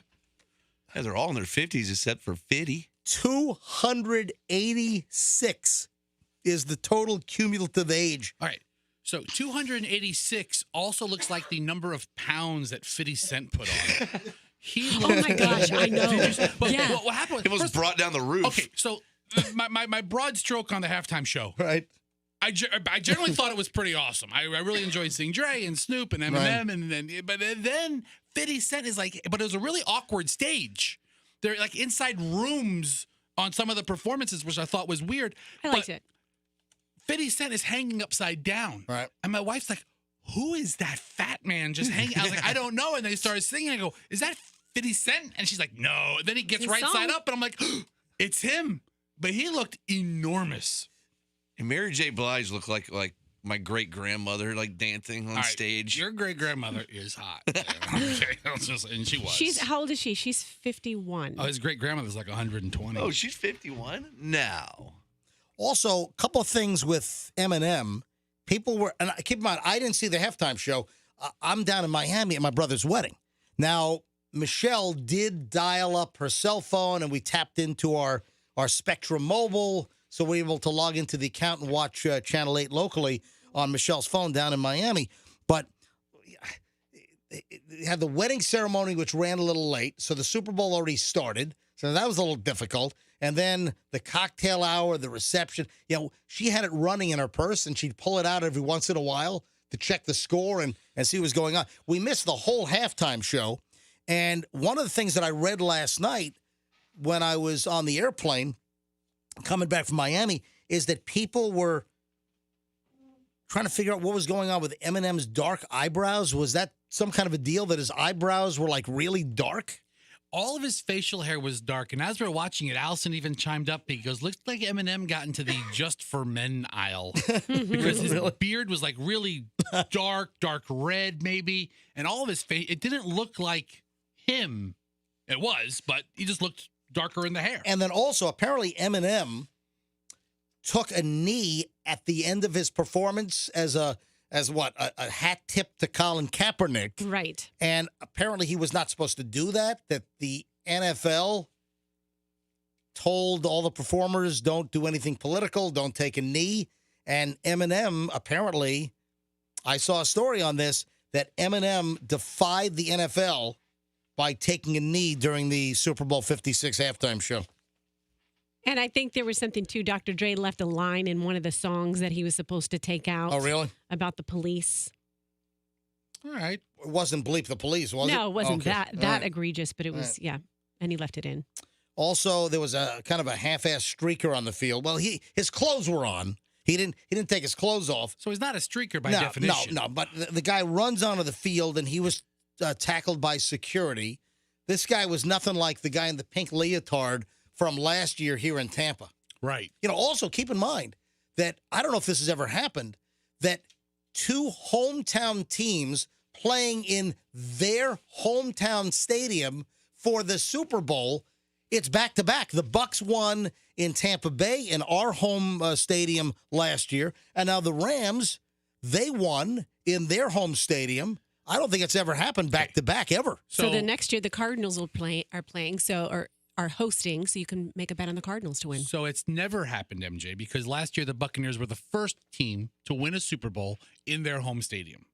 Speaker 3: Yeah, they're all in their 50s except for Fitty.
Speaker 1: 286 is the total cumulative age.
Speaker 4: All right. So 286 also looks like the number of pounds that 50 Cent put on.
Speaker 2: Oh my gosh, I know.
Speaker 4: Yeah. What happened?
Speaker 3: It was brought down the roof.
Speaker 4: Okay, so my broad stroke on the halftime show.
Speaker 1: Right.
Speaker 4: I generally thought it was pretty awesome. I really enjoyed seeing Dre and Snoop and Eminem, but then 50 Cent is like, but it was a really awkward stage. They're like inside rooms on some of the performances, which I thought was weird.
Speaker 2: I liked it.
Speaker 4: 50 Cent is hanging upside down.
Speaker 1: Right.
Speaker 4: And my wife's like, who is that fat man just hanging? I was like, I don't know. And they started singing. I go, is that 50 Cent? And she's like, no. And then he gets right side up, and I'm like, it's him. But he looked enormous.
Speaker 3: And Mary J. Blige looked like my great grandmother, like dancing on stage.
Speaker 4: Your great grandmother is hot. Okay. And she was.
Speaker 2: How old is she? She's 51.
Speaker 4: Oh, his great grandmother's like 120.
Speaker 3: Oh, she's 51? No.
Speaker 1: Also, a couple of things with Eminem. People were, and keep in mind, I didn't see the halftime show. I'm down in Miami at my brother's wedding. Now, Michelle did dial up her cell phone, and we tapped into our Spectrum Mobile, so we're able to log into the account and watch Channel 8 locally on Michelle's phone down in Miami. But they had the wedding ceremony, which ran a little late, so the Super Bowl already started, so that was a little difficult. And then the cocktail hour, the reception, she had it running in her purse, and she'd pull it out every once in a while to check the score and see what's going on. We missed the whole halftime show. And one of the things that I read last night when I was on the airplane coming back from Miami is that people were trying to figure out what was going on with Eminem's dark eyebrows. Was that some kind of a deal that his eyebrows were like really dark?
Speaker 4: All of his facial hair was dark, and as we were watching it, Allison even chimed up. He goes, looks like Eminem got into the just for men aisle because his beard was like really dark red maybe, and all of his face, it didn't look like him. It was, but he just looked darker in the hair.
Speaker 1: And then also, apparently Eminem took a knee at the end of his performance as a hat tip to Colin Kaepernick.
Speaker 2: Right.
Speaker 1: And apparently he was not supposed to do that the NFL told all the performers, don't do anything political, don't take a knee. And Eminem, apparently, I saw a story on this, that Eminem defied the NFL by taking a knee during the Super Bowl 56 halftime show.
Speaker 2: And I think there was something, too. Dr. Dre left a line in one of the songs that he was supposed to take out.
Speaker 1: Oh, really?
Speaker 2: About the police.
Speaker 4: All right.
Speaker 1: It wasn't Bleep the Police, was it?
Speaker 2: No, it wasn't
Speaker 1: Okay.
Speaker 2: that egregious, but it was, yeah. And he left it in.
Speaker 1: Also, there was a kind of a half-ass streaker on the field. Well, his clothes were on. He didn't take his clothes off.
Speaker 4: So he's not a streaker by definition.
Speaker 1: No. But the guy runs onto the field, and he was tackled by security. This guy was nothing like the guy in the pink leotard from last year here in Tampa.
Speaker 4: Right.
Speaker 1: Also keep in mind that, I don't know if this has ever happened, that two hometown teams playing in their hometown stadium for the Super Bowl, it's back-to-back. The Bucs won in Tampa Bay in our home stadium last year, and now the Rams, they won in their home stadium. I don't think it's ever happened back-to-back ever.
Speaker 2: So the next year the Cardinals are playing, are hosting, so you can make a bet on the Cardinals to win.
Speaker 4: So it's never happened, MJ, because last year the Buccaneers were the first team to win a Super Bowl in their home stadium.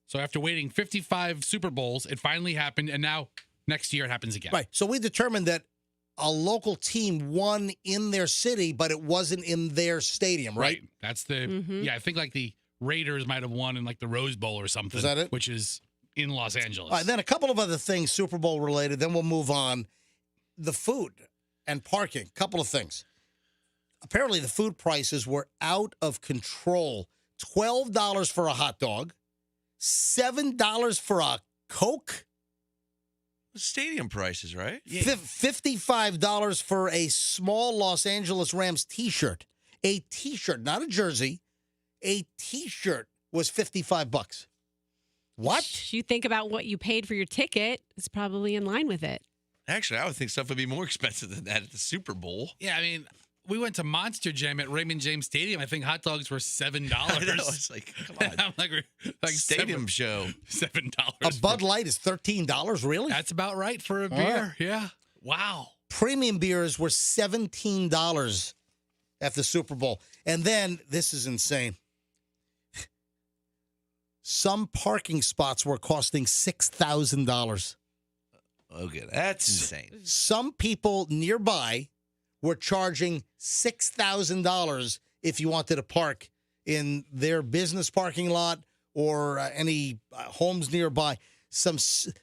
Speaker 4: So after waiting 55 Super Bowls, it finally happened, and now next year it happens again.
Speaker 1: Right. So we determined that a local team won in their city, but it wasn't in their stadium, right?
Speaker 4: That's the, I think like the Raiders might have won in like the Rose Bowl or something.
Speaker 1: Is that it?
Speaker 4: Which is in Los Angeles.
Speaker 1: All right, then a couple of other things Super Bowl related, then we'll move on. The food and parking, couple of things. Apparently the food prices were out of control. $12 for a hot dog, $7 for a Coke.
Speaker 3: Stadium prices, right?
Speaker 1: $55 for a small Los Angeles Rams T-shirt. A T-shirt, not a jersey. A T-shirt was $55. What?
Speaker 2: You think about what you paid for your ticket, it's probably in line with it.
Speaker 3: Actually, I would think stuff would be more expensive than that at the Super Bowl.
Speaker 4: Yeah, I mean, We went to Monster Jam at Raymond James Stadium. I think hot dogs were $7.
Speaker 3: I know. It's like, come on.
Speaker 4: I'm like
Speaker 3: Stadium show.
Speaker 4: $7.
Speaker 1: A Bud Light is $13, really?
Speaker 4: That's about right for a beer. Yeah. Wow.
Speaker 1: Premium beers were $17 at the Super Bowl. And then, this is insane. Some parking spots were costing $6,000.
Speaker 3: Okay, that's insane.
Speaker 1: Some people nearby were charging $6,000 if you wanted to park in their business parking lot or any homes nearby.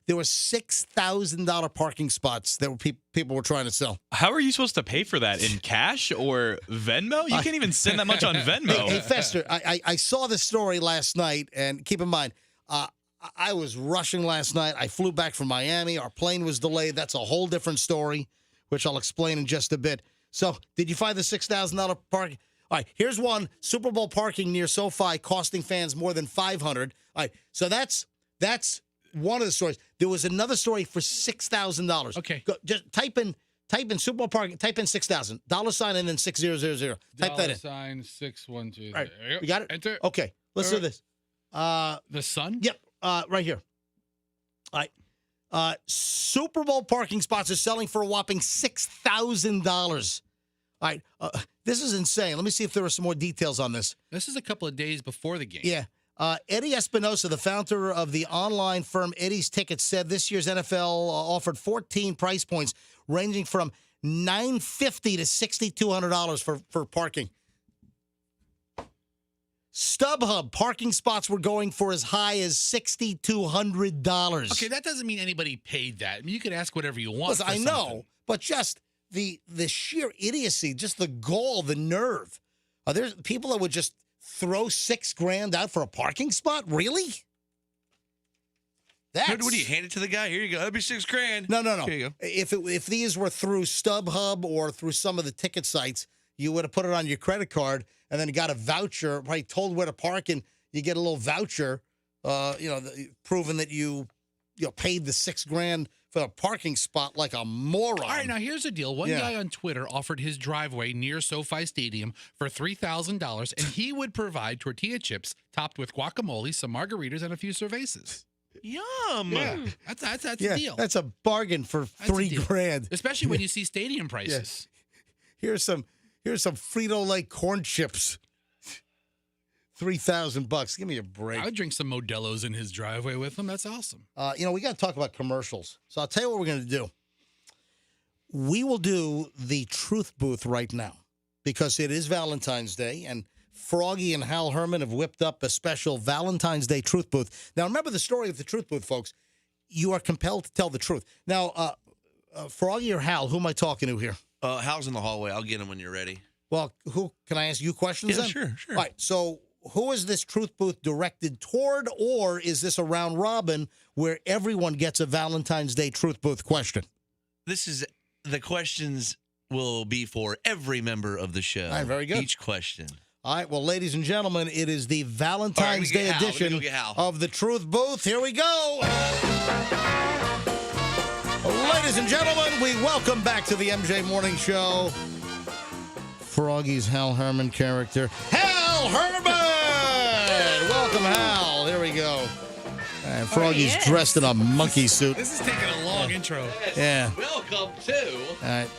Speaker 1: There were $6,000 parking spots that people were trying to sell.
Speaker 5: How are you supposed to pay for that? In cash or Venmo? You can't even send that much on Venmo.
Speaker 1: Hey, Fester, I saw this story last night, and keep in mind, I was rushing last night. I flew back from Miami. Our plane was delayed. That's a whole different story, which I'll explain in just a bit. So, did you find the $6,000 parking? All right, here's one. Super Bowl parking near SoFi costing fans more than $500. All right, so that's one of the stories. There was another story for $6,000.
Speaker 4: Okay.
Speaker 1: Just type in Super Bowl parking, type in 6,000, $ and then 6000. Type that in.
Speaker 4: $612.
Speaker 1: All right,
Speaker 4: There you go.
Speaker 1: you got it?
Speaker 4: Enter.
Speaker 1: Okay, let's do this.
Speaker 4: The sun?
Speaker 1: Yep, right here. All right. Super Bowl parking spots are selling for a whopping $6,000. All right, this is insane. Let me see if there are some more details on this.
Speaker 4: This is a couple of days before the game.
Speaker 1: Yeah. Eddie Espinosa, the founder of the online firm Eddie's Tickets, said this year's NFL offered 14 price points ranging from $950 to $6,200 for parking. StubHub parking spots were going for as high as $6,200.
Speaker 4: Okay, that doesn't mean anybody paid that. I mean, you could ask whatever you want.
Speaker 1: Listen, I know, but just the sheer idiocy, just the gall, the nerve. There's people that would just throw $6,000 out for a parking spot? Really?
Speaker 3: What do you hand it to the guy? Here you go. That'd be $6,000.
Speaker 1: No.
Speaker 3: Here you go.
Speaker 1: If these were through StubHub or through some of the ticket sites, you would have put it on your credit card and then you got a voucher, right? Told where to park, and you get a little voucher, proving that you paid the $6,000 for a parking spot like a moron.
Speaker 4: All right, now here's the deal. One guy on Twitter offered his driveway near SoFi Stadium for $3,000, and he would provide tortilla chips topped with guacamole, some margaritas, and a few cervezas.
Speaker 3: Yum.
Speaker 4: Yeah, that's a deal.
Speaker 1: That's a bargain for $3,000.
Speaker 4: Especially when you see stadium prices.
Speaker 1: Yeah. Here's some Frito-Lay corn chips. $3,000. Give me a break.
Speaker 4: I would drink some Modelo's in his driveway with him. That's awesome.
Speaker 1: We got to talk about commercials. So I'll tell you what we're going to do. We will do the truth booth right now because it is Valentine's Day, and Froggy and Hal Herman have whipped up a special Valentine's Day truth booth. Now, remember the story of the truth booth, folks. You are compelled to tell the truth. Now, Froggy or Hal, who am I talking to here?
Speaker 3: Hal's in the hallway. I'll get him when you're ready.
Speaker 1: Well, who can I ask you questions then?
Speaker 3: Sure.
Speaker 1: All right, so who is this truth booth directed toward, or is this a round robin where everyone gets a Valentine's Day truth booth question?
Speaker 3: The questions will be for every member of the show.
Speaker 1: All right, very good.
Speaker 3: Each question.
Speaker 1: All right, well, ladies and gentlemen, it is the Valentine's Day edition of the truth booth. Here we go. Ladies and gentlemen, we welcome back to the MJ Morning Show Froggy's Hal Herman character, Hal Herman! Welcome, Hal. Here we go. And Froggy's dressed in a monkey suit.
Speaker 4: This is taking a long intro.
Speaker 1: Yeah.
Speaker 3: Welcome to.
Speaker 1: All right.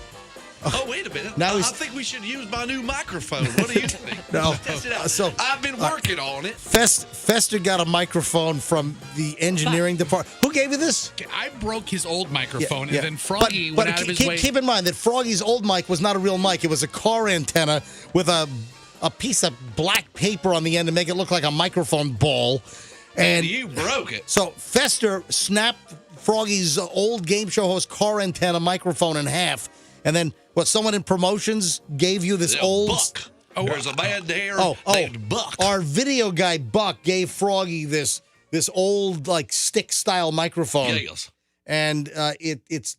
Speaker 3: Oh, wait a minute.
Speaker 1: Now
Speaker 3: I think we should use my new microphone. What do you think?
Speaker 1: No.
Speaker 3: Test it out.
Speaker 1: So,
Speaker 3: I've been working on it.
Speaker 1: Fester got a microphone from the engineering department. Who gave you this?
Speaker 4: I broke his old microphone, and then Froggy went out of his way.
Speaker 1: Keep in mind that Froggy's old mic was not a real mic. It was a car antenna with a piece of black paper on the end to make it look like a microphone ball.
Speaker 3: And you broke it.
Speaker 1: So Fester snapped Froggy's old game show host car antenna microphone in half. And then, someone in promotions gave you this old...
Speaker 3: Buck. There's a man there named Buck.
Speaker 1: Our video guy, Buck, gave Froggy this old, stick-style microphone.
Speaker 3: Yes.
Speaker 1: And it's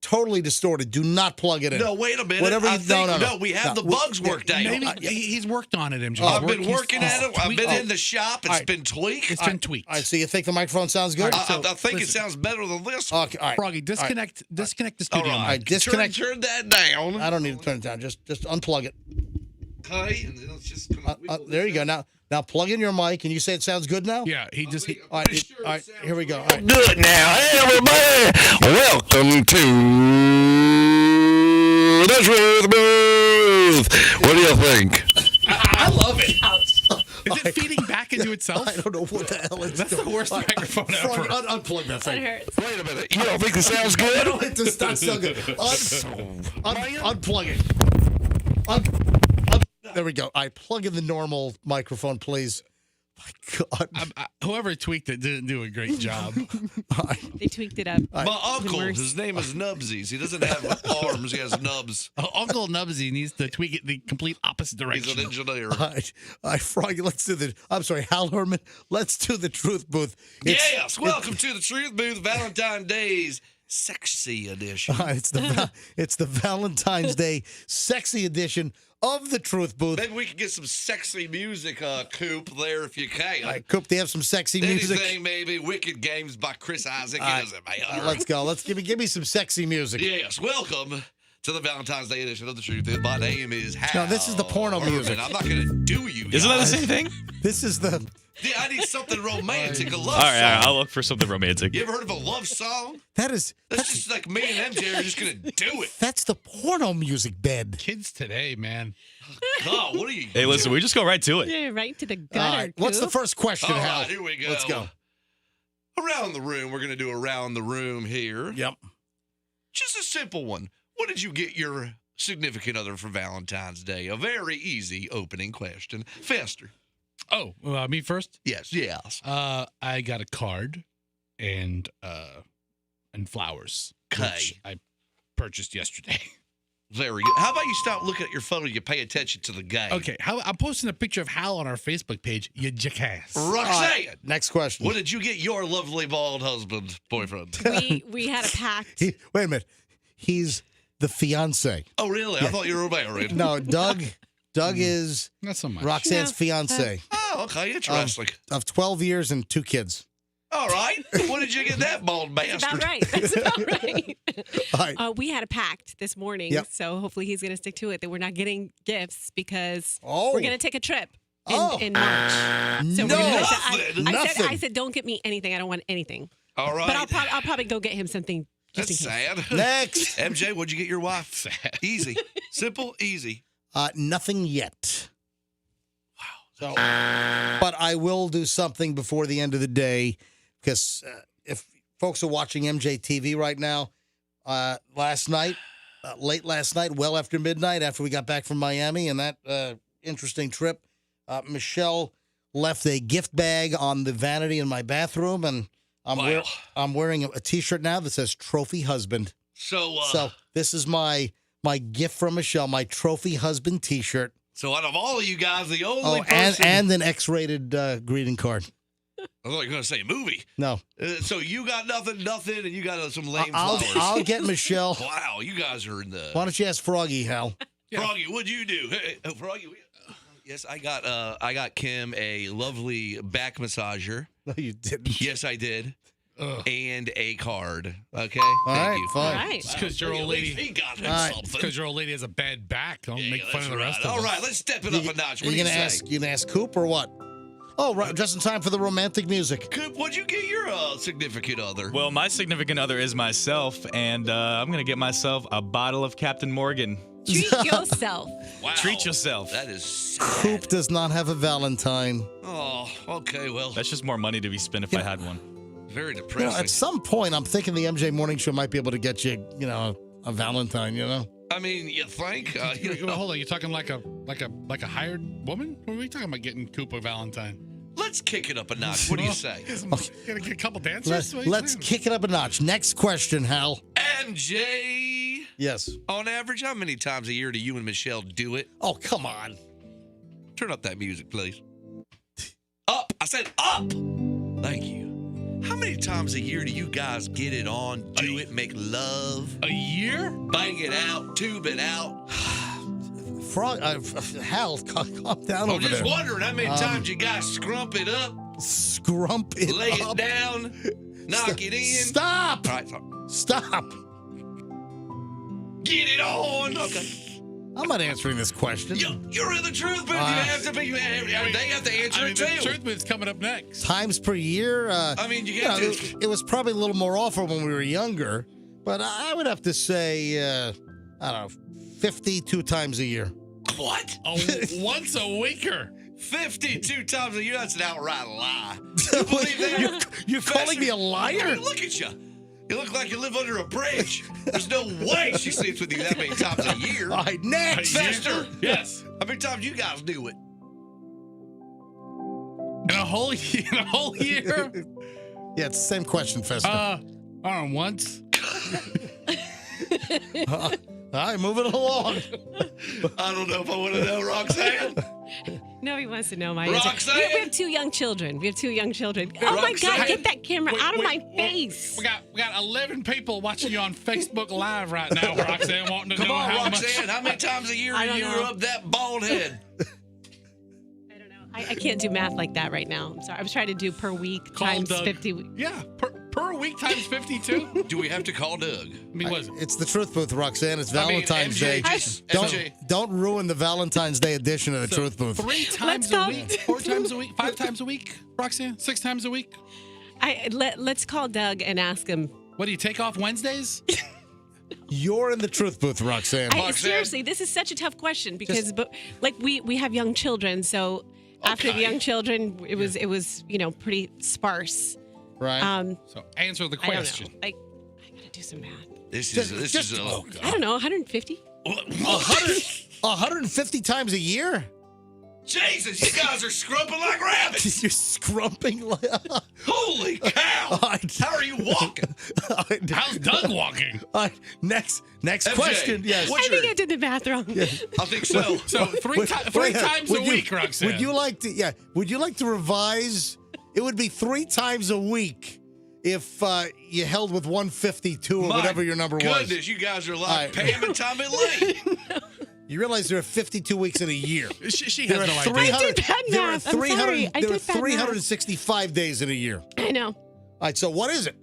Speaker 1: totally distorted. Do not plug it in.
Speaker 3: No, wait a minute.
Speaker 1: Whatever you,
Speaker 3: No, we have the bugs worked out.
Speaker 4: Maybe he's worked on it, MJ.
Speaker 3: I've been working at it. I've been in the shop. It's been tweaked.
Speaker 4: It's been tweaked.
Speaker 1: All right, so you think the microphone sounds good?
Speaker 3: I think it sounds better than this.
Speaker 1: Okay, all right.
Speaker 4: Froggy, disconnect the studio.
Speaker 1: All right, disconnect.
Speaker 3: Turn that down.
Speaker 1: I don't need to turn it down. Just unplug it.
Speaker 3: Okay, and then it's just
Speaker 1: There you go. Now plug in your mic, and you say it sounds good now?
Speaker 4: Yeah,
Speaker 1: all right, here we go. All right.
Speaker 6: Good now, everybody. Welcome to the Truth Booth. What do you think?
Speaker 4: I love it. Is it feeding back into itself?
Speaker 1: I don't know what the hell it's
Speaker 4: That's the worst microphone ever.
Speaker 1: Unplug that thing.
Speaker 2: That hurts.
Speaker 6: Wait a minute. You don't think this sounds good?
Speaker 1: It does not sound good. Unplug it. There we go. All right, plug in the normal microphone, please. My God.
Speaker 4: Whoever tweaked it didn't do a great job.
Speaker 2: They tweaked it up.
Speaker 3: My uncle, his name is Nubsies. He doesn't have arms. He has nubs.
Speaker 4: Uncle Nubsy needs to tweak it the complete opposite direction.
Speaker 3: He's an engineer.
Speaker 1: All right, Froggy, I'm sorry, Hal Herman, let's do the Truth Booth.
Speaker 3: Welcome to the Truth Booth Valentine's Day's Sexy Edition.
Speaker 1: It's the Valentine's Day Sexy Edition of the Truth Booth.
Speaker 3: Maybe we can get some sexy music, Coop, there if you can.
Speaker 1: All right, Coop, do you have some sexy music?
Speaker 3: Anything, maybe. Wicked Games by Chris Isaac.
Speaker 1: Let's go. Let's give me some sexy music.
Speaker 3: Yes, welcome to the Valentine's Day edition of the Truth Booth. My name is Hal.
Speaker 1: No, this is the porno music.
Speaker 3: I'm not going to do you guys.
Speaker 5: Isn't that the same thing?
Speaker 1: This is the...
Speaker 3: Yeah, I need something romantic, a love
Speaker 5: All right,
Speaker 3: song.
Speaker 5: I'll look for something romantic.
Speaker 3: You ever heard of a love song?
Speaker 1: That's
Speaker 3: just like me and MJ are just going to do it.
Speaker 1: That's the porno music bed.
Speaker 4: Kids today, man.
Speaker 3: God, what are you
Speaker 5: Hey, listen, we just go right to it.
Speaker 2: Yeah, right to the gutter.
Speaker 1: All right, what's the first question,
Speaker 3: All
Speaker 1: Hal?
Speaker 3: right, here we go.
Speaker 1: Let's go.
Speaker 3: Around the room. We're going to do around the room here.
Speaker 1: Yep.
Speaker 3: Just a simple one. What did you get your significant other for Valentine's Day? A very easy opening question. Fester.
Speaker 4: Oh, me first?
Speaker 3: Yes.
Speaker 4: I got a card and flowers.
Speaker 3: Okay.
Speaker 4: Which I purchased yesterday.
Speaker 3: Very good. How about you stop looking at your phone and you pay attention to the game?
Speaker 4: Okay, I'm posting a picture of Hal on our Facebook page. You jackass.
Speaker 3: Roxanne.
Speaker 1: Next question.
Speaker 3: What did you get your lovely bald husband, boyfriend?
Speaker 2: We had a pact.
Speaker 1: Wait a minute. He's the fiance.
Speaker 3: Oh, really?
Speaker 1: Yeah.
Speaker 3: I thought you were married.
Speaker 1: No, Doug is
Speaker 4: not so much.
Speaker 1: Roxanne's fiance.
Speaker 3: Oh, okay. Interesting.
Speaker 1: Of 12 years and 2 kids.
Speaker 3: All right. What did you get that bald bastard?
Speaker 2: That's about right.
Speaker 1: All right.
Speaker 2: We had a pact this morning,
Speaker 1: Yep.
Speaker 2: so hopefully he's going to stick to it, that we're not getting gifts because
Speaker 1: Oh.
Speaker 2: we're going to take a trip
Speaker 1: Oh.
Speaker 2: in March. So
Speaker 1: No.
Speaker 2: we're gonna,
Speaker 1: Nothing.
Speaker 2: I said, don't get me anything. I don't want anything.
Speaker 3: All right.
Speaker 2: But I'll probably go get him something. Just
Speaker 3: That's
Speaker 2: in case.
Speaker 3: sad.
Speaker 1: Next.
Speaker 3: MJ, what'd you get your wife?
Speaker 4: Sad.
Speaker 3: Easy. Simple, easy.
Speaker 1: Nothing yet. Wow. So, but I will do something before the end of the day because if folks are watching MJ TV right now, last night, late last night, well after midnight, after we got back from Miami and that interesting trip, Michelle left a gift bag on the vanity in my bathroom, and I'm wearing a T-shirt now that says "Trophy Husband." So this is my gift from Michelle, my Trophy Husband T-shirt.
Speaker 3: So out of all of you guys, the only person...
Speaker 1: and an X-rated greeting card.
Speaker 3: I thought you were going to say movie.
Speaker 1: No.
Speaker 3: So you got nothing, and you got some lame
Speaker 1: I'll
Speaker 3: flowers.
Speaker 1: get Michelle.
Speaker 3: Wow, you guys are in the...
Speaker 1: Why don't you ask Froggy, Hal?
Speaker 3: Froggy, what'd you do? Hey, Froggy, yes, I got Kim a lovely back massager.
Speaker 1: No, you didn't.
Speaker 3: Yes, I did. And a card. Okay.
Speaker 1: All
Speaker 3: Thank
Speaker 1: right,
Speaker 3: you.
Speaker 1: fine.
Speaker 2: All right.
Speaker 4: It's because your old lady.
Speaker 3: He got him
Speaker 1: All right.
Speaker 3: something.
Speaker 4: Because your old lady has a bad back. Don't make fun of the rest of us.
Speaker 3: All right, let's step it up a notch. What do you say?
Speaker 1: You gonna ask Coop or what? Oh, right, just in time for the romantic music.
Speaker 3: Coop, what'd you get your significant other?
Speaker 5: Well, my significant other is myself, and I'm going to get myself a bottle of Captain Morgan.
Speaker 2: Treat yourself.
Speaker 3: Wow.
Speaker 5: Treat yourself.
Speaker 3: That is sad.
Speaker 1: Coop does not have a Valentine.
Speaker 3: Oh, okay, well.
Speaker 5: That's just more money to be spent if I had one.
Speaker 3: Very
Speaker 1: You know,
Speaker 3: depressing.
Speaker 1: at some point, I'm thinking the MJ Morning Show might be able to get you, a Valentine.
Speaker 3: I mean, you think?
Speaker 4: Well, hold on, you're talking like a hired woman? What are we talking about getting Cooper Valentine?
Speaker 3: Let's kick it up a notch. What do you say?
Speaker 4: Gonna get a couple dancers?
Speaker 1: Let's kick it up a notch. Next question, Hal.
Speaker 3: MJ.
Speaker 1: Yes.
Speaker 3: On average, how many times a year do you and Michelle do it?
Speaker 1: Oh, come on.
Speaker 3: Turn up that music, please. Up. I said up. Thank you. How many many times a year do you guys get it on, do it, make love?
Speaker 4: A year?
Speaker 3: Bang it out, tube it out.
Speaker 1: Hal, calm down
Speaker 3: I'm
Speaker 1: over
Speaker 3: just
Speaker 1: there.
Speaker 3: wondering how many times you guys scrump it up,
Speaker 1: Scrump it
Speaker 3: lay
Speaker 1: up.
Speaker 3: it down, knock it in.
Speaker 1: Stop!
Speaker 3: All right, sorry.
Speaker 1: Stop!
Speaker 3: Get it on. Okay.
Speaker 1: I'm not answering this question.
Speaker 3: You're in the truth booth. You have to be. They have to answer it too.
Speaker 4: The truth booth's comdon't up next.
Speaker 1: Times per year.
Speaker 3: I mean, you got to.
Speaker 1: It was probably a little more often when we were younger, but I would have to say, I don't know, 52 times a year.
Speaker 3: What?
Speaker 4: Once a weeker.
Speaker 3: 52 times a year. That's an outright lie. You believe that?
Speaker 1: You're calling me a liar?
Speaker 3: I mean, look at you. You look like you live under a bridge. There's no way she sleeps with you that many times a year.
Speaker 1: All right, next.
Speaker 3: Fester.
Speaker 4: Yes.
Speaker 3: How many times you guys do it?
Speaker 4: In a whole year?
Speaker 1: Yeah, it's the same question, Fester.
Speaker 4: I don't know, once.
Speaker 1: All right, moving along.
Speaker 3: I don't know if I want to know, Roxanne.
Speaker 2: No, he wants to know my answer.
Speaker 3: Roxanne?
Speaker 2: We have 2 young children. Oh my
Speaker 3: Roxanne?
Speaker 2: God, get that camera out of my face.
Speaker 4: We got 11 people watching you on Facebook Live right now, Roxanne, wanting to
Speaker 3: Come
Speaker 4: know
Speaker 3: on,
Speaker 4: how
Speaker 3: Roxanne.
Speaker 4: much.
Speaker 3: How many times a year do you rub that bald head?
Speaker 2: I can't do math like that right now. I'm sorry. I was trying to do per week times
Speaker 4: Doug.
Speaker 2: 50.
Speaker 4: Yeah, per week times 52.
Speaker 3: Do we have to call Doug?
Speaker 4: I mean, what is it?
Speaker 1: It's the truth booth, Roxanne. It's
Speaker 3: I mean,
Speaker 1: Valentine's
Speaker 3: MJ
Speaker 1: Day.
Speaker 3: just- MJ.
Speaker 1: Don't ruin the Valentine's Day edition of the truth booth.
Speaker 4: 3 times a week, 4 times a week, 5 times a week, Roxanne, 6 times a week.
Speaker 2: Let's call Doug and ask him.
Speaker 4: What do you take off Wednesdays?
Speaker 1: You're in the truth booth, Roxanne.
Speaker 2: Seriously, this is such a tough question because, we have young children, so after the young children, it was pretty sparse.
Speaker 1: Right.
Speaker 4: So answer the question.
Speaker 2: I gotta do some math.
Speaker 3: This is
Speaker 2: I don't know, 150.
Speaker 1: 150 times a year?
Speaker 3: Jesus, you guys are scrumping like rabbits.
Speaker 1: You're scrumping like...
Speaker 3: Holy cow. How are you walking?
Speaker 4: How's Doug walking?
Speaker 1: All right, next
Speaker 3: MJ,
Speaker 1: question. Yes.
Speaker 2: I think I did the math wrong.
Speaker 3: I think so.
Speaker 4: So 3 times a week, Roxanne.
Speaker 1: Would you like to revise? It would be 3 times a week if you held with 152 or whatever your number was.
Speaker 3: Goodness, you guys are like Pam and Tommy Lee.
Speaker 1: You realize there are 52 weeks in a year.
Speaker 4: She has no idea.
Speaker 2: I did bad
Speaker 1: There are
Speaker 2: math. I'm sorry. I
Speaker 1: there are
Speaker 2: did bad math.
Speaker 1: 365 days in a year.
Speaker 2: I know.
Speaker 1: All right, so what is it?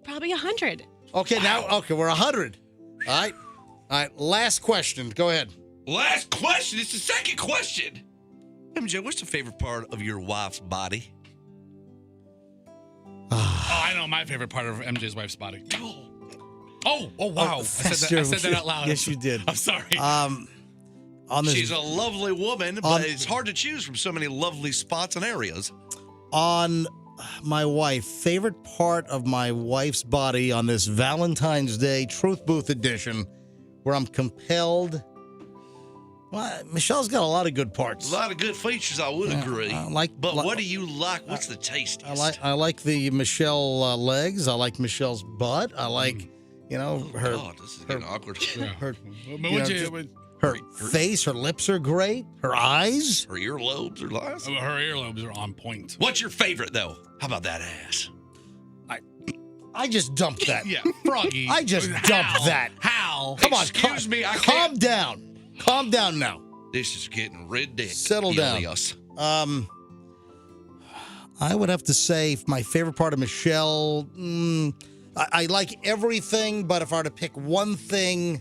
Speaker 2: Probably 100.
Speaker 1: Okay, we're 100. All right, last question. Go ahead.
Speaker 3: Last question. It's the second question. MJ, what's the favorite part of your wife's body?
Speaker 4: I know my favorite part of MJ's wife's body. Oh, wow. I said that out loud.
Speaker 1: Yes, you did.
Speaker 4: I'm sorry.
Speaker 3: She's a lovely woman, but it's hard to choose from so many lovely spots and areas.
Speaker 1: On my wife, favorite part of my wife's body on this Valentine's Day Truth Booth edition, where I'm compelled. Well, Michelle's got a lot of good parts.
Speaker 3: A lot of good features, I would agree.
Speaker 1: But
Speaker 3: what do you like? What's the tastiest?
Speaker 1: I like the Michelle legs. I like Michelle's butt. I like, her.
Speaker 3: God, this is getting awkward.
Speaker 1: Her face, her lips are great. Her eyes.
Speaker 3: Her earlobes are nice.
Speaker 4: Her earlobes are on point.
Speaker 3: What's your favorite, though? How about that ass?
Speaker 1: I just dumped that.
Speaker 4: Yeah, Froggy.
Speaker 1: I just dumped that.
Speaker 4: How?
Speaker 1: Come on,
Speaker 3: Excuse me, I
Speaker 1: calm
Speaker 3: can't.
Speaker 1: down. Calm down now.
Speaker 3: This is getting ridiculous.
Speaker 1: Settle down. I would have to say my favorite part of Michelle, I like everything, but if I were to pick one thing,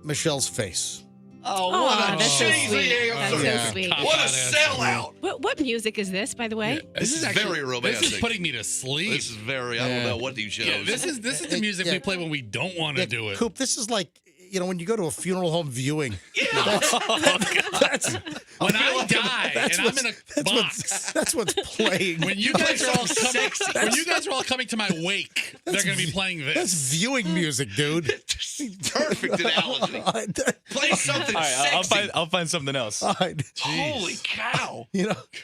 Speaker 1: Michelle's face.
Speaker 3: Oh, what a
Speaker 2: that's so
Speaker 3: cheesy
Speaker 2: sweet.
Speaker 3: answer.
Speaker 2: That's so sweet.
Speaker 3: What a sellout.
Speaker 2: What music is this, by the way?
Speaker 3: This is very romantic.
Speaker 4: This is putting me to sleep.
Speaker 3: This is very, I don't know what you chose.
Speaker 4: Yeah, this is the music we play when we don't want to do it.
Speaker 1: Coop, this is like, when you go to a funeral home viewing.
Speaker 3: Yeah.
Speaker 1: That's
Speaker 4: when I die and I'm in a box.
Speaker 1: That's what's playing.
Speaker 4: When you guys are all coming to my wake, they're going to be playing this.
Speaker 1: That's viewing music, dude.
Speaker 3: Perfect analogy. Play something sexy.
Speaker 5: I'll find something else.
Speaker 1: All right.
Speaker 3: Holy cow.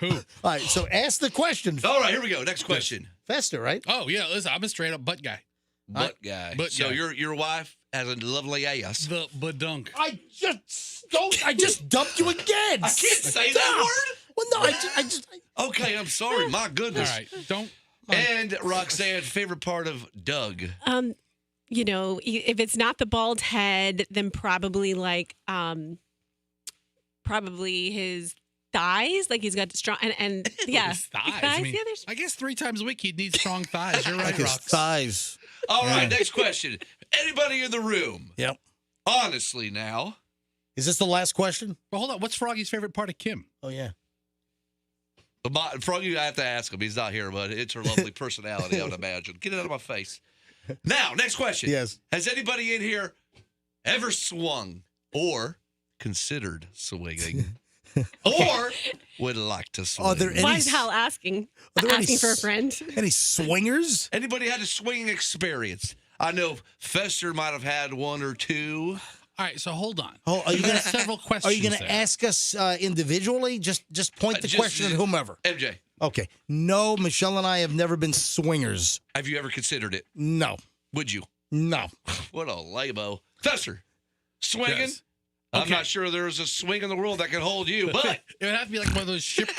Speaker 1: Cool. All right, so ask the question.
Speaker 3: All right, here we go. Next question.
Speaker 1: Fester, right?
Speaker 4: Oh, yeah, listen, I'm a straight up butt guy.
Speaker 3: Butt guy. So your wife has a lovely ass.
Speaker 4: The badunk.
Speaker 1: I just dumped you again.
Speaker 3: I can't say that word.
Speaker 1: Well, no, I just.
Speaker 3: Okay, I'm sorry. My goodness.
Speaker 4: All right, don't.
Speaker 3: And Roxanne, favorite part of Doug?
Speaker 2: You know, if it's not the bald head, then probably probably his thighs. Like he's got strong and yeah,
Speaker 4: His thighs. I mean, I guess 3 times a week he'd need strong thighs. You're right,
Speaker 1: Like his
Speaker 4: Rox.
Speaker 1: thighs.
Speaker 3: All right, next question. Anybody in the room?
Speaker 1: Yep.
Speaker 3: Honestly, now.
Speaker 1: Is this the last question?
Speaker 4: Well, hold on. What's Froggy's favorite part of Kim?
Speaker 1: Oh, yeah.
Speaker 3: Froggy, I have to ask him. He's not here, but it's her lovely personality, I would imagine. Get it out of my face. Now, next question.
Speaker 1: Yes.
Speaker 3: Has anybody in here ever swung or considered swinging or would like to swing?
Speaker 1: Are there any,
Speaker 2: why is Hal asking? Asking for a friend?
Speaker 1: Any swingers?
Speaker 3: Anybody had a swinging experience? I know Fester might have had one or two.
Speaker 4: All right, so hold on.
Speaker 1: Oh, are you
Speaker 4: There
Speaker 1: gonna
Speaker 4: several questions?
Speaker 1: Are you going to
Speaker 4: there.
Speaker 1: ask us individually? Just point the question at whomever.
Speaker 3: MJ,
Speaker 1: Okay. No, Michelle and I have never been swingers.
Speaker 3: have you ever considered it?
Speaker 1: No.
Speaker 3: Would you?
Speaker 1: No.
Speaker 3: What a labo. Fester, swinging?
Speaker 4: Yes.
Speaker 3: I'm
Speaker 4: Okay.
Speaker 3: not sure there's a swing in the world that can hold you, but
Speaker 4: It would have to be like one of those ship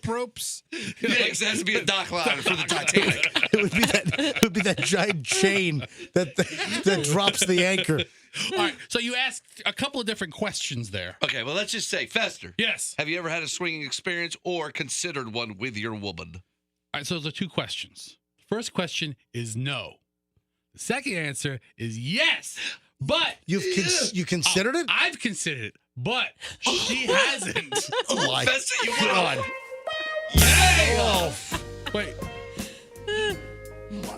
Speaker 4: ropes.
Speaker 3: yeah, it has to be a dock line for the Titanic.
Speaker 1: It would be that giant chain that drops the anchor.
Speaker 4: All right, so you asked a couple of different questions there.
Speaker 3: Okay, well, let's just say, Fester,
Speaker 4: Yes.
Speaker 3: have you ever had a swinging experience or considered one with your woman?
Speaker 4: All right, so those are 2 questions. First question is no. The second answer is yes, but
Speaker 1: You considered it?
Speaker 4: I've considered it, but she hasn't.
Speaker 1: Oh, my
Speaker 3: Fester, you
Speaker 1: God.
Speaker 3: won. Yay!
Speaker 1: Oh,
Speaker 4: Wait,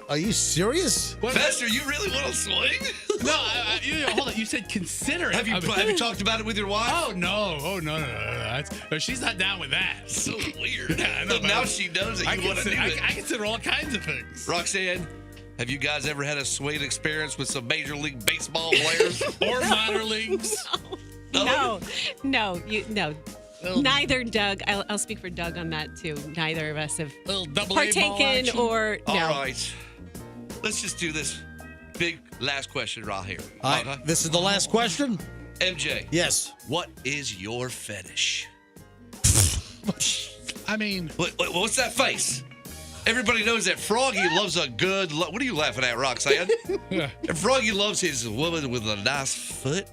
Speaker 1: are you serious?
Speaker 4: what?
Speaker 3: Fester, you really want to swing?
Speaker 4: No, hold on. You said consider it.
Speaker 3: Have you talked about it with your wife?
Speaker 4: Oh no! No, she's not down with that.
Speaker 3: So weird.
Speaker 4: Yeah, I know,
Speaker 3: But now
Speaker 4: man.
Speaker 3: she knows that
Speaker 4: I
Speaker 3: you want to do
Speaker 4: consider,
Speaker 3: it.
Speaker 4: I consider all kinds of things.
Speaker 3: Roxanne, have you guys ever had a swing experience with some Major League Baseball players?
Speaker 4: Or minor leagues.
Speaker 3: No?
Speaker 2: No. Neither Doug. I'll speak for Doug on that too. Neither of us have
Speaker 4: Little double
Speaker 2: partaken or no.
Speaker 3: All right. Let's just do this big last question right here.
Speaker 1: All right, this is the last question?
Speaker 3: MJ.
Speaker 1: Yes.
Speaker 3: What is your fetish?
Speaker 4: I mean,
Speaker 3: what's that face? Everybody knows that Froggy loves a good. What are you laughing at, Roxanne? And Froggy loves his woman with a nice foot.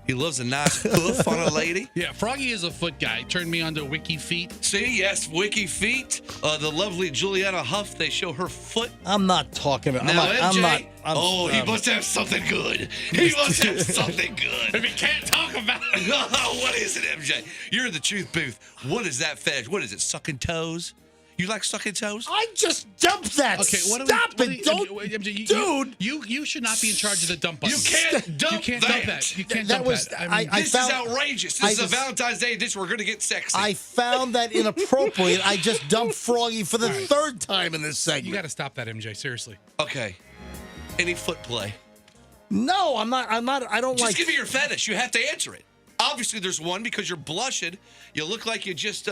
Speaker 3: He loves a nice hoof on a lady.
Speaker 4: yeah, Froggy is a foot guy. Turned me on to Wiki Feet.
Speaker 3: See, yes, Wiki Feet. The lovely Juliana Huff. They show her foot.
Speaker 1: I'm not talking about.
Speaker 3: Now,
Speaker 1: I'm not.
Speaker 3: He must have something good. He must have something good.
Speaker 4: If he can't talk about it.
Speaker 3: What is it, MJ? You're in the truth booth. What is that fetish? What is it? Sucking toes? You like sucking toes?
Speaker 1: I just dumped that.
Speaker 4: Okay,
Speaker 1: Stop it! Don't,
Speaker 4: MJ,
Speaker 1: dude.
Speaker 4: You should not be in charge of the dump button.
Speaker 3: You can't dump
Speaker 4: You can't
Speaker 3: that.
Speaker 4: dump that. You can't
Speaker 1: That
Speaker 4: dump
Speaker 1: was-
Speaker 4: that. I mean,
Speaker 1: I
Speaker 3: This
Speaker 1: found-
Speaker 3: is outrageous.
Speaker 1: I
Speaker 3: This is
Speaker 1: just-
Speaker 3: a Valentine's Day edition. We're going to get sexy.
Speaker 1: I found that inappropriate. I just dumped Froggy for the third time in this segment.
Speaker 4: you got to stop that, MJ. Seriously.
Speaker 3: Okay. Any foot play?
Speaker 1: No, I'm not. I don't
Speaker 3: Just
Speaker 1: like.
Speaker 3: give me your fetish. You have to answer it. Obviously, there's one because you're blushing. You look like you just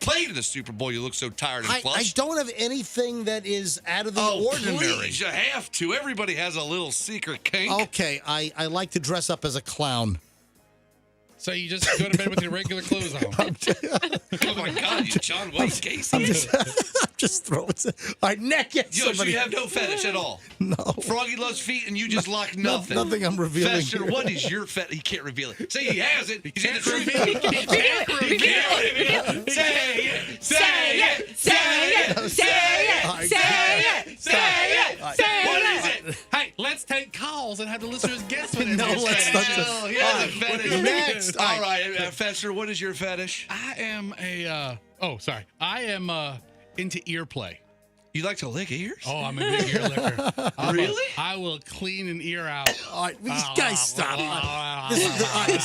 Speaker 3: played in the Super Bowl. You look so tired and
Speaker 1: I
Speaker 3: flushed.
Speaker 1: don't have anything that is out of the ordinary.
Speaker 3: Please, you have to. Everybody has a little secret kink.
Speaker 1: Okay, I like to dress up as a clown.
Speaker 4: So you just go to bed with your regular clothes on.
Speaker 3: Oh my God, you John Wayne Casey.
Speaker 1: I'm just throwing. All right, neck. Yes,
Speaker 3: Yo, so you have no fetish at all.
Speaker 1: No.
Speaker 3: Froggy loves feet, and you just like nothing.
Speaker 1: Nothing I'm revealing.
Speaker 3: Fester, what is your fetish? He can't reveal it. Say he has it. He's in the truth.
Speaker 4: reveal it.
Speaker 3: He can't reveal it. Say it. Say it. Say it. Say it. Say it. What is it?
Speaker 4: Hey, let's take calls and have the listeners guess what it is.
Speaker 1: No, let's not.
Speaker 3: Oh, he has a fetish.
Speaker 1: Next.
Speaker 3: All right, Fester, what is your fetish?
Speaker 4: I am I am into ear play.
Speaker 3: You like to lick ears?
Speaker 4: Oh, I'm a big ear licker.
Speaker 3: Really?
Speaker 4: I will clean an ear out.
Speaker 1: All right, these guys stop. This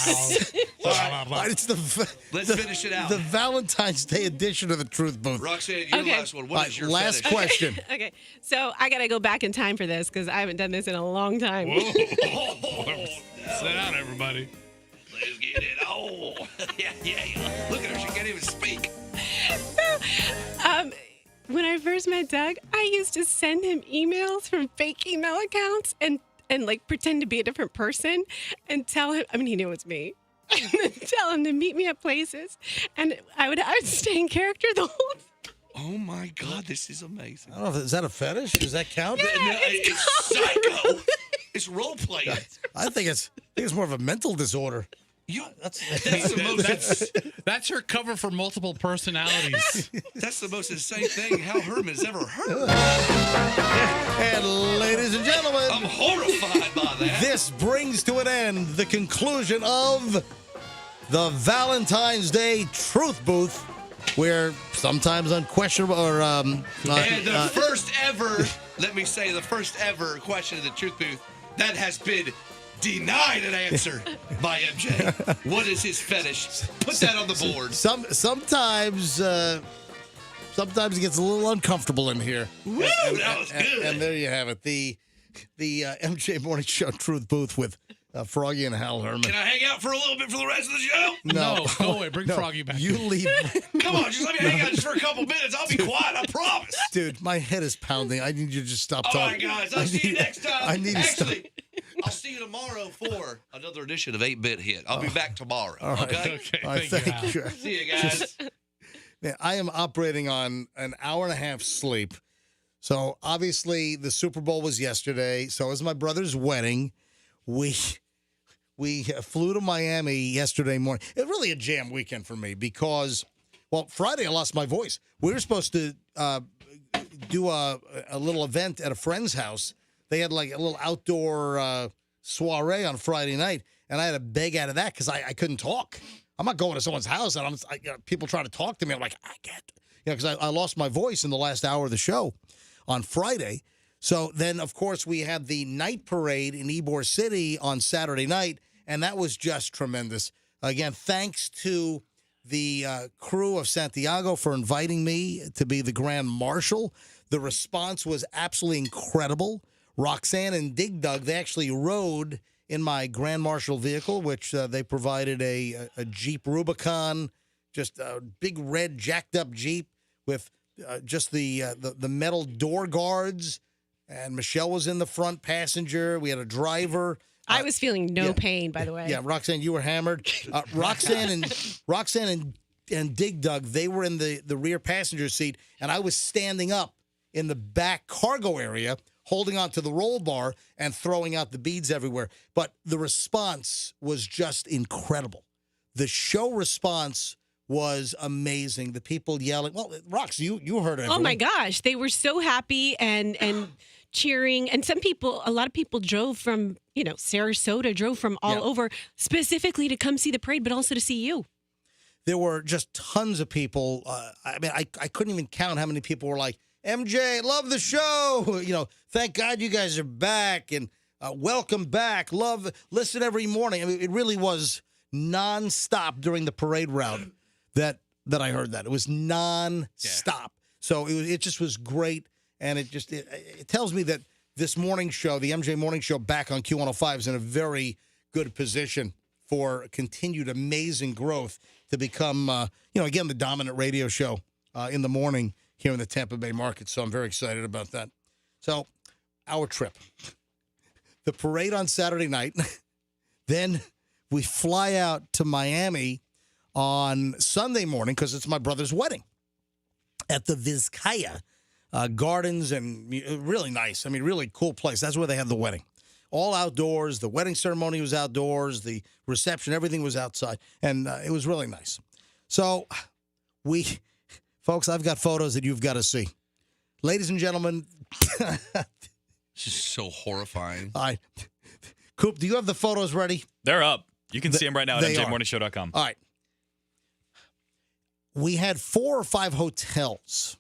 Speaker 1: is the.
Speaker 3: Let's finish it out.
Speaker 1: The Valentine's Day edition of the Truth Booth.
Speaker 3: Roxanne, your
Speaker 2: Okay.
Speaker 3: last one. What is your
Speaker 1: last
Speaker 3: fetish?
Speaker 1: question.
Speaker 2: Okay, so I gotta go back in time for this because I haven't done this in a long time.
Speaker 4: Sit down, everybody.
Speaker 3: Let's get it on. yeah. Look at her. She can't even speak.
Speaker 2: When I first met Doug, I used to send him emails from fake email accounts and like pretend to be a different person and tell him. I mean, he knew it was me. and then tell him to meet me at places. And I would stay in character the whole time.
Speaker 3: Oh my God, this is amazing.
Speaker 1: I don't know. Is that a fetish? Does that count?
Speaker 2: Yeah,
Speaker 3: it's psycho. It's role playing.
Speaker 1: I think it's more of a mental disorder.
Speaker 3: That's the most.
Speaker 4: That's her cover for multiple personalities.
Speaker 3: That's the most insane thing Hal Herman's ever heard.
Speaker 1: And ladies and gentlemen,
Speaker 3: I'm horrified by that.
Speaker 1: This brings to an end the conclusion of the Valentine's Day Truth Booth, where sometimes unquestionable or
Speaker 3: and the first ever, let me say, the first ever question of the Truth Booth that has been denied an answer by MJ. What is his fetish? Put that on the board.
Speaker 1: Sometimes it gets a little uncomfortable in here.
Speaker 3: Woo, that was good.
Speaker 1: And there you have it. The MJ Morning Show Truth Booth with Froggy and Hal Herman.
Speaker 3: Can I hang out for a little bit for the rest of the show?
Speaker 4: No, go away. Bring Froggy back.
Speaker 1: You leave.
Speaker 3: Come on, just let me hang out just for a couple minutes. I'll be quiet, I promise.
Speaker 1: Dude, my head is pounding. I need you to just stop talking.
Speaker 3: All right, guys. I'll see you next time.
Speaker 1: I need
Speaker 3: Actually, I'll see you tomorrow for another edition of 8-Bit Hit. I'll be back tomorrow.
Speaker 1: All right.
Speaker 3: Okay?
Speaker 1: All right, thank you.
Speaker 3: See you guys.
Speaker 1: Man, I am operating on an hour and a half sleep. So obviously the Super Bowl was yesterday. So was my brother's wedding. We flew to Miami yesterday morning. It was really a jam weekend for me because, well, Friday I lost my voice. We were supposed to do a little event at a friend's house. They had like a little outdoor soiree on Friday night, and I had to beg out of that because I couldn't talk. I'm not going to someone's house, and people trying to talk to me. I'm like, I can't, because I lost my voice in the last hour of the show on Friday. So then, of course, we had the night parade in Ybor City on Saturday night, and that was just tremendous. Again, thanks to the crew of Santiago for inviting me to be the Grand Marshal. The response was absolutely incredible. Roxanne and Dig Dug, they actually rode in my Grand Marshal vehicle, which they provided a Jeep Rubicon, just a big red jacked up Jeep with just the metal door guards. And Michelle was in the front passenger. We had a driver.
Speaker 2: I was feeling no pain, by the way.
Speaker 1: Yeah, Roxanne, you were hammered. Roxanne and Dig Dug, they were in the rear passenger seat, and I was standing up in the back cargo area, holding onto the roll bar and throwing out the beads everywhere. But the response was just incredible. The show response was amazing. The people yelling. Well, Rox, you heard it.
Speaker 2: Oh my gosh, they were so happy and cheering. And a lot of people drove from, Sarasota, drove from all over specifically to come see the parade, but also to see you.
Speaker 1: There were just tons of people. I couldn't even count how many people were like, MJ, love the show. Thank God you guys are back, and welcome back. Listen every morning. I mean, it really was nonstop during the parade route that I heard that. It was nonstop. Yeah. So it just was great, and it tells me that this morning show, the MJ Morning Show back on Q105, is in a very good position for continued amazing growth to become, again, the dominant radio show in the morning here in the Tampa Bay market. So I'm very excited about that. So our trip, the parade on Saturday night, then we fly out to Miami on Sunday morning because it's my brother's wedding at the Vizcaya Gardens, and really nice. I mean, really cool place. That's where they had the wedding. All outdoors. The wedding ceremony was outdoors. The reception, everything was outside, and it was really nice. So folks, I've got photos that you've got to see. Ladies and gentlemen.
Speaker 3: This is so horrifying.
Speaker 1: All right. Coop, do you have the photos ready?
Speaker 5: They're up. You can see them right now at MJMorningShow.com.
Speaker 1: All right. We had 4 or 5 hotels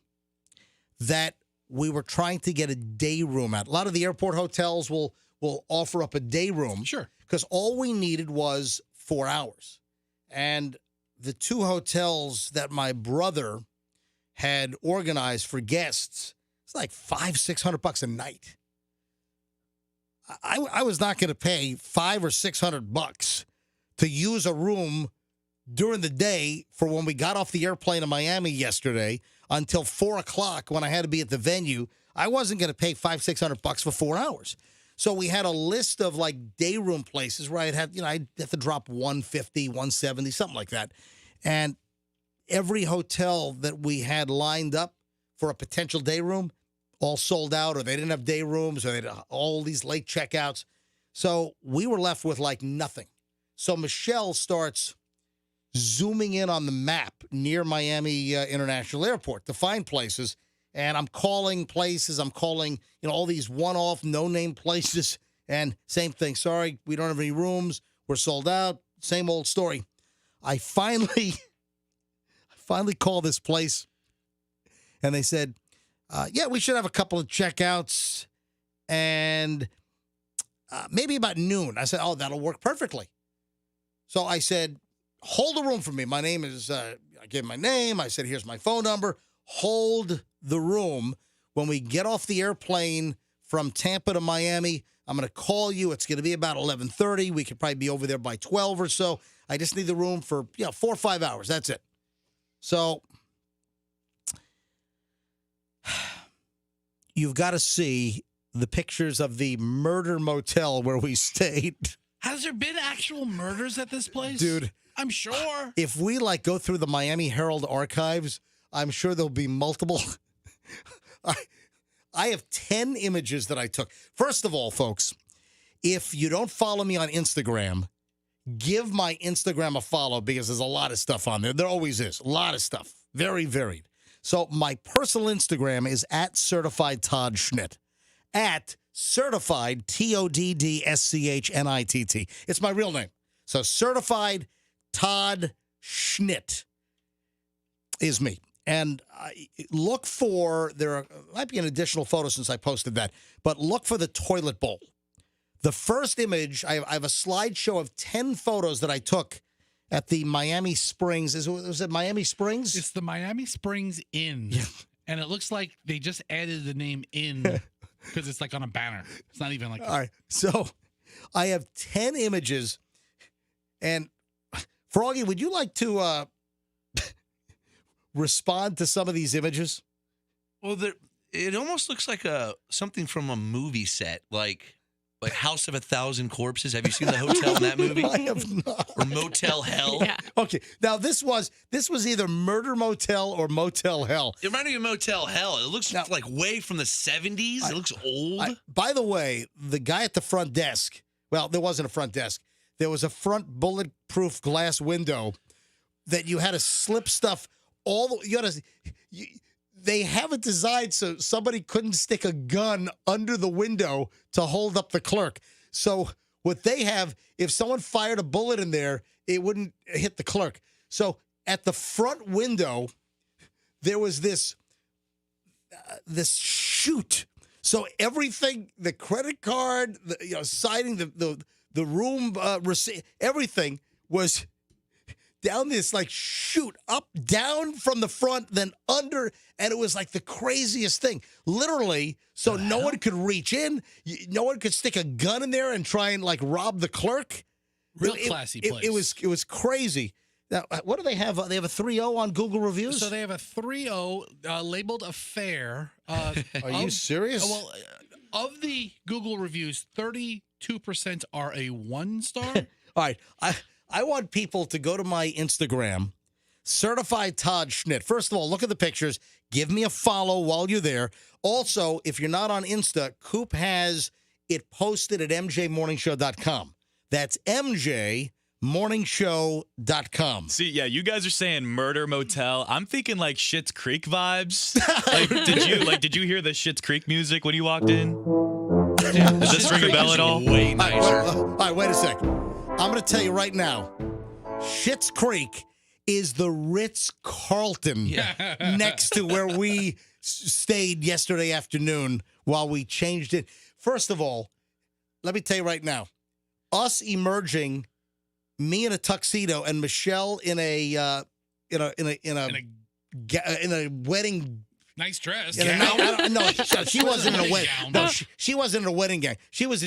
Speaker 1: that we were trying to get a day room at. A lot of the airport hotels will offer up a day room.
Speaker 4: Sure.
Speaker 1: Because all we needed was 4 hours. And the 2 hotels that my brother had organized for guests, it's like $500-600 a night. I was not going to pay $500 or $600 to use a room during the day for when we got off the airplane in Miami yesterday until 4 o'clock when I had to be at the venue. I wasn't going to pay $500-600 for 4 hours. So we had a list of like day room places where I'd have to drop 150, 170, something like that. And every hotel that we had lined up for a potential day room all sold out, or they didn't have day rooms, or they had all these late checkouts. So we were left with like nothing. So Michelle starts zooming in on the map near Miami International Airport to find places. And I'm calling places. I'm calling, all these one-off, no-name places. And same thing. Sorry, we don't have any rooms. We're sold out. Same old story. I finally call this place, and they said, yeah, we should have a couple of checkouts, and maybe about noon. I said, oh, that'll work perfectly. So I said, hold the room for me. My name is, I gave my name. I said, here's my phone number. Hold the room. When we get off the airplane from Tampa to Miami, I'm going to call you. It's going to be about 11:30. We could probably be over there by 12 or so. I just need the room for 4 or 5 hours. That's it. So you've got to see the pictures of the murder motel where we stayed.
Speaker 4: Has there been actual murders at this place?
Speaker 1: Dude.
Speaker 4: I'm sure.
Speaker 1: If we go through the Miami Herald archives, I'm sure there'll be multiple. I have 10 images that I took. First of all, folks, if you don't follow me on Instagram, give my Instagram a follow because there's a lot of stuff on there. There always is. A lot of stuff. Very varied. So my personal Instagram is at Certified Todd Schnitt. At Certified TODDSCHNITT. It's my real name. So Certified Todd Schnitt is me. And look for, might be an additional photo since I posted that, but look for the toilet bowl. The first image, I have a slideshow of 10 photos that I took at the Miami Springs. Was it Miami Springs?
Speaker 4: It's the Miami Springs Inn. Yeah. And it looks like they just added the name Inn because it's like on a banner. It's not even like.
Speaker 1: All right. So I have 10 images. And Froggy, would you like to respond to some of these images?
Speaker 3: Well, it almost looks like something from a movie set, like House of a Thousand Corpses. Have you seen the hotel in that movie?
Speaker 1: I have not.
Speaker 3: Or Motel Hell?
Speaker 1: Yeah. Okay. Now this was either Murder Motel or Motel Hell.
Speaker 3: It reminded me of Motel Hell. It looks like way from the 70s. It looks old.
Speaker 1: By the way, the guy at the front desk. Well, there wasn't a front desk. There was a front bulletproof glass window that you had to slip stuff. They have it designed so somebody couldn't stick a gun under the window to hold up the clerk. So what they have, if someone fired a bullet in there, it wouldn't hit the clerk. So at the front window, there was this chute. So everything, the credit card, signing the room receipt, everything was down this chute, up, down from the front, then under, and it was like the craziest thing. Literally, so no one could reach in, no one could stick a gun in there and try and rob the clerk.
Speaker 4: Real classy place.
Speaker 1: It was crazy. Now, what do they have? They have a 3.0 on Google reviews?
Speaker 4: So they have a 3.0 labeled affair.
Speaker 1: Are you serious?
Speaker 4: Well, of the Google reviews, 32% are a 1-star.
Speaker 1: All right. I want people to go to my Instagram, Certified Todd Schnitt. First of all, look at the pictures. Give me a follow while you're there. Also, if you're not on Insta, Coop has it posted at mjmorningshow.com. That's mjmorningshow.com.
Speaker 5: See, yeah, you guys are saying Murder Motel. I'm thinking Schitt's Creek vibes. Did you hear the Schitt's Creek music when you walked in? Does this ring a bell at all?
Speaker 3: Way nicer.
Speaker 1: All right, wait a sec. I'm going to tell you right now, Schitt's Creek is the Ritz-Carlton next to where we stayed yesterday afternoon while we changed it. First of all, let me tell you right now, us emerging, me in a tuxedo and Michelle in a wedding.
Speaker 4: Nice dress.
Speaker 1: No, she wasn't in a wedding. No, she wasn't in a wedding gown. She was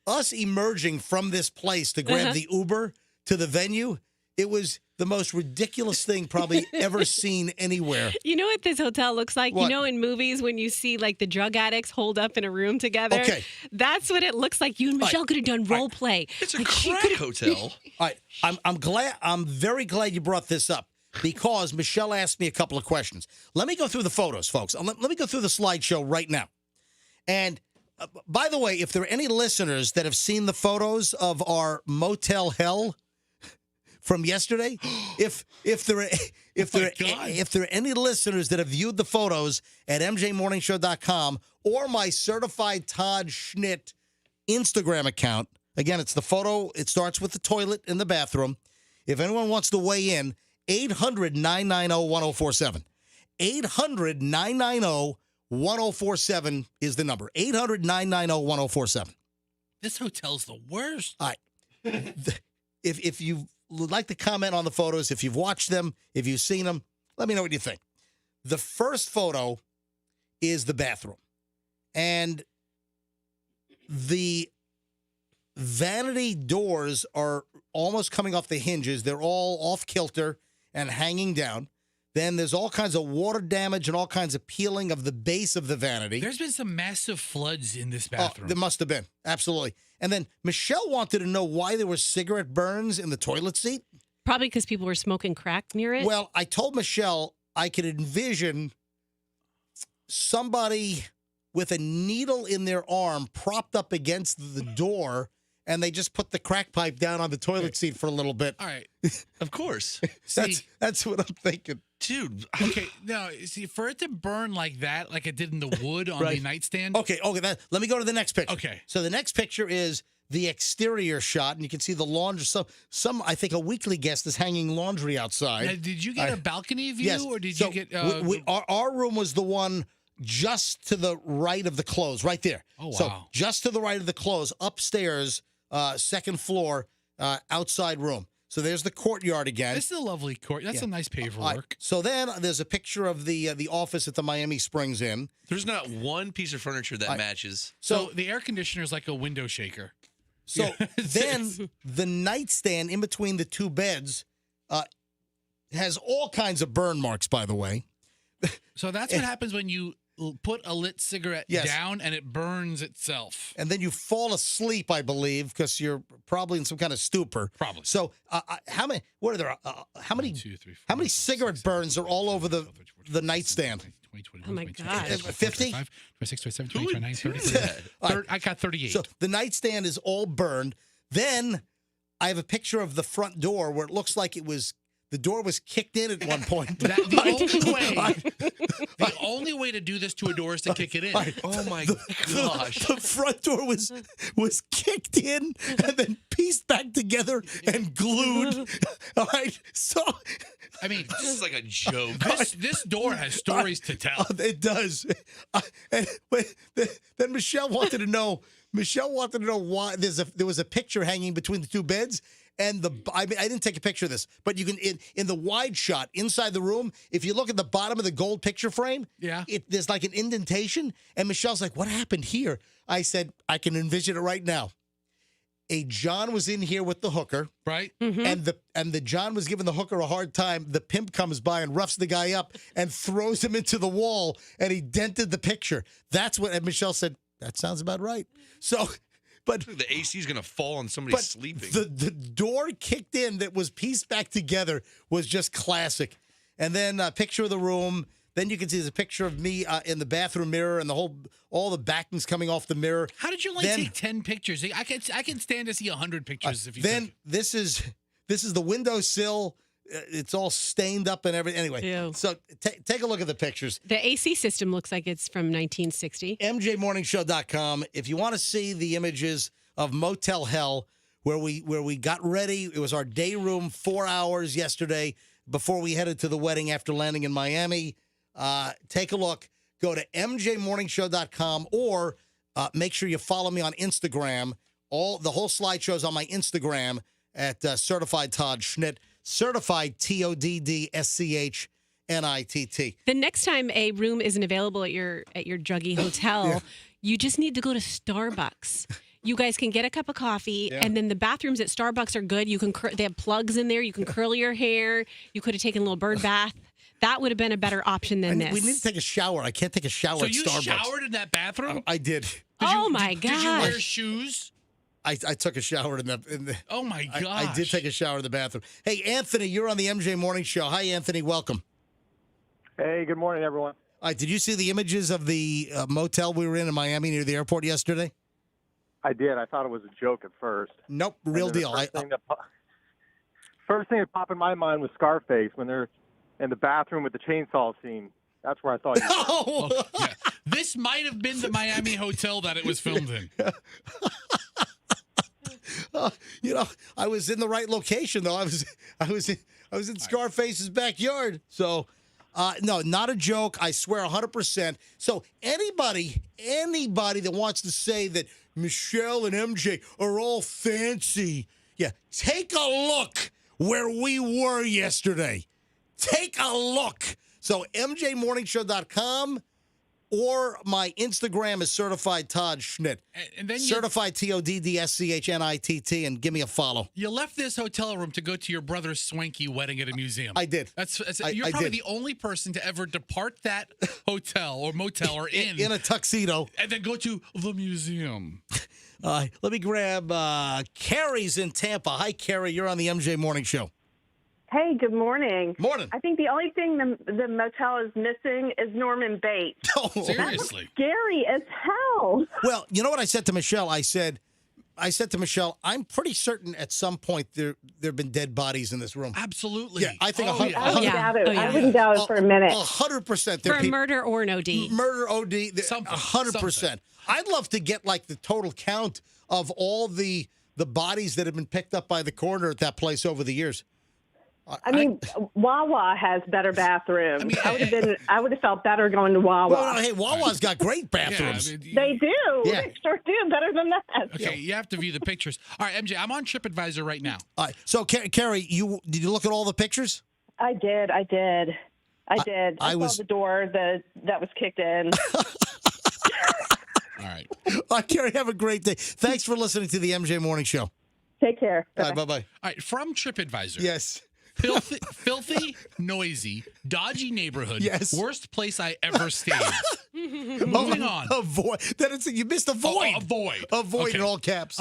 Speaker 1: us emerging from this place to grab the Uber to the venue. It was the most ridiculous thing probably ever seen anywhere.
Speaker 2: You know what this hotel looks like?
Speaker 1: What?
Speaker 2: You know in movies when you see like the drug addicts holed up in a room together?
Speaker 1: Okay.
Speaker 2: That's what it looks like. You and Michelle could have done role play.
Speaker 3: It's a
Speaker 2: Like, she
Speaker 3: crack
Speaker 2: could've-
Speaker 3: hotel.
Speaker 1: All right, I'm very glad you brought this up because Michelle asked me a couple of questions. Let me go through the photos, folks. Let me go through the slideshow right now. And by the way, if there are any listeners that have seen the photos of our motel hell from yesterday, if there are any listeners that have viewed the photos at mjmorningshow.com or my certified Todd Schnitt Instagram account, again, it's the photo. It starts with the toilet in the bathroom. If anyone wants to weigh in, 800-990-1047. 800-990-1047 is the number. 800-990-1047.
Speaker 4: This hotel's the worst.
Speaker 1: All right. If you would like to comment on the photos, if you've watched them, if you've seen them, let me know what you think. The first photo is the bathroom. And the vanity doors are almost coming off the hinges. They're all off kilter and hanging down. Then there's all kinds of water damage and all kinds of peeling of the base of the vanity.
Speaker 4: There's been some massive floods in this
Speaker 1: Oh,
Speaker 4: bathroom.
Speaker 1: there must have been. Absolutely. And then Michelle wanted to know why there were cigarette burns in the toilet seat.
Speaker 2: Probably because people were smoking crack near it.
Speaker 1: Well, I told Michelle I could envision somebody with a needle in their arm propped up against the door, and they just put the crack pipe down on the toilet seat for a little bit.
Speaker 4: All right.
Speaker 3: Of course.
Speaker 1: That's what I'm thinking.
Speaker 3: Dude.
Speaker 4: Okay, no, see, for it to burn like that, like it did in the wood on the nightstand.
Speaker 1: Okay, let me go to the next picture.
Speaker 4: Okay.
Speaker 1: So the next picture is the exterior shot, and you can see the laundry. Some I think a weekly guest is hanging laundry outside.
Speaker 4: Now, did you get a balcony view,
Speaker 1: yes.
Speaker 4: or did
Speaker 1: So
Speaker 4: you get?
Speaker 1: our room was the one just to the right of the clothes, right there.
Speaker 4: Oh, wow.
Speaker 1: So just to the right of the clothes, upstairs, second floor, outside room. So there's the courtyard again.
Speaker 4: This is a lovely court. That's a nice paperwork.
Speaker 1: So then there's a picture of the office at the Miami Springs Inn.
Speaker 3: There's not one piece of furniture that matches.
Speaker 4: So the air conditioner is like a window shaker.
Speaker 1: So then the nightstand in between the two beds has all kinds of burn marks, by the way.
Speaker 4: So that's what happens when you put a lit cigarette
Speaker 1: Yes.
Speaker 4: down and it burns itself.
Speaker 1: And then you fall asleep, I believe, because you're probably in some kind of stupor.
Speaker 4: Probably.
Speaker 1: So how many? What are there? How many?
Speaker 4: 2, 3, 4,
Speaker 1: how many cigarette burns are all over the nightstand?
Speaker 2: Oh my God.
Speaker 1: 50?
Speaker 4: 26, 27,
Speaker 3: Who
Speaker 4: 28,
Speaker 3: would
Speaker 4: 29,
Speaker 3: do
Speaker 4: 30.
Speaker 3: that?
Speaker 4: I got 38.
Speaker 1: So the nightstand is all burned. Then I have a picture of the front door where it looks like the door was kicked in at one point.
Speaker 4: The only way to do this to a door is to kick it in.
Speaker 3: Oh my gosh.
Speaker 1: The front door was kicked in and then pieced back together and glued. All right. So
Speaker 4: I mean,
Speaker 3: This is like a joke.
Speaker 4: This door has stories to tell.
Speaker 1: It does. Then Michelle wanted to know why there was a picture hanging between the two beds. And I didn't take a picture of this, but you can in the wide shot inside the room. If you look at the bottom of the gold picture frame, there's like an indentation. And Michelle's like, "What happened here?" I said, "I can envision it right now." A John was in here with the hooker,
Speaker 4: right?
Speaker 1: And the John was giving the hooker a hard time. The pimp comes by and roughs the guy up and throws him into the wall, and he dented the picture. That's what and Michelle said. That sounds about right. So. But
Speaker 3: the AC is going to fall on somebody sleeping.
Speaker 1: The door kicked in that was pieced back together was just classic. And then a picture of the room. Then you can see there's a picture of me in the bathroom mirror and all the backings coming off the mirror.
Speaker 4: How did you only take 10 pictures? I can stand to see 100 pictures if you
Speaker 1: then
Speaker 4: took.
Speaker 1: this is the windowsill. It's all stained up and everything. Anyway,
Speaker 2: Ew.
Speaker 1: so take a look at the pictures.
Speaker 2: The AC system looks like it's from 1960.
Speaker 1: MJMorningshow.com. If you want to see the images of Motel Hell, where we got ready, it was our day room 4 hours yesterday before we headed to the wedding after landing in Miami. Take a look. Go to MJMorningshow.com or make sure you follow me on Instagram. The whole slideshow's on my Instagram at Certified Todd Schnitt. Certified TODDSCHNITT.
Speaker 2: The next time a room isn't available at your druggy hotel, you just need to go to Starbucks. You guys can get a cup of coffee, and then the bathrooms at Starbucks are good. You can they have plugs in there. You can curl your hair. You could have taken a little bird bath. That would have been a better option than this.
Speaker 1: We need to take a shower. I can't take a shower at Starbucks.
Speaker 4: So you showered in that bathroom?
Speaker 1: I did.
Speaker 2: My God!
Speaker 4: Did you wear shoes?
Speaker 1: I took a shower in the.
Speaker 4: Oh my gosh!
Speaker 1: I did take a shower in the bathroom. Hey, Anthony, you're on the MJ Morning Show. Hi, Anthony. Welcome.
Speaker 17: Hey, good morning, everyone.
Speaker 1: All right, did you see the images of the motel we were in Miami near the airport yesterday?
Speaker 17: I did. I thought it was a joke at first.
Speaker 1: Nope, real deal.
Speaker 17: First thing that popped in my mind was Scarface when they're in the bathroom with the chainsaw scene. That's where I thought.
Speaker 4: Yeah. This might have been the Miami hotel that it was filmed in.
Speaker 1: I was in the right location though. I was in Scarface's backyard. So, no, not a joke. I swear, 100%. So anybody that wants to say that Michelle and MJ are all fancy, take a look where we were yesterday. Take a look. So MJMorningshow.com or my Instagram is Certified Todd Schnitt.
Speaker 4: And then
Speaker 1: Certified TODDSCHNITT, and give me a follow.
Speaker 4: You left this hotel room to go to your brother's swanky wedding at a museum.
Speaker 1: I did.
Speaker 4: You're probably the only person to ever depart that hotel or motel or in
Speaker 1: a tuxedo
Speaker 4: and then go to the museum.
Speaker 1: Let me grab Carrie's in Tampa. Hi, Carrie. You're on the MJ Morning Show.
Speaker 18: Hey, good morning.
Speaker 1: Morning.
Speaker 18: I think the only thing the motel is missing is Norman Bates.
Speaker 1: Oh,
Speaker 4: seriously?
Speaker 18: Scary as hell.
Speaker 1: Well, you know what I said to Michelle? I said to Michelle, I'm pretty certain at some point there have been dead bodies in this room.
Speaker 4: Absolutely.
Speaker 1: Yeah, I think
Speaker 18: I wouldn't doubt it for a minute.
Speaker 1: 100%.
Speaker 2: For a murder or an OD.
Speaker 1: Murder, OD, 100%. I'd love to get like the total count of all the bodies that have been picked up by the coroner at that place over the years.
Speaker 18: I mean, Wawa has better bathrooms. I would have felt better going to Wawa.
Speaker 1: Well, no, hey, Wawa's got great bathrooms.
Speaker 18: They do.
Speaker 1: Yeah.
Speaker 18: They sure do. Better than that.
Speaker 4: Okay, you have to view the pictures. All right, MJ, I'm on TripAdvisor right now.
Speaker 1: All right. So, Carrie, did you look at all the pictures?
Speaker 18: I did. I saw the door that was kicked in.
Speaker 4: All right.
Speaker 1: Carrie, have a great day. Thanks for listening to the MJ Morning Show.
Speaker 18: Take care.
Speaker 1: All right, bye-bye.
Speaker 4: All right, from TripAdvisor.
Speaker 1: Yes.
Speaker 4: Filthy, noisy, dodgy neighborhood.
Speaker 1: Yes.
Speaker 4: Worst place I ever stayed. Moving on.
Speaker 1: Avoid. You missed a void.
Speaker 4: Avoid.
Speaker 1: Avoid
Speaker 4: Okay.
Speaker 1: in all caps.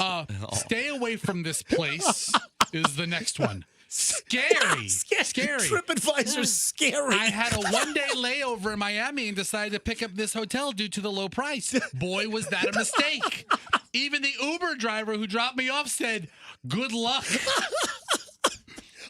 Speaker 4: Stay away from this place is the next one. Scary. Scary.
Speaker 1: TripAdvisor's scary.
Speaker 4: I had a one-day layover in Miami and decided to pick up this hotel due to the low price. Boy, was that a mistake. Even the Uber driver who dropped me off said, good luck.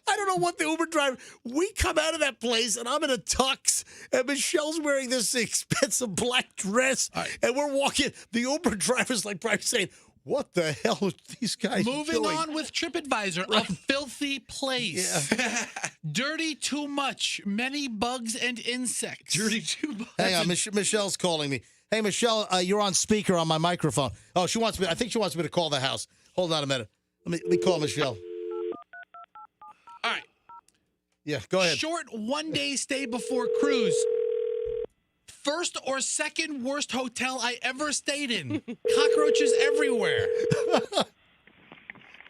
Speaker 1: I don't know what the Uber driver. We come out of that place, and I'm in a tux, and Michelle's wearing this expensive black dress, and we're walking. The Uber driver's like probably saying, "What the hell are these guys
Speaker 4: Moving
Speaker 1: doing?"
Speaker 4: on with TripAdvisor, a filthy place.
Speaker 1: Yeah.
Speaker 4: Dirty too much, many bugs and insects.
Speaker 3: Dirty too much.
Speaker 1: Hang on, Michelle's calling me. Hey, Michelle, you're on speaker on my microphone. Oh, she wants me. I think she wants me to call the house. Hold on a minute. Let me call Michelle.
Speaker 4: All right.
Speaker 1: Yeah, go ahead.
Speaker 4: Short one-day stay before cruise. First or second worst hotel I ever stayed in. Cockroaches everywhere.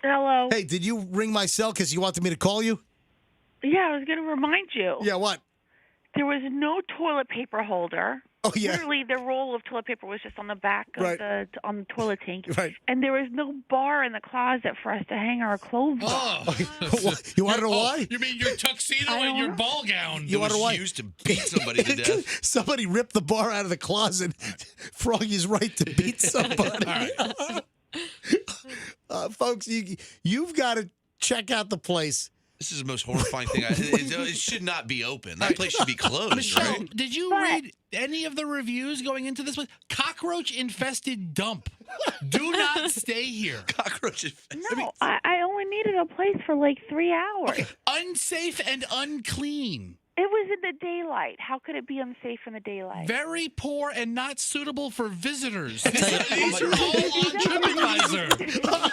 Speaker 19: Hello.
Speaker 1: Hey, did you ring my cell because you wanted me to call you?
Speaker 19: Yeah, I was going to remind you.
Speaker 1: Yeah, what?
Speaker 19: There was no toilet paper holder.
Speaker 1: Oh, yeah.
Speaker 19: Literally, the roll of toilet paper was just on the back of on the toilet tank.
Speaker 1: Right.
Speaker 19: And there was no bar in the closet for us to hang our clothes on.
Speaker 1: You want to know why?
Speaker 4: You mean your tuxedo and your ball gown?
Speaker 1: You want to know why?
Speaker 3: Used to beat somebody to death.
Speaker 1: Somebody ripped the bar out of the closet. Froggy's right to beat somebody. Folks, you've got to check out the place.
Speaker 3: This is the most horrifying thing. It should not be open. That place should be closed.
Speaker 4: Michelle,
Speaker 3: right?
Speaker 4: did you read any of the reviews going into this place? Cockroach-infested dump. Do not stay here.
Speaker 3: Cockroach infested.
Speaker 19: No, I only needed a place for like 3 hours.
Speaker 4: Okay. Unsafe and unclean.
Speaker 19: It was in the daylight. How could it be unsafe in the daylight?
Speaker 4: Very poor and not suitable for visitors. These are all on TripAdvisor.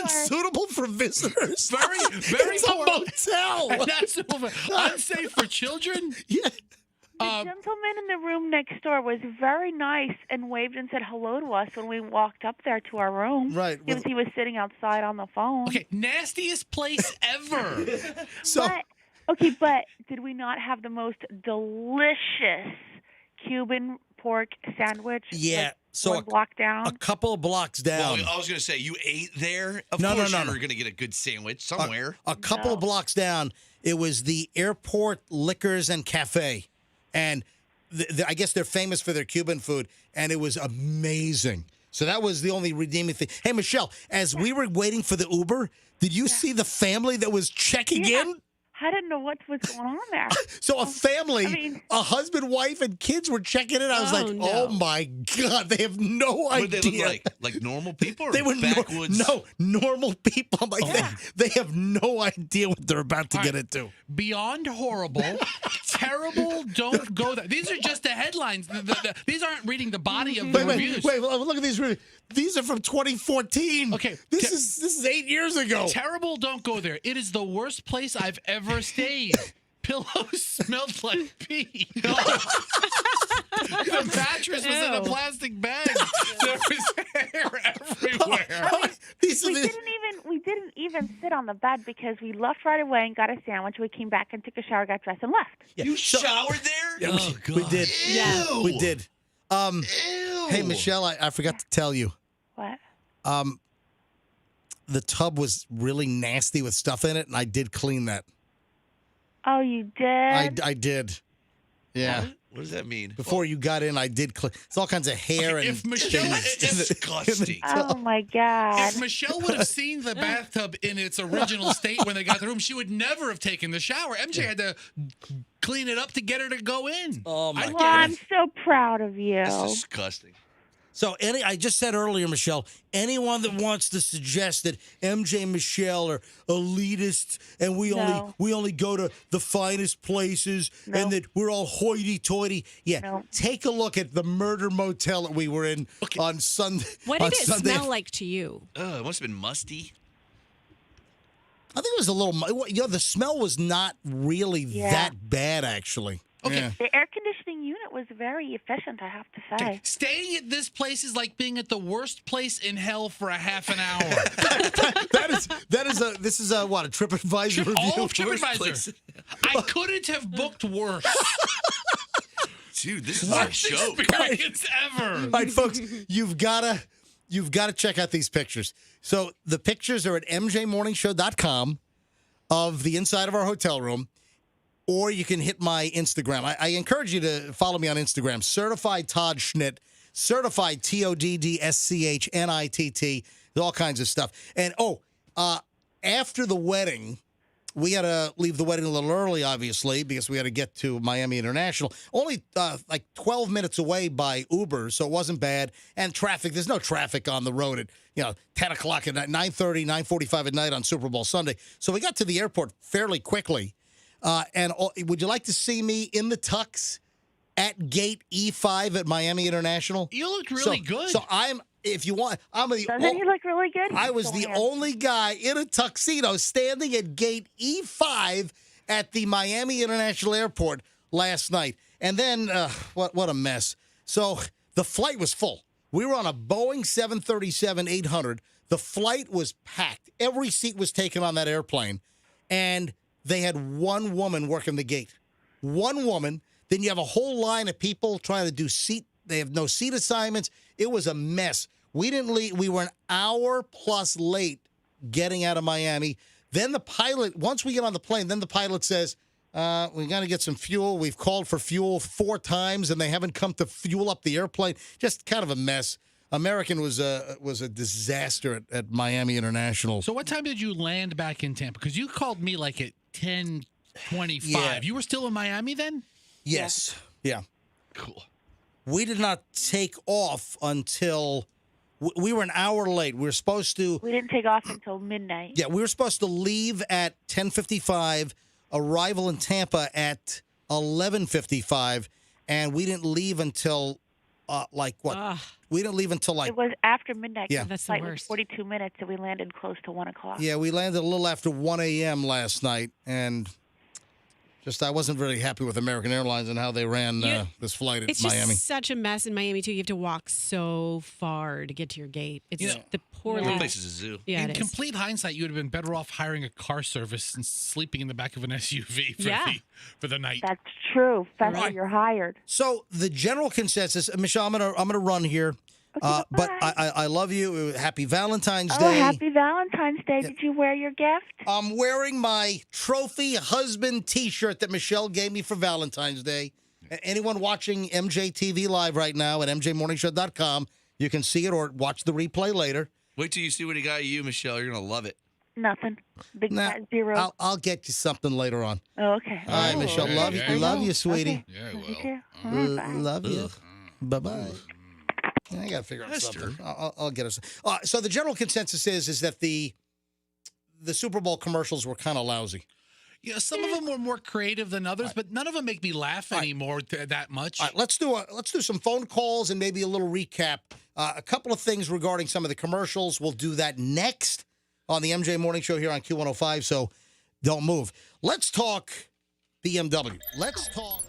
Speaker 1: Unsuitable for visitors.
Speaker 4: Very
Speaker 1: it's
Speaker 4: poor.
Speaker 1: a motel.
Speaker 4: And not suitable for, unsafe for children.
Speaker 1: Yeah.
Speaker 19: The gentleman in the room next door was very nice and waved and said hello to us when we walked up there to our room.
Speaker 1: Right.
Speaker 19: Because he was sitting outside on the phone.
Speaker 4: Okay, nastiest place ever.
Speaker 19: But did we not have the most delicious Cuban pork sandwich?
Speaker 1: Yeah.
Speaker 19: Like
Speaker 1: So
Speaker 19: one block down?
Speaker 1: a couple of blocks down.
Speaker 3: Well, I was going to say, you ate there? Of
Speaker 1: No,
Speaker 3: course
Speaker 1: no,
Speaker 3: you
Speaker 1: no.
Speaker 3: were going to get a good sandwich somewhere.
Speaker 1: A couple of blocks down, it was the Airport Liquors and Cafe. And I guess they're famous for their Cuban food, and it was amazing. So that was the only redeeming thing. Hey, Michelle, as we were waiting for the Uber, did you see the family that was checking in?
Speaker 19: I didn't know what was going on there.
Speaker 1: So a family, a husband, wife, and kids were checking in. I was like, oh, my God, they have no
Speaker 3: What
Speaker 1: idea.
Speaker 3: did they look like? Like normal people or
Speaker 1: They were
Speaker 3: backwoods?
Speaker 1: normal people. I'm like, they have no idea what they're about to get into.
Speaker 4: Beyond horrible, terrible, don't go there. These are just the headlines. These aren't reading the body of the reviews.
Speaker 1: Wait, look at these reviews. These are from 2014.
Speaker 4: Okay.
Speaker 1: This is 8 years ago.
Speaker 4: Terrible, don't go there. It is the worst place I've ever stayed. Pillows smelled like pee. The mattress was in a plastic bag. There was hair everywhere.
Speaker 19: We didn't even sit on the bed because we left right away and got a sandwich. We came back and took a shower, got dressed, and left.
Speaker 3: You showered there?
Speaker 1: Yeah, we did.
Speaker 3: Ew.
Speaker 1: We did.
Speaker 3: Ew.
Speaker 1: Hey, Michelle, I forgot to tell you.
Speaker 19: What?
Speaker 1: The tub was really nasty with stuff in it, and I did clean that.
Speaker 19: Oh, you did?
Speaker 1: I did. Yeah.
Speaker 3: What does that mean?
Speaker 1: Before you got in, I did clean. It's all kinds of hair and
Speaker 4: if Michelle,
Speaker 1: things.
Speaker 3: Disgusting.
Speaker 19: Oh, my God.
Speaker 4: If Michelle would have seen the bathtub in its original state when they got the room, she would never have taken the shower. MJ had to clean it up to get her to go in.
Speaker 1: Oh, my
Speaker 19: Well, I'm so proud of you.
Speaker 3: That's disgusting.
Speaker 1: So I just said earlier, Michelle, anyone that wants to suggest that MJ and Michelle are elitist and we only go to the finest places and that we're all hoity-toity, take a look at the murder motel that we were in on Sunday.
Speaker 2: What did it smell like to you?
Speaker 3: It must have been musty.
Speaker 1: I think it was a little. The smell was not really that bad, actually.
Speaker 4: Okay.
Speaker 1: Yeah.
Speaker 19: The air conditioning unit was very efficient, I have to say.
Speaker 4: Staying at this place is like being at the worst place in hell for a half an hour.
Speaker 1: This is a TripAdvisor review.
Speaker 4: All of TripAdvisor. I couldn't have booked worse.
Speaker 3: Dude, this is our show.
Speaker 4: Experience ever.
Speaker 1: All right, folks, you've got to check out these pictures. So the pictures are at mjmorningshow.com of the inside of our hotel room. Or you can hit my Instagram. I encourage you to follow me on Instagram. Certified Todd Schnitt. Certified TODDSCHNITT. All kinds of stuff. And, after the wedding, we had to leave the wedding a little early, obviously, because we had to get to Miami International. Only like 12 minutes away by Uber, so it wasn't bad. And traffic, there's no traffic on the road at 10 o'clock at night, 9:30, 9:45 at night on Super Bowl Sunday. So we got to the airport fairly quickly. Would you like to see me in the tux at gate E5 at Miami International?
Speaker 4: You looked really good.
Speaker 1: So if you want,
Speaker 19: Doesn't he look really good?
Speaker 1: I was the only guy in a tuxedo standing at gate E5 at the Miami International Airport last night. And then, what a mess. So the flight was full. We were on a Boeing 737-800. The flight was packed. Every seat was taken on that airplane. And they had one woman working the gate. One woman. Then you have a whole line of people trying to do seat. They have no seat assignments. It was a mess. We didn't leave. We were an hour plus late getting out of Miami. Then the pilot, once we get on the plane, then the pilot says, we got to get some fuel. We've called for fuel 4 times, and they haven't come to fuel up the airplane. Just kind of a mess. American was a disaster at Miami International.
Speaker 4: So what time did you land back in Tampa? Because you called me like at 10:25.
Speaker 1: Yeah.
Speaker 4: You were still in Miami then?
Speaker 1: Yes. Yeah.
Speaker 3: Cool.
Speaker 1: We did not take off until we were an hour late. We were supposed to.
Speaker 19: We didn't take off until midnight.
Speaker 1: Yeah, we were supposed to leave at 10:55, arrival in Tampa at 11:55, and we didn't leave until we didn't leave until
Speaker 19: It was after midnight.
Speaker 1: Yeah.
Speaker 19: The flight was 42 minutes, and we landed close to 1 o'clock.
Speaker 1: Yeah, we landed a little after 1 a.m. last night, and Just I wasn't really happy with American Airlines and how they ran this flight at
Speaker 2: It's
Speaker 1: Miami.
Speaker 2: just such a mess in Miami, too. You have to walk so far to get to your gate. It's the poorly...
Speaker 3: One place is a zoo.
Speaker 2: Yeah,
Speaker 4: in
Speaker 2: it is.
Speaker 4: complete hindsight, you would have been better off hiring a car service and sleeping in the back of an SUV for the night.
Speaker 19: That's true. Fester, you're hired.
Speaker 1: So the general consensus, Michelle, I'm gonna run here. But I love you. Happy Valentine's Day.
Speaker 19: Oh, happy Valentine's Day. Did you wear your gift?
Speaker 1: I'm wearing my trophy husband T-shirt that Michelle gave me for Valentine's Day. Anyone watching MJ TV Live right now at mjmorningshow.com, you can see it or watch the replay later.
Speaker 3: Wait till you see what he got you, Michelle. You're going to love it.
Speaker 19: Nothing. Big fat zero.
Speaker 1: I'll get you something later on.
Speaker 19: Oh, okay.
Speaker 1: All right, Michelle. Love you. Love you, sweetie.
Speaker 19: Okay. Yeah, well.
Speaker 1: Love you. Bye-bye. I got to figure out something. I'll get us. So the general consensus is that the Super Bowl commercials were kind of lousy.
Speaker 4: Yeah, some of them were more creative than others, but none of them make me laugh anymore that much.
Speaker 1: All right, let's do some phone calls and maybe a little recap. A couple of things regarding some of the commercials. We'll do that next on the MJ Morning Show here on Q105. So don't move. Let's talk BMW. Let's talk.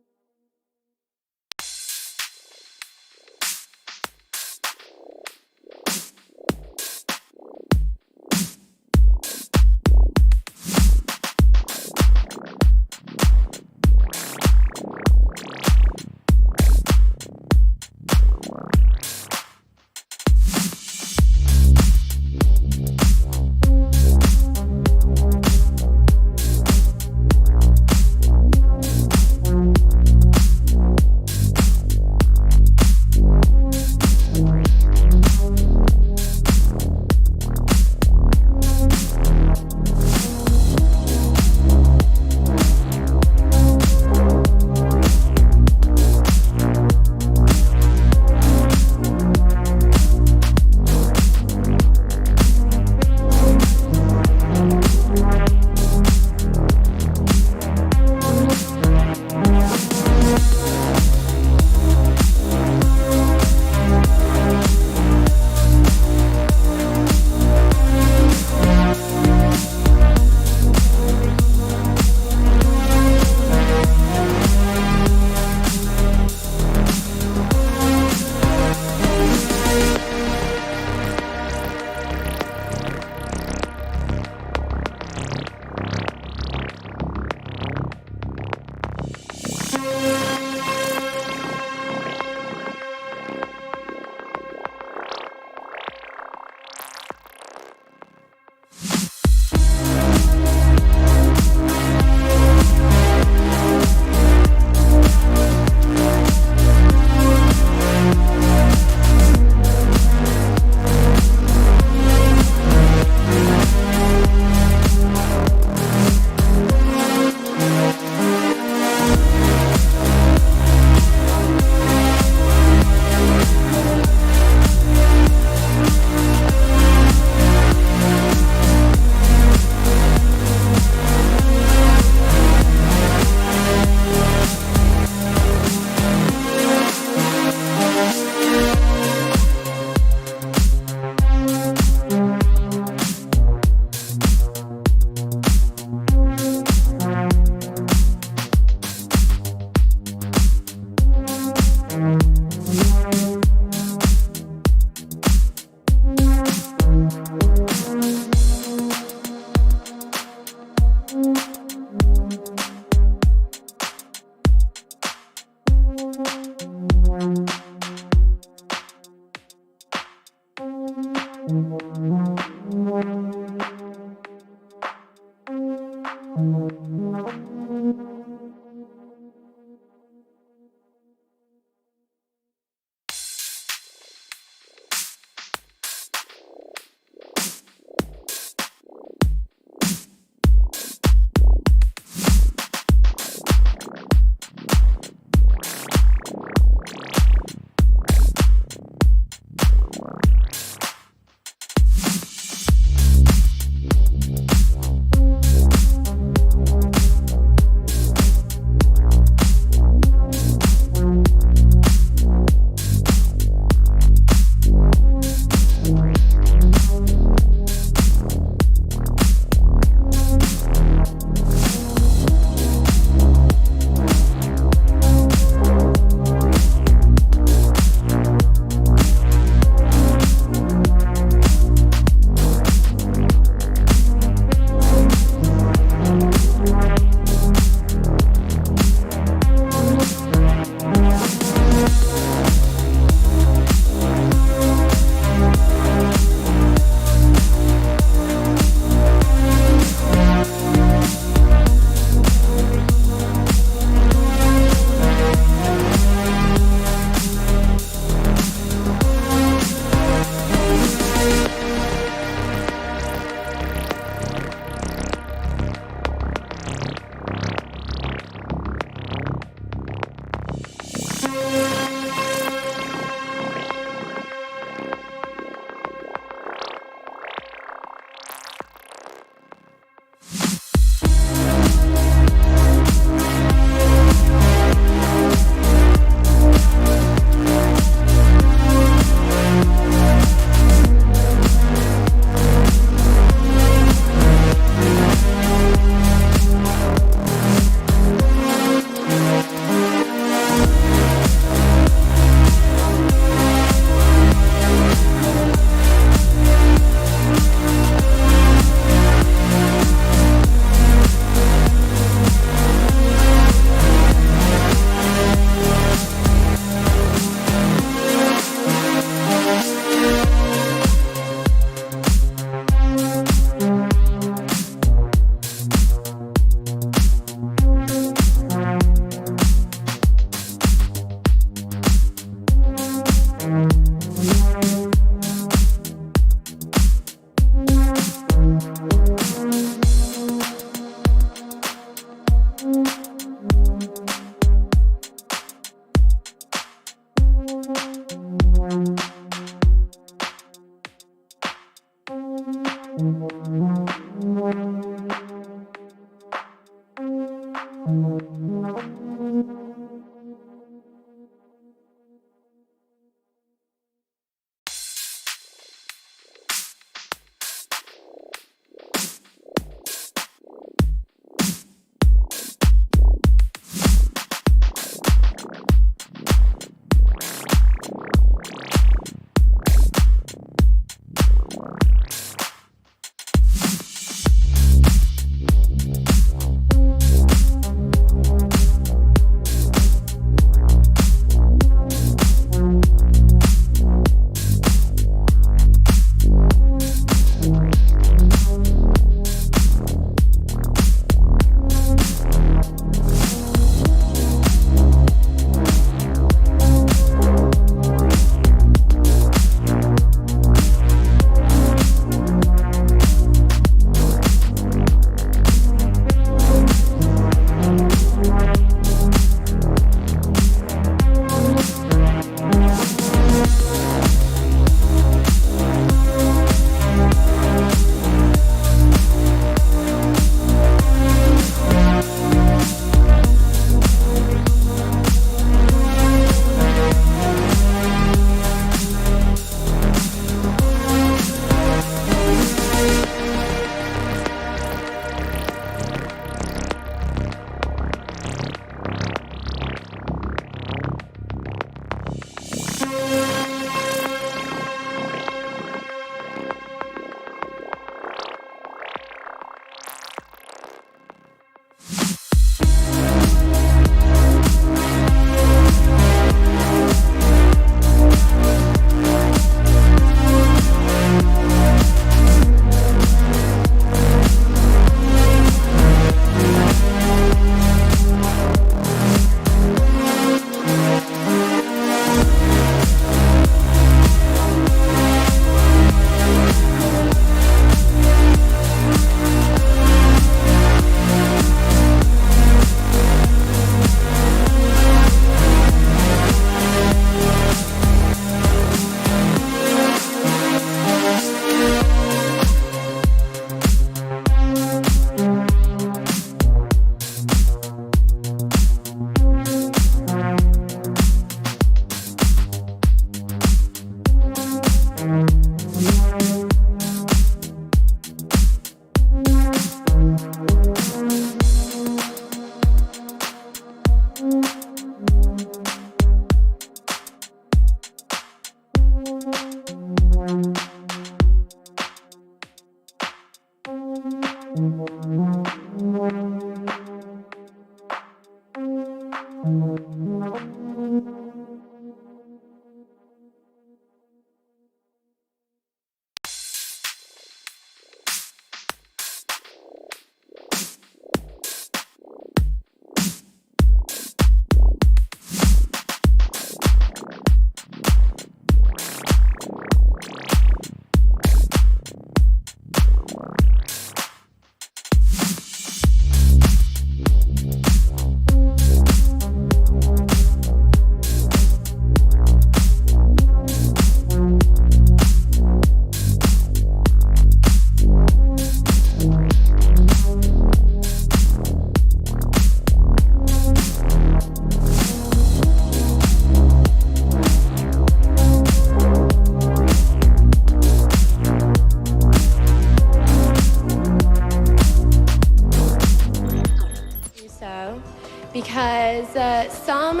Speaker 20: because some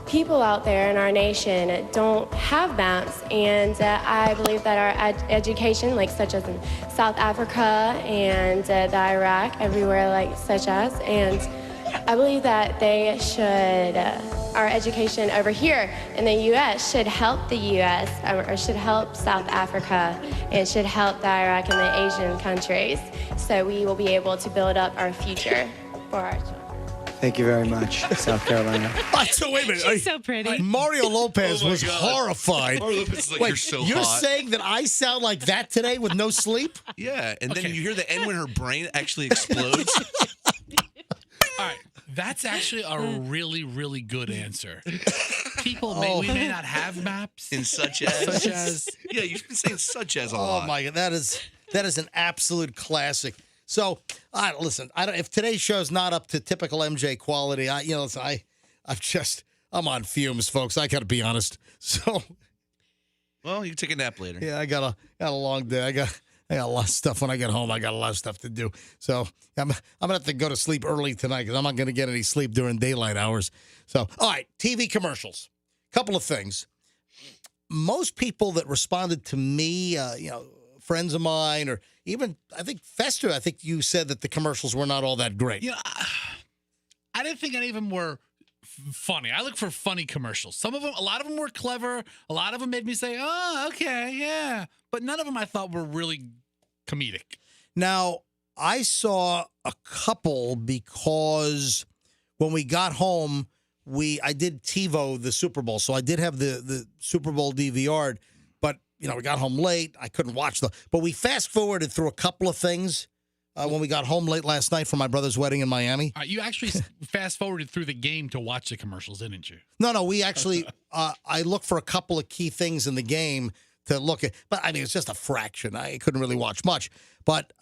Speaker 20: people out there in our nation don't have maps, and I believe that our education, like such as in South Africa and the Iraq, everywhere like such as, and I believe that they should, our education over here in the U.S. should help the U.S. or should help South Africa and should help the Iraq and the Asian countries, so we will be able to build up our future for our children.
Speaker 21: Thank you very much, South Carolina.
Speaker 1: So wait a minute.
Speaker 2: She's so pretty.
Speaker 1: Mario Lopez
Speaker 3: Oh my
Speaker 1: was
Speaker 3: God.
Speaker 1: horrified.
Speaker 3: Mario Lopez is like,
Speaker 1: Wait,
Speaker 3: you're so
Speaker 1: you're
Speaker 3: hot.
Speaker 1: saying that I sound like that today with no sleep?
Speaker 3: Yeah, and then you hear the end when her brain actually explodes.
Speaker 4: All right, that's actually a really, really good answer. People, we may not have maps.
Speaker 3: In such as. Yeah, you've been saying such as a lot.
Speaker 1: Oh my God, that is an absolute classic. So, listen, if today's show's not up to typical MJ quality, I'm on fumes, folks. I got to be honest. So,
Speaker 3: well, you can take a nap later.
Speaker 1: yeah, I got a long day. I got a lot of stuff when I get home. I got a lot of stuff to do. So, I'm gonna have to go to sleep early tonight because I'm not gonna get any sleep during daylight hours. So, all right, TV commercials. Couple of things. Most people that responded to me, friends of mine, or even, I think, Fester, I think you said that the commercials were not all that great.
Speaker 4: Yeah, I didn't think any of them were funny. I look for funny commercials. A lot of them were clever. A lot of them made me say, oh, okay, yeah. But none of them I thought were really comedic.
Speaker 1: Now, I saw a couple because when we got home, I did TiVo the Super Bowl, so I did have the Super Bowl DVR'd, but we got home late. I couldn't watch but we fast forwarded through a couple of things when we got home late last night for my brother's wedding in Miami.
Speaker 4: You actually fast forwarded through the game to watch the commercials, didn't you?
Speaker 1: No, we actually I looked for a couple of key things in the game to look at, but I mean it's just a fraction. I couldn't really watch much, but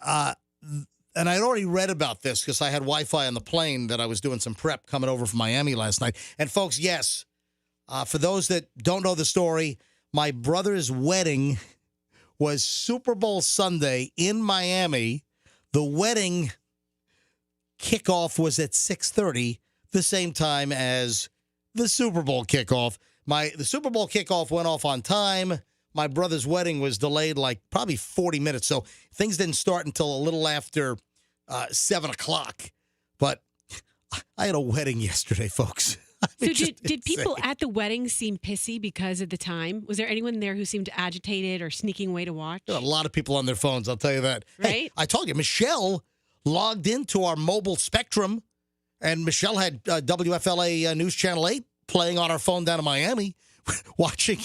Speaker 1: and I'd already read about this because I had Wi-Fi on the plane that I was doing some prep coming over from Miami last night. And folks, yes, for those that don't know the story, my brother's wedding was Super Bowl Sunday in Miami. The wedding kickoff was at 6:30, the same time as the Super Bowl kickoff. The Super Bowl kickoff went off on time. My brother's wedding was delayed like probably 40 minutes, so things didn't start until a little after 7 o'clock. But I had a wedding yesterday, folks.
Speaker 2: So did people at the wedding seem pissy because of the time? Was there anyone there who seemed agitated or sneaking away to watch?
Speaker 1: There were a lot of people on their phones, I'll tell you that.
Speaker 2: Right?
Speaker 1: Hey, I told you, Michelle logged into our mobile Spectrum, and Michelle had WFLA News Channel 8 playing on her phone down in Miami, watching.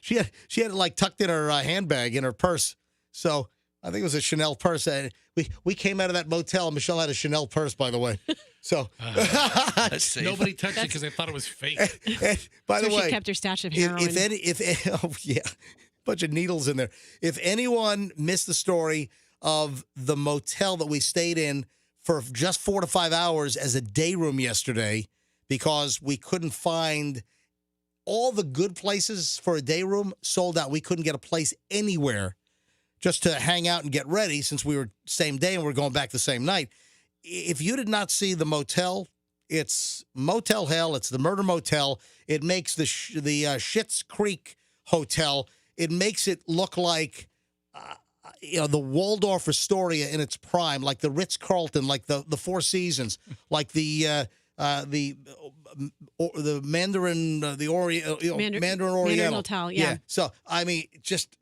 Speaker 1: She had it like tucked in her handbag, in her purse. So I think it was a Chanel purse. We came out of that motel, and Michelle had a Chanel purse, by the way. So
Speaker 3: that's safe.
Speaker 4: Nobody touched it because they thought it was fake.
Speaker 1: And by the way,
Speaker 2: she kept her stash of heroin.
Speaker 1: Bunch of needles in there. If anyone missed the story of the motel that we stayed in for just 4 to 5 hours as a day room yesterday, because we couldn't find all the good places for a day room sold out. We couldn't get a place anywhere just to hang out and get ready since we were same day and we're going back the same night. If you did not see the motel, it's Motel Hell. It's the Murder Motel. It makes the Schitt's Creek Hotel. It makes it look like the Waldorf Astoria in its prime, like the Ritz-Carlton, like the Four Seasons, like the Mandarin, Mandarin Oriental
Speaker 2: Hotel, yeah.
Speaker 1: So I mean, just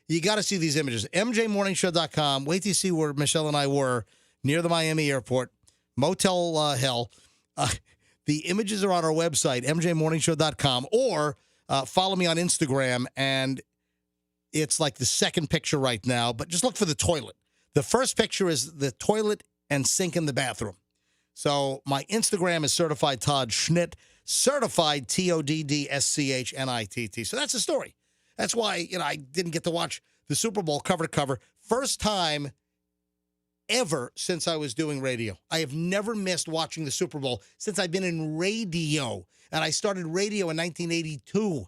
Speaker 1: you got to see these images. MJMorningshow.com. Wait till you see where Michelle and I were near the Miami airport, Motel Hell. The images are on our website, MJMorningshow.com, or follow me on Instagram, and it's like the second picture right now. But just look for the toilet. The first picture is the toilet and sink in the bathroom. So my Instagram is Certified Todd Schnitt, Certified TODDSCHNITT. So that's the story. That's why I didn't get to watch the Super Bowl cover to cover. First time ever since I was doing radio. I have never missed watching the Super Bowl since I've been in radio, and I started radio in 1982.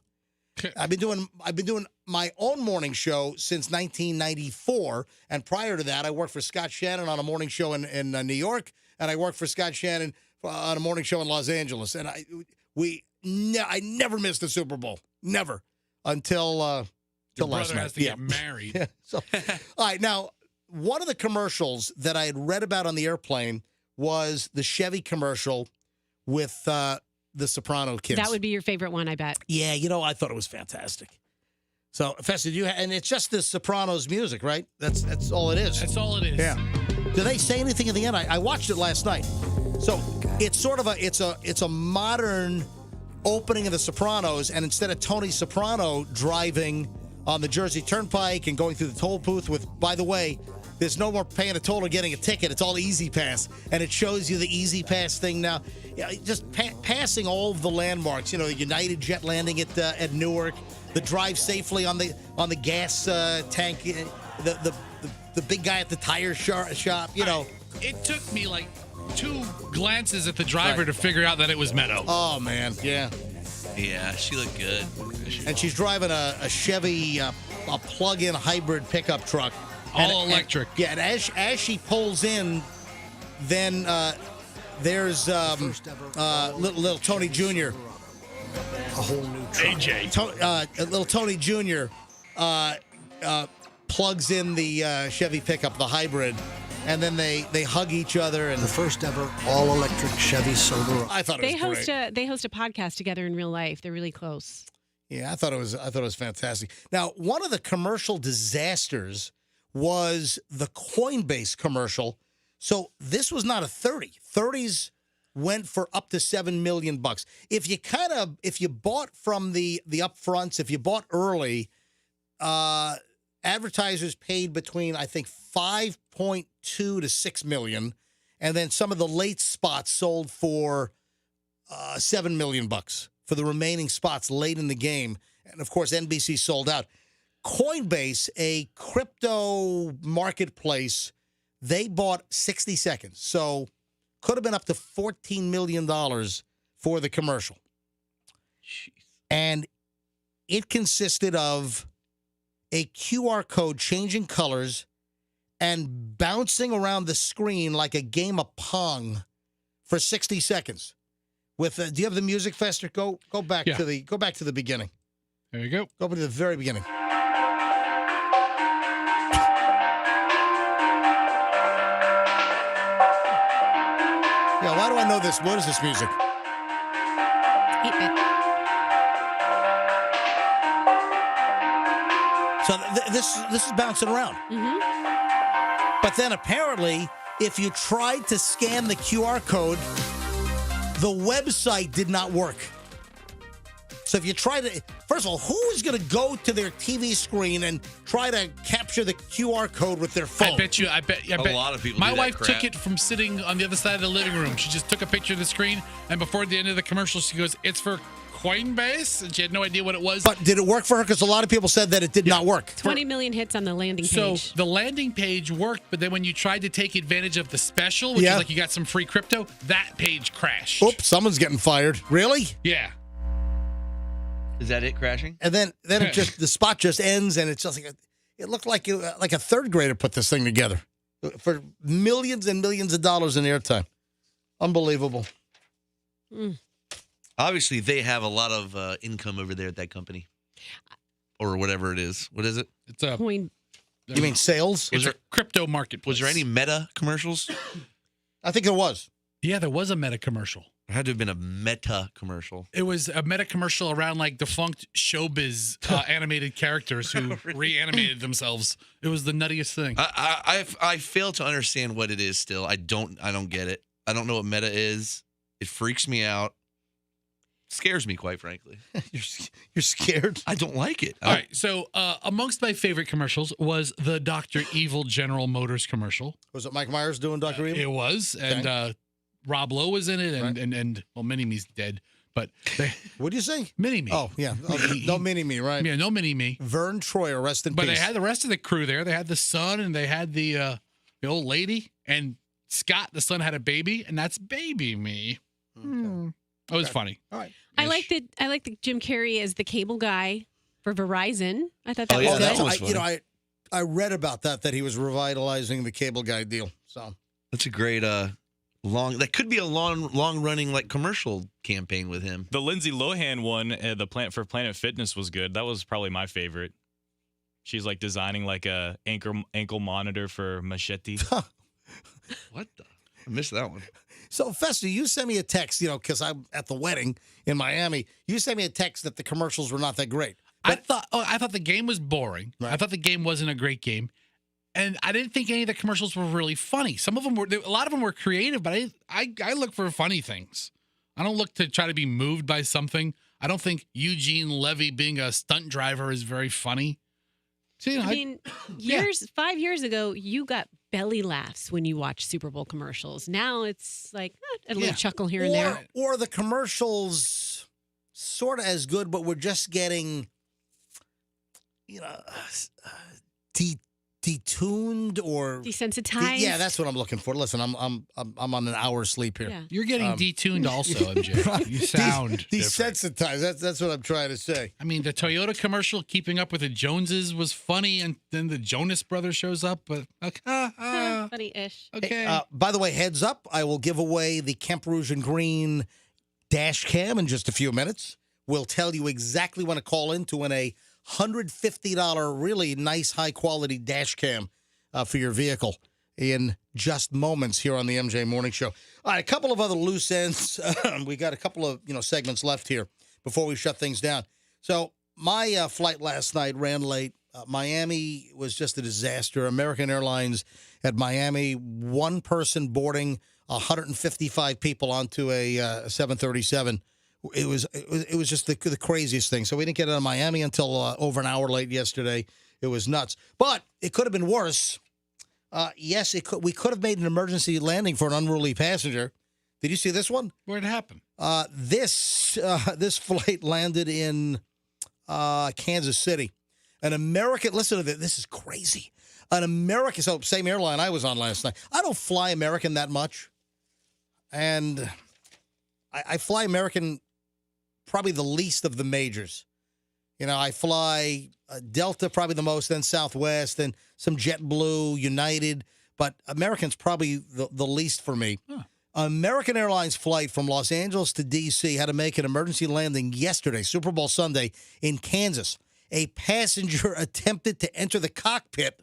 Speaker 1: I've been doing my own morning show since 1994, and prior to that, I worked for Scott Shannon on a morning show in New York. And I worked for Scott Shannon on a morning show in Los Angeles. And I never missed the Super Bowl. Never. Until last night.
Speaker 4: Your brother has to get married.
Speaker 1: Yeah. So, all right. Now, one of the commercials that I had read about on the airplane was the Chevy commercial with the Soprano kids.
Speaker 2: That would be your favorite one, I bet.
Speaker 1: Yeah. I thought it was fantastic. So, Festa, and it's just the Sopranos music, right? That's all it is.
Speaker 4: That's all it is.
Speaker 1: Yeah. Do they say anything at the end? I watched it last night. So It's sort of a modern opening of The Sopranos, and instead of Tony Soprano driving on the Jersey Turnpike and going through the toll booth with, by the way, there's no more paying a toll or getting a ticket. It's all Easy Pass, and it shows you the Easy Pass thing now. Yeah, just passing all of the landmarks. You know, the United Jet landing at Newark, the drive safely on the gas tank, the big guy at the tire shop. You know,
Speaker 4: it took me like 2 glances at the driver to figure out that it was Meadow.
Speaker 1: Oh man, yeah.
Speaker 3: Yeah, she looked good.
Speaker 1: And she's driving a Chevy, a plug-in hybrid pickup truck.
Speaker 4: All electric.
Speaker 1: And as she pulls in, then there's little Tony Jr.
Speaker 7: A whole new truck.
Speaker 4: AJ.
Speaker 1: Little Tony Jr. Plugs in the Chevy pickup, the hybrid, and then they hug each other. And
Speaker 7: The first ever all-electric Chevy Silverado.
Speaker 1: I thought it was great.
Speaker 2: They host a podcast together in real life. They're really close.
Speaker 1: Yeah, I thought it was fantastic. Now, one of the commercial disasters was the Coinbase commercial. So this was not a 30. 30s went for up to $7 million. If you bought from the upfronts, if you bought early, advertisers paid between, I think, 5.2 to 6 million, and then some of the late spots sold for $7 million for the remaining spots late in the game. And of course, NBC sold out. Coinbase, a crypto marketplace, they bought 60 seconds. So could have been up to $14 million for the commercial.
Speaker 3: Jeez.
Speaker 1: And it consisted of a QR code changing colors and bouncing around the screen like a game of Pong for 60 seconds. With do you have the music, Fester? Go back to the beginning.
Speaker 4: There you go.
Speaker 1: Go to the very beginning. Yeah, why do I know this? What is this music?
Speaker 2: 8-bit.
Speaker 1: So this is bouncing around.
Speaker 2: Mm-hmm.
Speaker 1: But then apparently, if you tried to scan the QR code, the website did not work. So if you try to, first of all, who is going to go to their TV screen and try to capture the QR code with their phone?
Speaker 4: I bet
Speaker 3: A lot of people
Speaker 4: My
Speaker 3: do that
Speaker 4: wife
Speaker 3: crap.
Speaker 4: took it from sitting on the other side of the living room. She just took a picture of the screen, and before the end of the commercial, she goes, "It's for Coinbase," and she had no idea what it was.
Speaker 1: But did it work for her? Because a lot of people said that it did not work.
Speaker 2: 20 million hits on the landing
Speaker 4: So
Speaker 2: page.
Speaker 4: the landing page worked, but then when you tried to take advantage of the special, which is like you got some free crypto, that page crashed.
Speaker 1: Oops, someone's getting fired. Really?
Speaker 4: Yeah.
Speaker 3: Is that it crashing?
Speaker 1: And then it just the spot just ends, and it's just like it looked like a third grader put this thing together for millions and millions of dollars in airtime. Unbelievable.
Speaker 3: Obviously, they have a lot of income over there at that company, or whatever it is. What is it?
Speaker 4: It's a
Speaker 2: Coin.
Speaker 1: You mean sales?
Speaker 4: It's a crypto marketplace.
Speaker 3: Was there any Meta commercials?
Speaker 1: I think there was.
Speaker 4: Yeah, there was a Meta commercial.
Speaker 3: There had to have been a Meta commercial.
Speaker 4: It was a Meta commercial around like defunct showbiz animated characters who reanimated themselves. It was the nuttiest thing.
Speaker 3: I fail to understand what it is still. I don't get it. I don't know what Meta is. It freaks me out. Scares me, quite frankly.
Speaker 1: You're scared?
Speaker 3: I don't like it.
Speaker 4: All right. So amongst my favorite commercials was the Dr. Evil General Motors commercial.
Speaker 1: Was it Mike Myers doing Dr. Evil?
Speaker 4: It was. And Rob Lowe was in it. And well, Mini-Me's dead. But
Speaker 1: what do you say?
Speaker 4: Mini-Me.
Speaker 1: Oh, yeah. No Mini-Me, right?
Speaker 4: Yeah, no Mini-Me.
Speaker 1: Vern Troyer, rest in peace.
Speaker 4: But they had the rest of the crew there. They had the son and they had the old lady. And Scott, the son, had a baby. And that's Baby Me.
Speaker 1: Okay.
Speaker 4: It was funny.
Speaker 1: All right.
Speaker 2: I like the Jim Carrey as the cable guy for Verizon. I thought that was good.
Speaker 3: that was funny.
Speaker 1: I read about that he was revitalizing the cable guy deal. So
Speaker 3: that's a great that could be a long running like commercial campaign with him.
Speaker 5: The Lindsay Lohan one, for Planet Fitness was good. That was probably my favorite. She's like designing like a ankle monitor for Machete.
Speaker 3: What the? I missed that one.
Speaker 1: So, Fester, you sent me a text, because I'm at the wedding in Miami. You sent me a text that the commercials were not that great.
Speaker 4: I thought the game was boring.
Speaker 1: Right.
Speaker 4: I thought the game wasn't a great game. And I didn't think any of the commercials were really funny. Some of them were, a lot of them were creative, but I look for funny things. I don't look to try to be moved by something. I don't think Eugene Levy being a stunt driver is very funny. So, you know,
Speaker 2: I mean, 5 years ago, you got belly laughs when you watch Super Bowl commercials. Now it's like a little chuckle here and there.
Speaker 1: Or the commercials sort of as good, but we're just getting, detuned or
Speaker 2: desensitized.
Speaker 1: Yeah, that's what I'm looking for. Listen, I'm on an hour's sleep here.
Speaker 2: Yeah.
Speaker 4: You're getting detuned also, MJ. You sound
Speaker 1: desensitized. That's what I'm trying to say.
Speaker 4: I mean, the Toyota commercial, Keeping Up with the Joneses, was funny, and then the Jonas Brothers shows up, but
Speaker 2: funny-ish.
Speaker 4: Okay.
Speaker 1: By the way, heads up, I will give away the Kemp Rouge and Green dash cam in just a few minutes. We'll tell you exactly when to call in to win a $150 really nice high-quality dash cam for your vehicle in just moments here on the MJ Morning Show. All right, a couple of other loose ends. We got a couple of segments left here before we shut things down. So my flight last night ran late. Miami was just a disaster. American Airlines at Miami, one person boarding 155 people onto a 737. It was just the craziest thing. So we didn't get out of Miami until over an hour late yesterday. It was nuts. But it could have been worse. Yes, it could. We could have made an emergency landing for an unruly passenger. Did you see this one?
Speaker 4: Where'd it happen?
Speaker 1: This flight landed in Kansas City. An American, listen to this. This is crazy. An American, so same airline I was on last night. I don't fly American that much. And I fly American probably the least of the majors. I fly Delta probably the most, then Southwest, then some JetBlue, United. But American's probably the least for me. Huh. American Airlines flight from Los Angeles to D.C. had to make an emergency landing yesterday, Super Bowl Sunday, in Kansas. A passenger attempted to enter the cockpit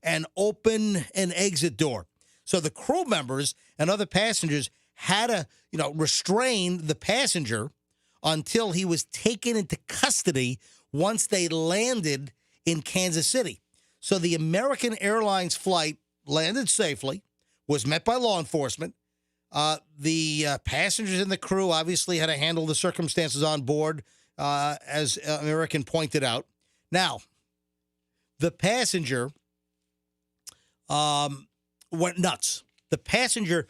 Speaker 1: and open an exit door. So the crew members and other passengers had to, restrain the passenger until he was taken into custody once they landed in Kansas City. So the American Airlines flight landed safely, was met by law enforcement. The passengers and the crew obviously had to handle the circumstances on board, as American pointed out. Now, the passenger went nuts. The passenger,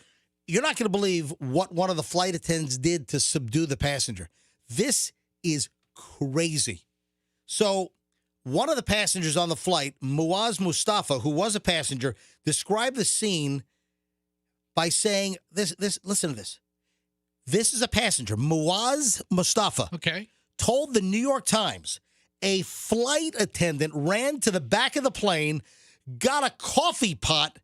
Speaker 1: you're not going to believe what one of the flight attendants did to subdue the passenger. This is crazy. So one of the passengers on the flight, Muaz Mustafa, who was a passenger, described the scene by saying this. Listen to this. This is a passenger, Muaz Mustafa.
Speaker 4: Okay.
Speaker 1: Told the New York Times a flight attendant ran to the back of the plane, got a coffee pot,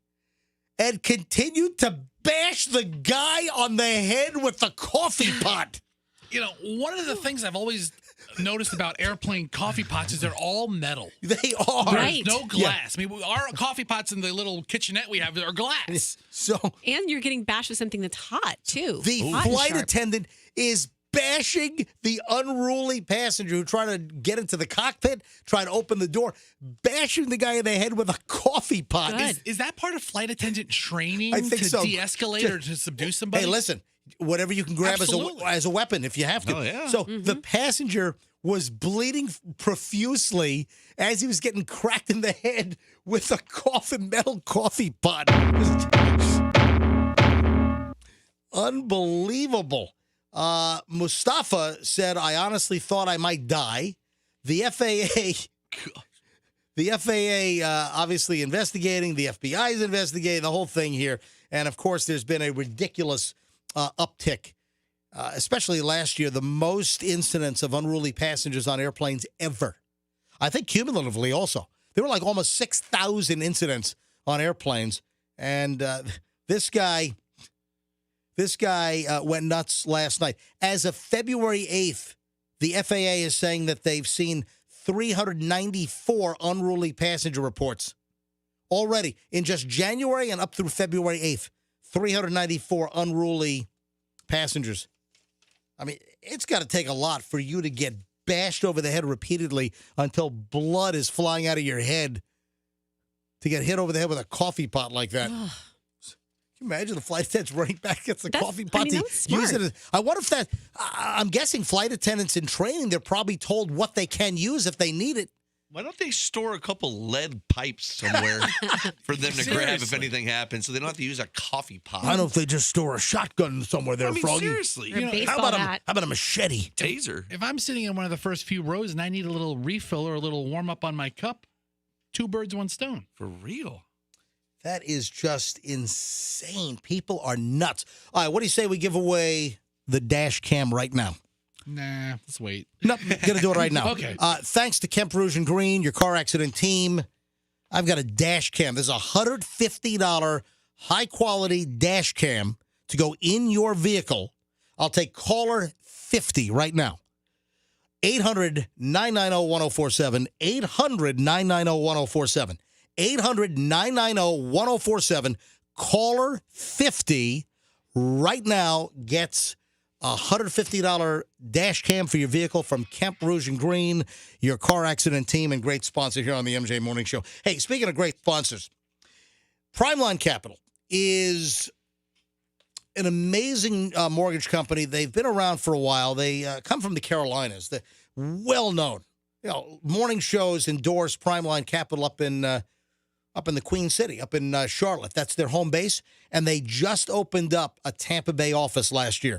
Speaker 1: and continued to bash the guy on the head with the coffee pot.
Speaker 4: One of the things I've always noticed about airplane coffee pots is they're all metal.
Speaker 1: They are.
Speaker 2: Right.
Speaker 4: There's no glass. Yeah. I mean, our coffee pots in the little kitchenette we have are glass.
Speaker 2: And you're getting bashed with something that's hot, too.
Speaker 1: The flight attendant is bashing the unruly passenger who tried to get into the cockpit, tried to open the door, bashing the guy in the head with a coffee pot.
Speaker 4: Is that part of flight attendant training
Speaker 1: I think
Speaker 4: to
Speaker 1: so.
Speaker 4: De-escalate or to subdue somebody?
Speaker 1: Hey, listen, whatever you can grab as a weapon if you have to.
Speaker 3: Oh, yeah.
Speaker 1: So the passenger was bleeding profusely as he was getting cracked in the head with a metal coffee pot. Unbelievable. Mustafa said, I honestly thought I might die. The FAA obviously investigating. The FBI is investigating the whole thing here. And, of course, there's been a ridiculous uptick, especially last year, the most incidents of unruly passengers on airplanes ever. I think cumulatively also. There were like almost 6,000 incidents on airplanes. And this guy went nuts last night. As of February 8th, the FAA is saying that they've seen 394 unruly passenger reports already in just January and up through February 8th. 394 unruly passengers. I mean, it's got to take a lot for you to get bashed over the head repeatedly until blood is flying out of your head to get hit over the head with a coffee pot like that. Can you imagine the flight attendants running back against the coffee pot to use it? I wonder if that, I'm guessing flight attendants in training, they're probably told what they can use if they need it.
Speaker 3: Why don't they store a couple lead pipes somewhere for them to grab if anything happens, so they don't have to use a coffee pot?
Speaker 1: I don't know if they just store a shotgun somewhere there, Froggy.
Speaker 3: Seriously.
Speaker 1: How about a machete?
Speaker 3: Taser.
Speaker 4: If I'm sitting in one of the first few rows and I need a little refill or a little warm up on my cup, 2 birds, 1 stone.
Speaker 3: For real.
Speaker 1: That is just insane. People are nuts. All right, what do you say we give away the dash cam right now?
Speaker 4: Nah, let's wait.
Speaker 1: No, going to do it right now.
Speaker 4: Okay.
Speaker 1: Thanks to Kemp Rouge and Green, your car accident team. I've got a dash cam. There's a $150 high-quality dash cam to go in your vehicle. I'll take caller 50 right now. 800-990-1047. 800-990-1047. 800-990-1047. Caller 50 right now gets a $150 dash cam for your vehicle from Kemp Rouge and Green, your car accident team, and great sponsor here on the MJ Morning Show. Hey, speaking of great sponsors, Primeline Capital is an amazing mortgage company. They've been around for a while. They come from the Carolinas. They're well-known. Morning shows endorse Primeline Capital up in the Queen City, up in Charlotte. That's their home base. And they just opened up a Tampa Bay office last year.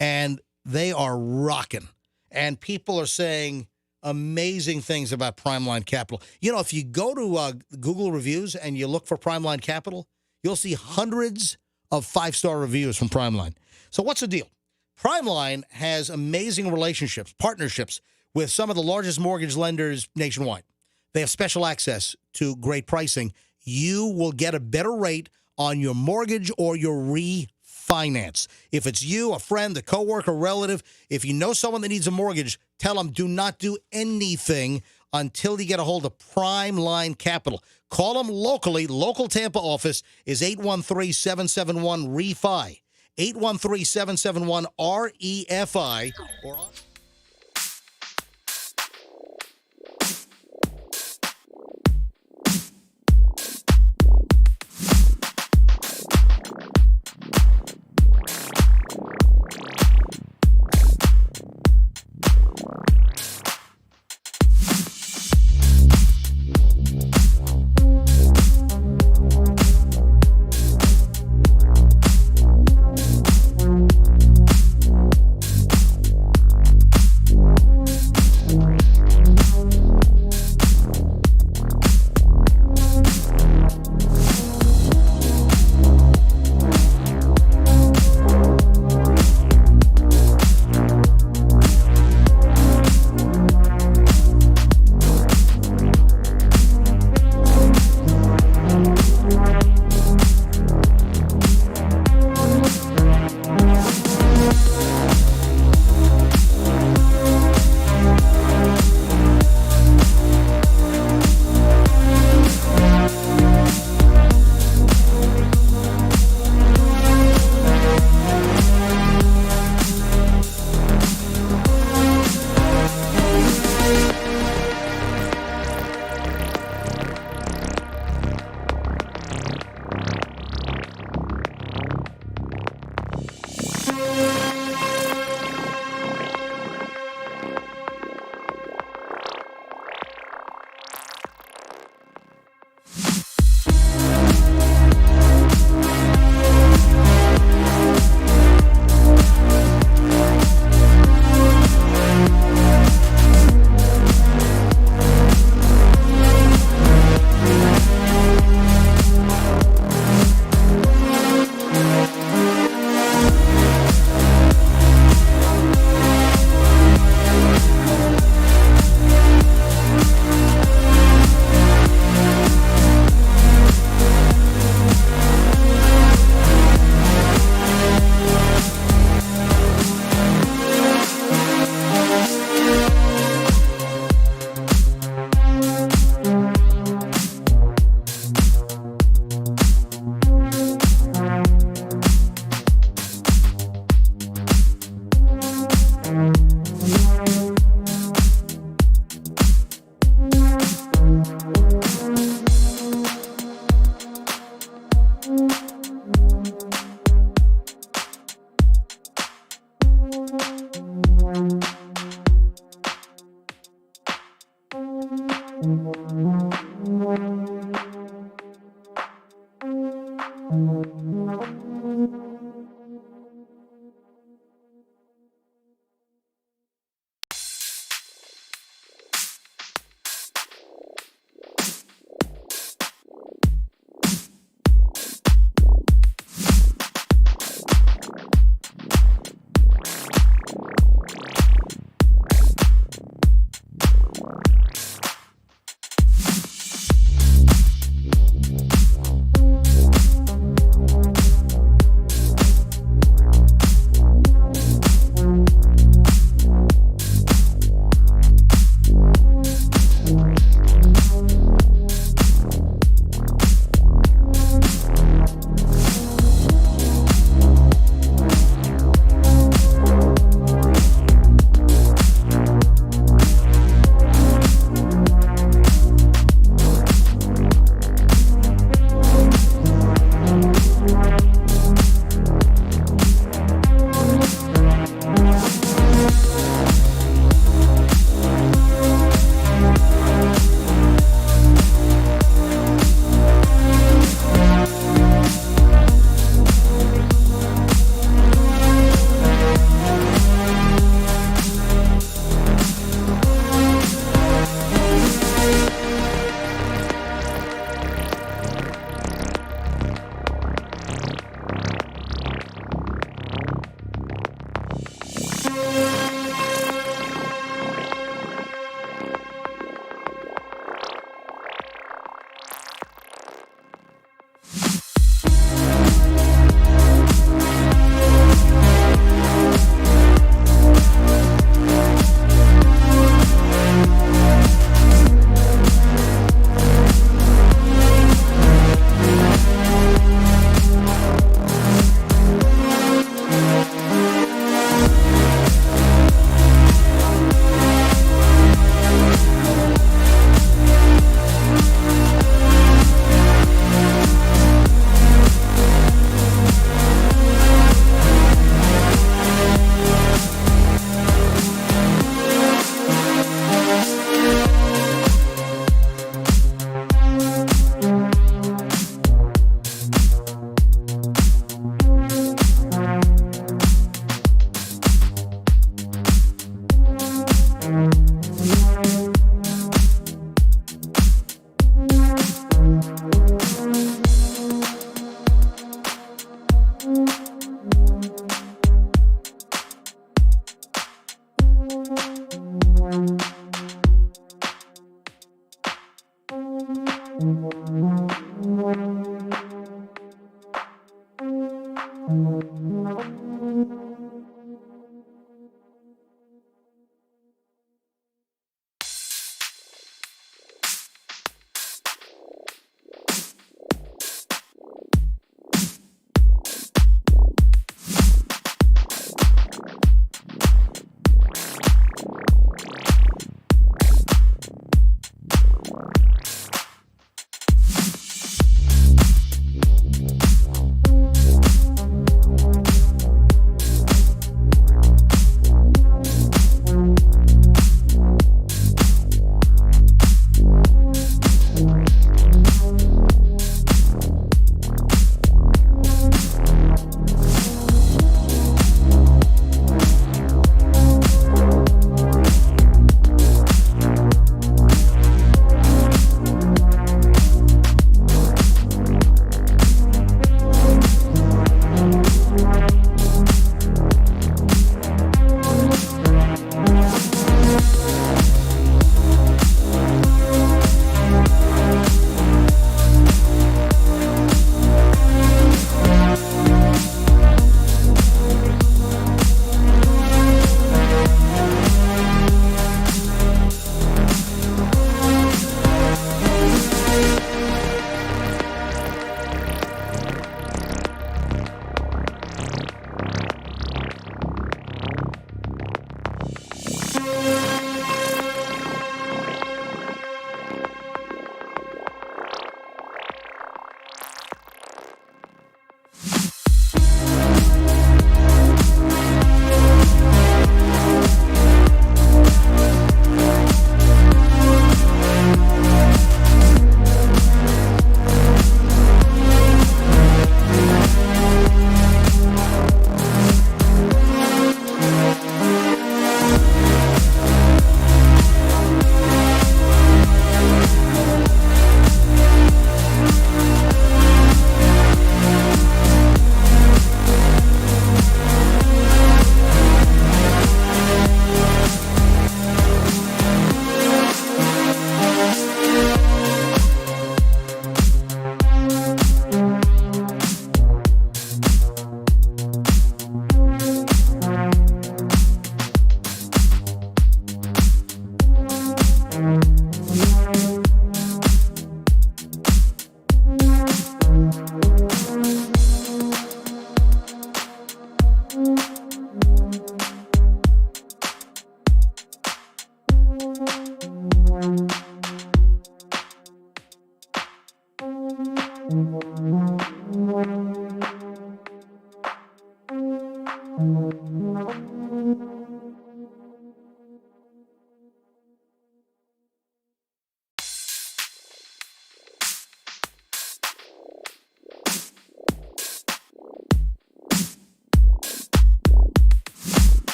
Speaker 1: And they are rocking. And people are saying amazing things about Primeline Capital. If you go to Google reviews and you look for Primeline Capital, you'll see hundreds of 5-star reviews from Primeline. So what's the deal? Primeline has amazing relationships, partnerships with some of the largest mortgage lenders nationwide. They have special access to great pricing. You will get a better rate on your mortgage or your refinance. If it's you, a friend, a coworker, relative, if you know someone that needs a mortgage, tell them do not do anything until you get a hold of Primeline Capital. Call them locally. Local Tampa office is 813-771-REFI. 813-771-REFI. Or on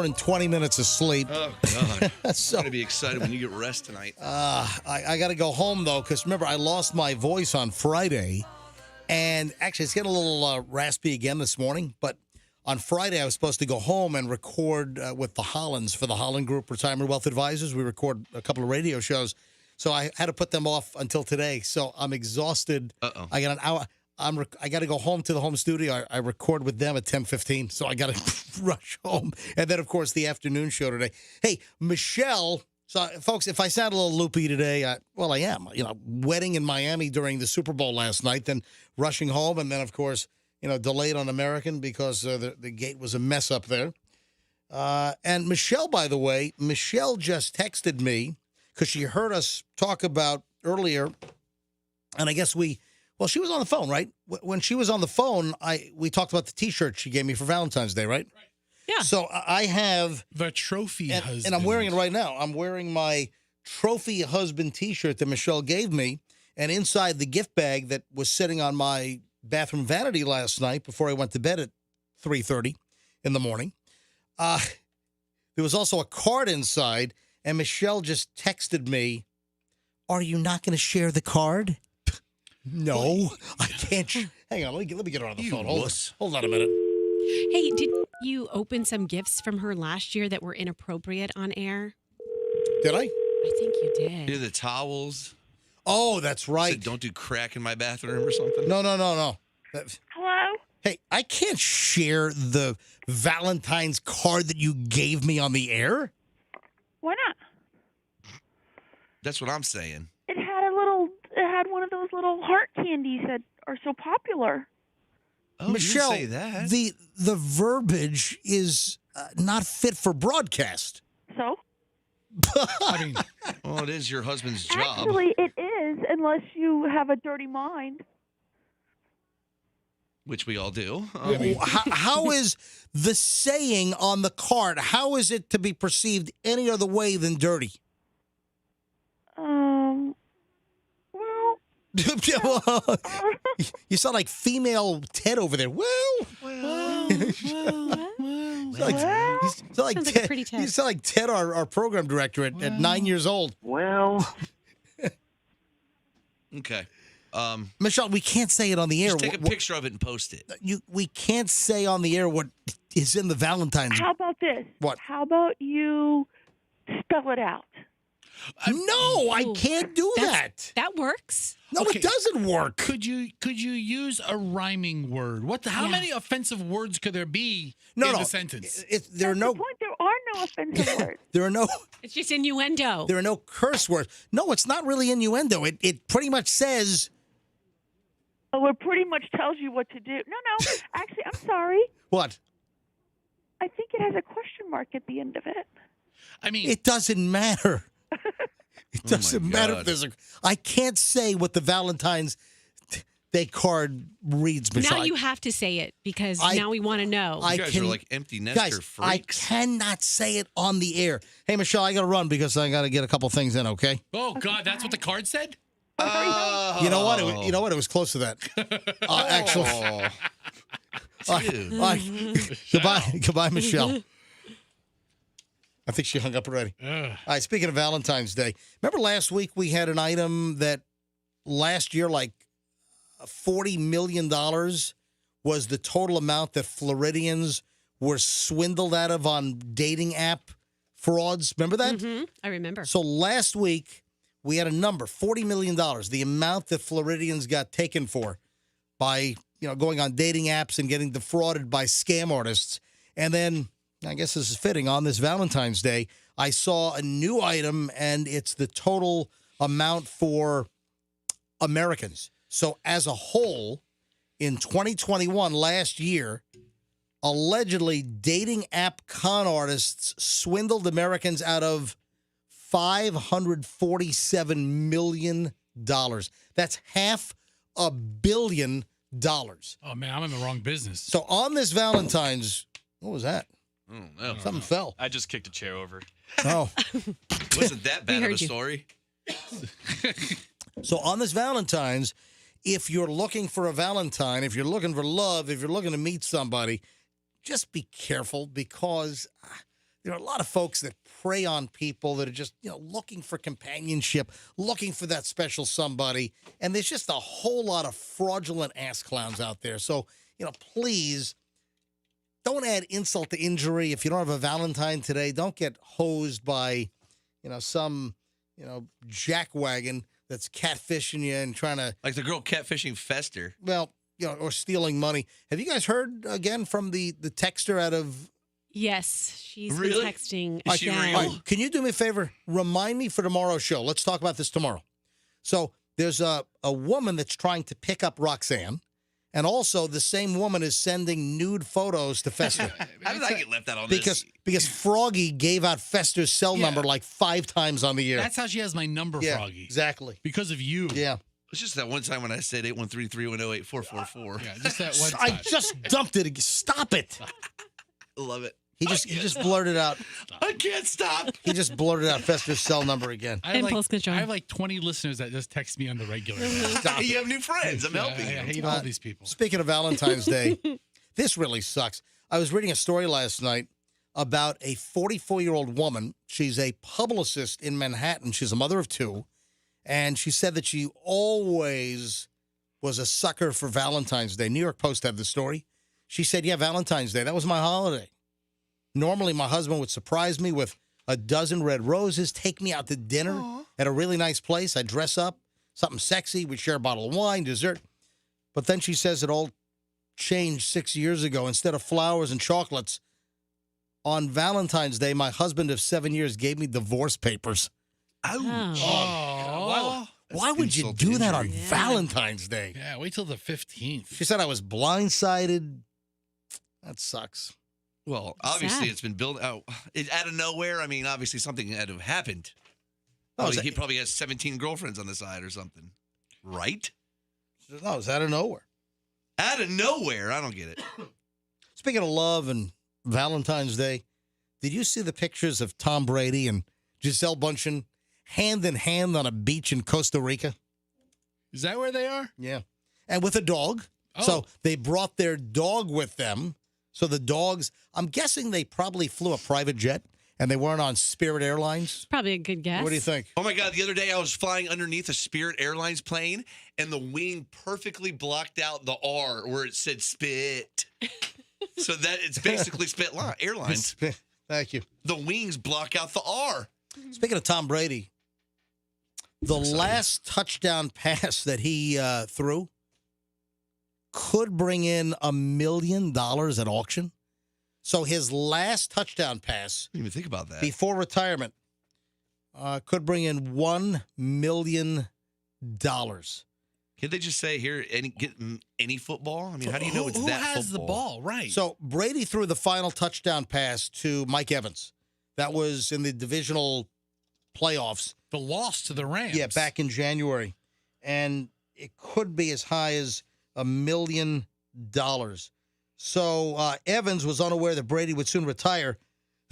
Speaker 1: And 20 minutes of sleep.
Speaker 3: Oh, God.
Speaker 1: So,
Speaker 3: I'm going to be excited when you get rest tonight.
Speaker 1: I got to go home, though, because remember, I lost my voice on Friday. And actually, it's getting a little raspy again this morning. But on Friday, I was supposed to go home and record with the Hollands for the Holland Group Retirement Wealth Advisors. We record a couple of radio shows. So I had to put them off until today. So I'm exhausted.
Speaker 3: Uh-oh.
Speaker 1: I got an hour. I got to go home to the home studio. I record with them at 10:15, so I got to rush home. And then, of course, the afternoon show today. Hey, Michelle. So, folks, if I sound a little loopy today, well, I am. Wedding in Miami during the Super Bowl last night, then rushing home, and then, of course, delayed on American because the gate was a mess up there. And Michelle, by the way, Michelle just texted me because she heard us talk about earlier, and I guess she was on the phone, right? When she was on the phone, we talked about the T-shirt she gave me for Valentine's Day, right?
Speaker 2: Yeah.
Speaker 1: So I have
Speaker 4: the trophy husband,
Speaker 1: and I'm wearing it right now. I'm wearing my trophy husband T-shirt that Michelle gave me, and inside the gift bag that was sitting on my bathroom vanity last night before I went to bed at 3:30 in the morning, there was also a card inside, and Michelle just texted me, "Are you not going to share the card?" No, I can't. Hang on, let me get her on the phone. Hold on a minute.
Speaker 2: Hey, didn't you open some gifts from her last year that were inappropriate on air?
Speaker 1: Did I?
Speaker 2: I think you did.
Speaker 3: You're the towels.
Speaker 1: Oh, that's right.
Speaker 3: Said, don't do crack in my bathroom or something.
Speaker 1: No.
Speaker 19: Hello?
Speaker 1: Hey, I can't share the Valentine's card that you gave me on the air.
Speaker 19: Why not?
Speaker 3: That's what I'm saying.
Speaker 19: It had one of those little heart candies that are so popular.
Speaker 3: Oh,
Speaker 1: Michelle,
Speaker 3: you didn't say that.
Speaker 1: the verbiage is not fit for broadcast.
Speaker 19: So?
Speaker 4: I mean,
Speaker 3: well, it is your husband's job.
Speaker 19: Actually, it is, unless you have a dirty mind.
Speaker 3: Which we all do.
Speaker 1: How is the saying on the card, how is it to be perceived any other way than dirty?
Speaker 19: Well...
Speaker 1: You sound like female Ted over there. You sound like Ted, our program director at 9 years old.
Speaker 9: Well.
Speaker 3: Okay.
Speaker 1: Michelle, we can't say it on the air.
Speaker 3: Just take a picture of it and post it.
Speaker 1: We can't say on the air what is in the Valentine's.
Speaker 19: How about this?
Speaker 1: What?
Speaker 19: How about you spell it out?
Speaker 1: No, I can't do that.
Speaker 2: That works.
Speaker 1: No,
Speaker 4: Okay.
Speaker 1: it doesn't work.
Speaker 4: Could you use a rhyming word? How many offensive words could there be in the sentence?
Speaker 1: There are no.
Speaker 19: There are no offensive words.
Speaker 1: There are no.
Speaker 2: It's just innuendo.
Speaker 1: There are no curse words. No, it's not really innuendo. It pretty much says.
Speaker 19: Oh, it pretty much tells you what to do. No. Actually, I'm sorry.
Speaker 1: What?
Speaker 19: I think it has a question mark at the end of it.
Speaker 4: I mean,
Speaker 1: it doesn't matter. It doesn't matter if there's I can't say what the Valentine's Day card reads, Michelle.
Speaker 2: Now you have to say it because now we want to know.
Speaker 3: You guys are like empty nester freaks.
Speaker 1: I cannot say it on the air. Hey, Michelle, I got to run because I got to get a couple things in, okay?
Speaker 4: Oh, God, that's what the card said?
Speaker 1: You know what? It was close to that. Actually. Goodbye, Michelle. I think she hung up already. All right, speaking of Valentine's Day, remember last week we had an item that last year, like $40 million was the total amount that Floridians were swindled out of on dating app frauds. Remember that?
Speaker 2: Mm-hmm. I remember.
Speaker 1: So last week we had a number, $40 million, the amount that Floridians got taken for by going on dating apps and getting defrauded by scam artists. And then, I guess this is fitting, on this Valentine's Day, I saw a new item, and it's the total amount for Americans. So as a whole, in 2021, last year, allegedly dating app con artists swindled Americans out of $547 million. That's $500 million.
Speaker 4: Oh, man, I'm in the wrong business.
Speaker 1: So on this Valentine's, what was that?
Speaker 3: Oh, no.
Speaker 1: Something fell.
Speaker 5: I just kicked a chair over.
Speaker 1: Oh.
Speaker 3: Wasn't that bad of a story?
Speaker 1: So on this Valentine's, if you're looking for a Valentine, if you're looking for love, if you're looking to meet somebody, just be careful because there are a lot of folks that prey on people that are just, looking for companionship, looking for that special somebody. And there's just a whole lot of fraudulent ass clowns out there. So, please don't add insult to injury. If you don't have a Valentine today, don't get hosed by, some, jackwagon that's catfishing you and trying to.
Speaker 3: Like the girl catfishing Fester.
Speaker 1: Well, or stealing money. Have you guys heard again from the texter out of.
Speaker 2: Yes, she's
Speaker 3: Really?
Speaker 2: been texting.
Speaker 3: Is she
Speaker 2: again.
Speaker 3: real?
Speaker 1: All right, can you do me a favor? Remind me for tomorrow's show. Let's talk about this tomorrow. So there's a woman that's trying to pick up Roxanne, And also, the same woman is sending nude photos to Fester.
Speaker 3: How did I get left out on
Speaker 1: Because Froggy gave out Fester's cell number like 5 times on the air.
Speaker 4: That's how she has my number,
Speaker 1: Yeah,
Speaker 4: Froggy.
Speaker 1: exactly.
Speaker 4: Because of you.
Speaker 1: Yeah.
Speaker 3: It's just that one time when I said 813-310-8444.
Speaker 4: Yeah, just that one time.
Speaker 1: I just dumped it. Stop it.
Speaker 3: Love it.
Speaker 1: He just blurted out.
Speaker 3: I can't stop.
Speaker 1: He just blurted out Fester's cell number again.
Speaker 4: I have like 20 listeners that just text me on the regular.
Speaker 1: Stop
Speaker 3: You
Speaker 1: it.
Speaker 3: have new friends. I'm helping
Speaker 4: I
Speaker 3: you.
Speaker 4: hate all these people.
Speaker 1: Speaking of Valentine's Day, this really sucks. I was reading a story last night about a 44-year-old woman. She's a publicist in Manhattan. She's a mother of 2. And she said that she always was a sucker for Valentine's Day. New York Post had the story. She said, yeah, Valentine's Day, that was my holiday. Normally, my husband would surprise me with a dozen red roses, take me out to dinner at a really nice place. I'd dress up, something sexy. We'd share a bottle of wine, dessert. But then she says it all changed 6 years ago. Instead of flowers and chocolates, on Valentine's Day, my husband of 7 years gave me divorce papers. Why would you do that on Valentine's Day?
Speaker 4: Yeah, wait till the 15th.
Speaker 1: She said I was blindsided. That sucks.
Speaker 3: Well, obviously it's been built out out of nowhere. I mean, obviously something had to have happened. He probably has 17 girlfriends on the side or something. Right?
Speaker 1: No, it's out of nowhere.
Speaker 3: Out of nowhere? I don't get it.
Speaker 1: Speaking of love and Valentine's Day, did you see the pictures of Tom Brady and Gisele Bündchen hand in hand on a beach in Costa Rica?
Speaker 4: Is that where they are?
Speaker 1: Yeah. And with a dog.
Speaker 4: Oh.
Speaker 1: So they brought their dog with them. So the dogs, I'm guessing they probably flew a private jet and they weren't on Spirit Airlines.
Speaker 2: Probably a good guess.
Speaker 1: What do you think?
Speaker 3: Oh, my God. The other day I was flying underneath a Spirit Airlines plane, and the wing perfectly blocked out the R where it said spit. So that it's basically Spit Airlines.
Speaker 1: Thank you.
Speaker 3: The wings block out the R.
Speaker 1: Speaking of Tom Brady, the last touchdown pass that he threw could bring in $1 million at auction. So his last touchdown pass,
Speaker 3: I didn't even think about that.
Speaker 1: before retirement, could bring in $1 million.
Speaker 3: Can't they just say here get any football? I mean, how do you know it's that
Speaker 4: Who has the
Speaker 3: football?
Speaker 4: ball? Right.
Speaker 1: So Brady threw the final touchdown pass to Mike Evans. That was in the divisional playoffs.
Speaker 4: The loss to the Rams.
Speaker 1: Yeah, back in January. And it could be as high as $1 million. So Evans was unaware that Brady would soon retire,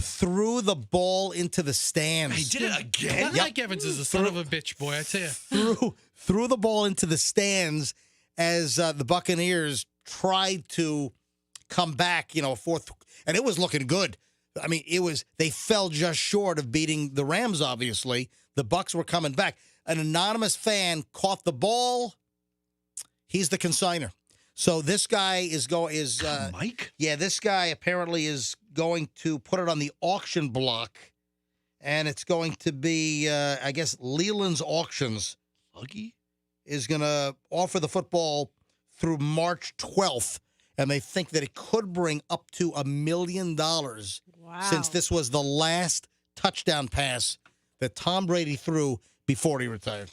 Speaker 1: threw the ball into the stands.
Speaker 3: He did it again?
Speaker 4: Mike Evans is a son of a bitch, boy, I tell you.
Speaker 1: Threw the ball into the stands as the Buccaneers tried to come back, fourth. And it was looking good. I mean, they fell just short of beating the Rams, obviously. The Bucs were coming back. An anonymous fan caught the ball. He's the consigner. So this guy
Speaker 3: Mike?
Speaker 1: Yeah, this guy apparently is going to put it on the auction block. And it's going to be, I guess, Leland's Auctions.
Speaker 3: Froggy?
Speaker 1: Is going to offer the football through March 12th. And they think that it could bring up to $1 million since this was the last touchdown pass that Tom Brady threw before he retired.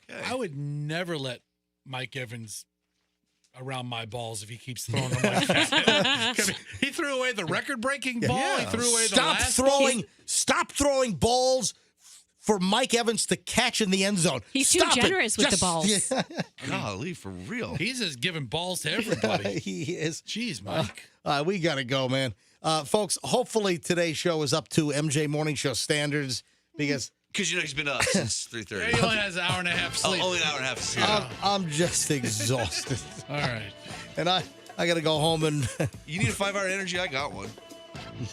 Speaker 3: Okay.
Speaker 4: I would never let Mike Evans around my balls if he keeps throwing them like that. He threw away the record-breaking ball.
Speaker 1: Yeah.
Speaker 4: He threw away the last
Speaker 1: Stop throwing balls for Mike Evans to catch in the end zone.
Speaker 2: He's too
Speaker 1: Stop it.
Speaker 2: generous with the balls.
Speaker 1: Yeah.
Speaker 3: Golly, for real.
Speaker 4: He's just giving balls to everybody.
Speaker 1: He is.
Speaker 4: Jeez, Mike.
Speaker 1: We got to go, man. Folks, hopefully today's show is up to MJ Morning Show standards because
Speaker 3: he's been up since 3:30.
Speaker 4: Yeah, he only has an hour and a half sleep.
Speaker 3: Only an hour and a half sleep.
Speaker 1: I'm just exhausted.
Speaker 4: All right.
Speaker 1: And I got to go home and...
Speaker 3: You need a 5-hour energy? I got one.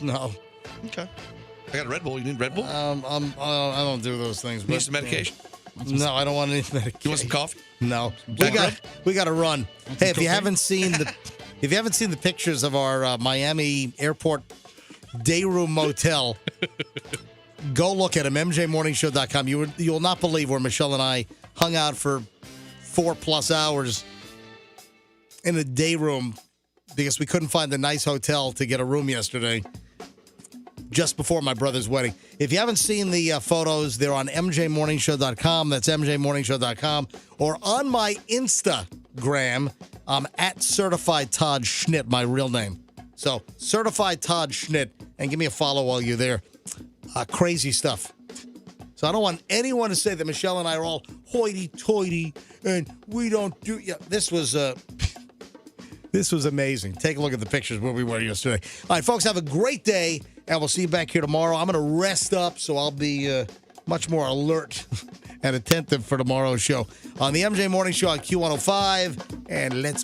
Speaker 1: No.
Speaker 3: Okay. I got a Red Bull. You need Red Bull?
Speaker 1: I don't do those things.
Speaker 3: Need some medication?
Speaker 1: No, I don't want any medication.
Speaker 3: You want some coffee?
Speaker 1: No. We got to run. Hey, if you haven't seen the pictures of our Miami airport day room motel, go look at them, mjmorningshow.com. You will not believe where Michelle and I hung out for 4+ hours in a day room because we couldn't find a nice hotel to get a room yesterday just before my brother's wedding. If you haven't seen the photos, they're on mjmorningshow.com. That's mjmorningshow.com. Or on my Insta, Instagram. I'm at Certified Todd Schnitt, my real name. So, Certified Todd Schnitt, and give me a follow while you're there. Crazy stuff. So I don't want anyone to say that Michelle and I are all hoity-toity and we don't do... Yeah, this was amazing. Take a look at the pictures where we were yesterday. All right, folks, have a great day, and we'll see you back here tomorrow. I'm going to rest up, so I'll be much more alert and attentive for tomorrow's show. On the MJ Morning Show on Q105, and let's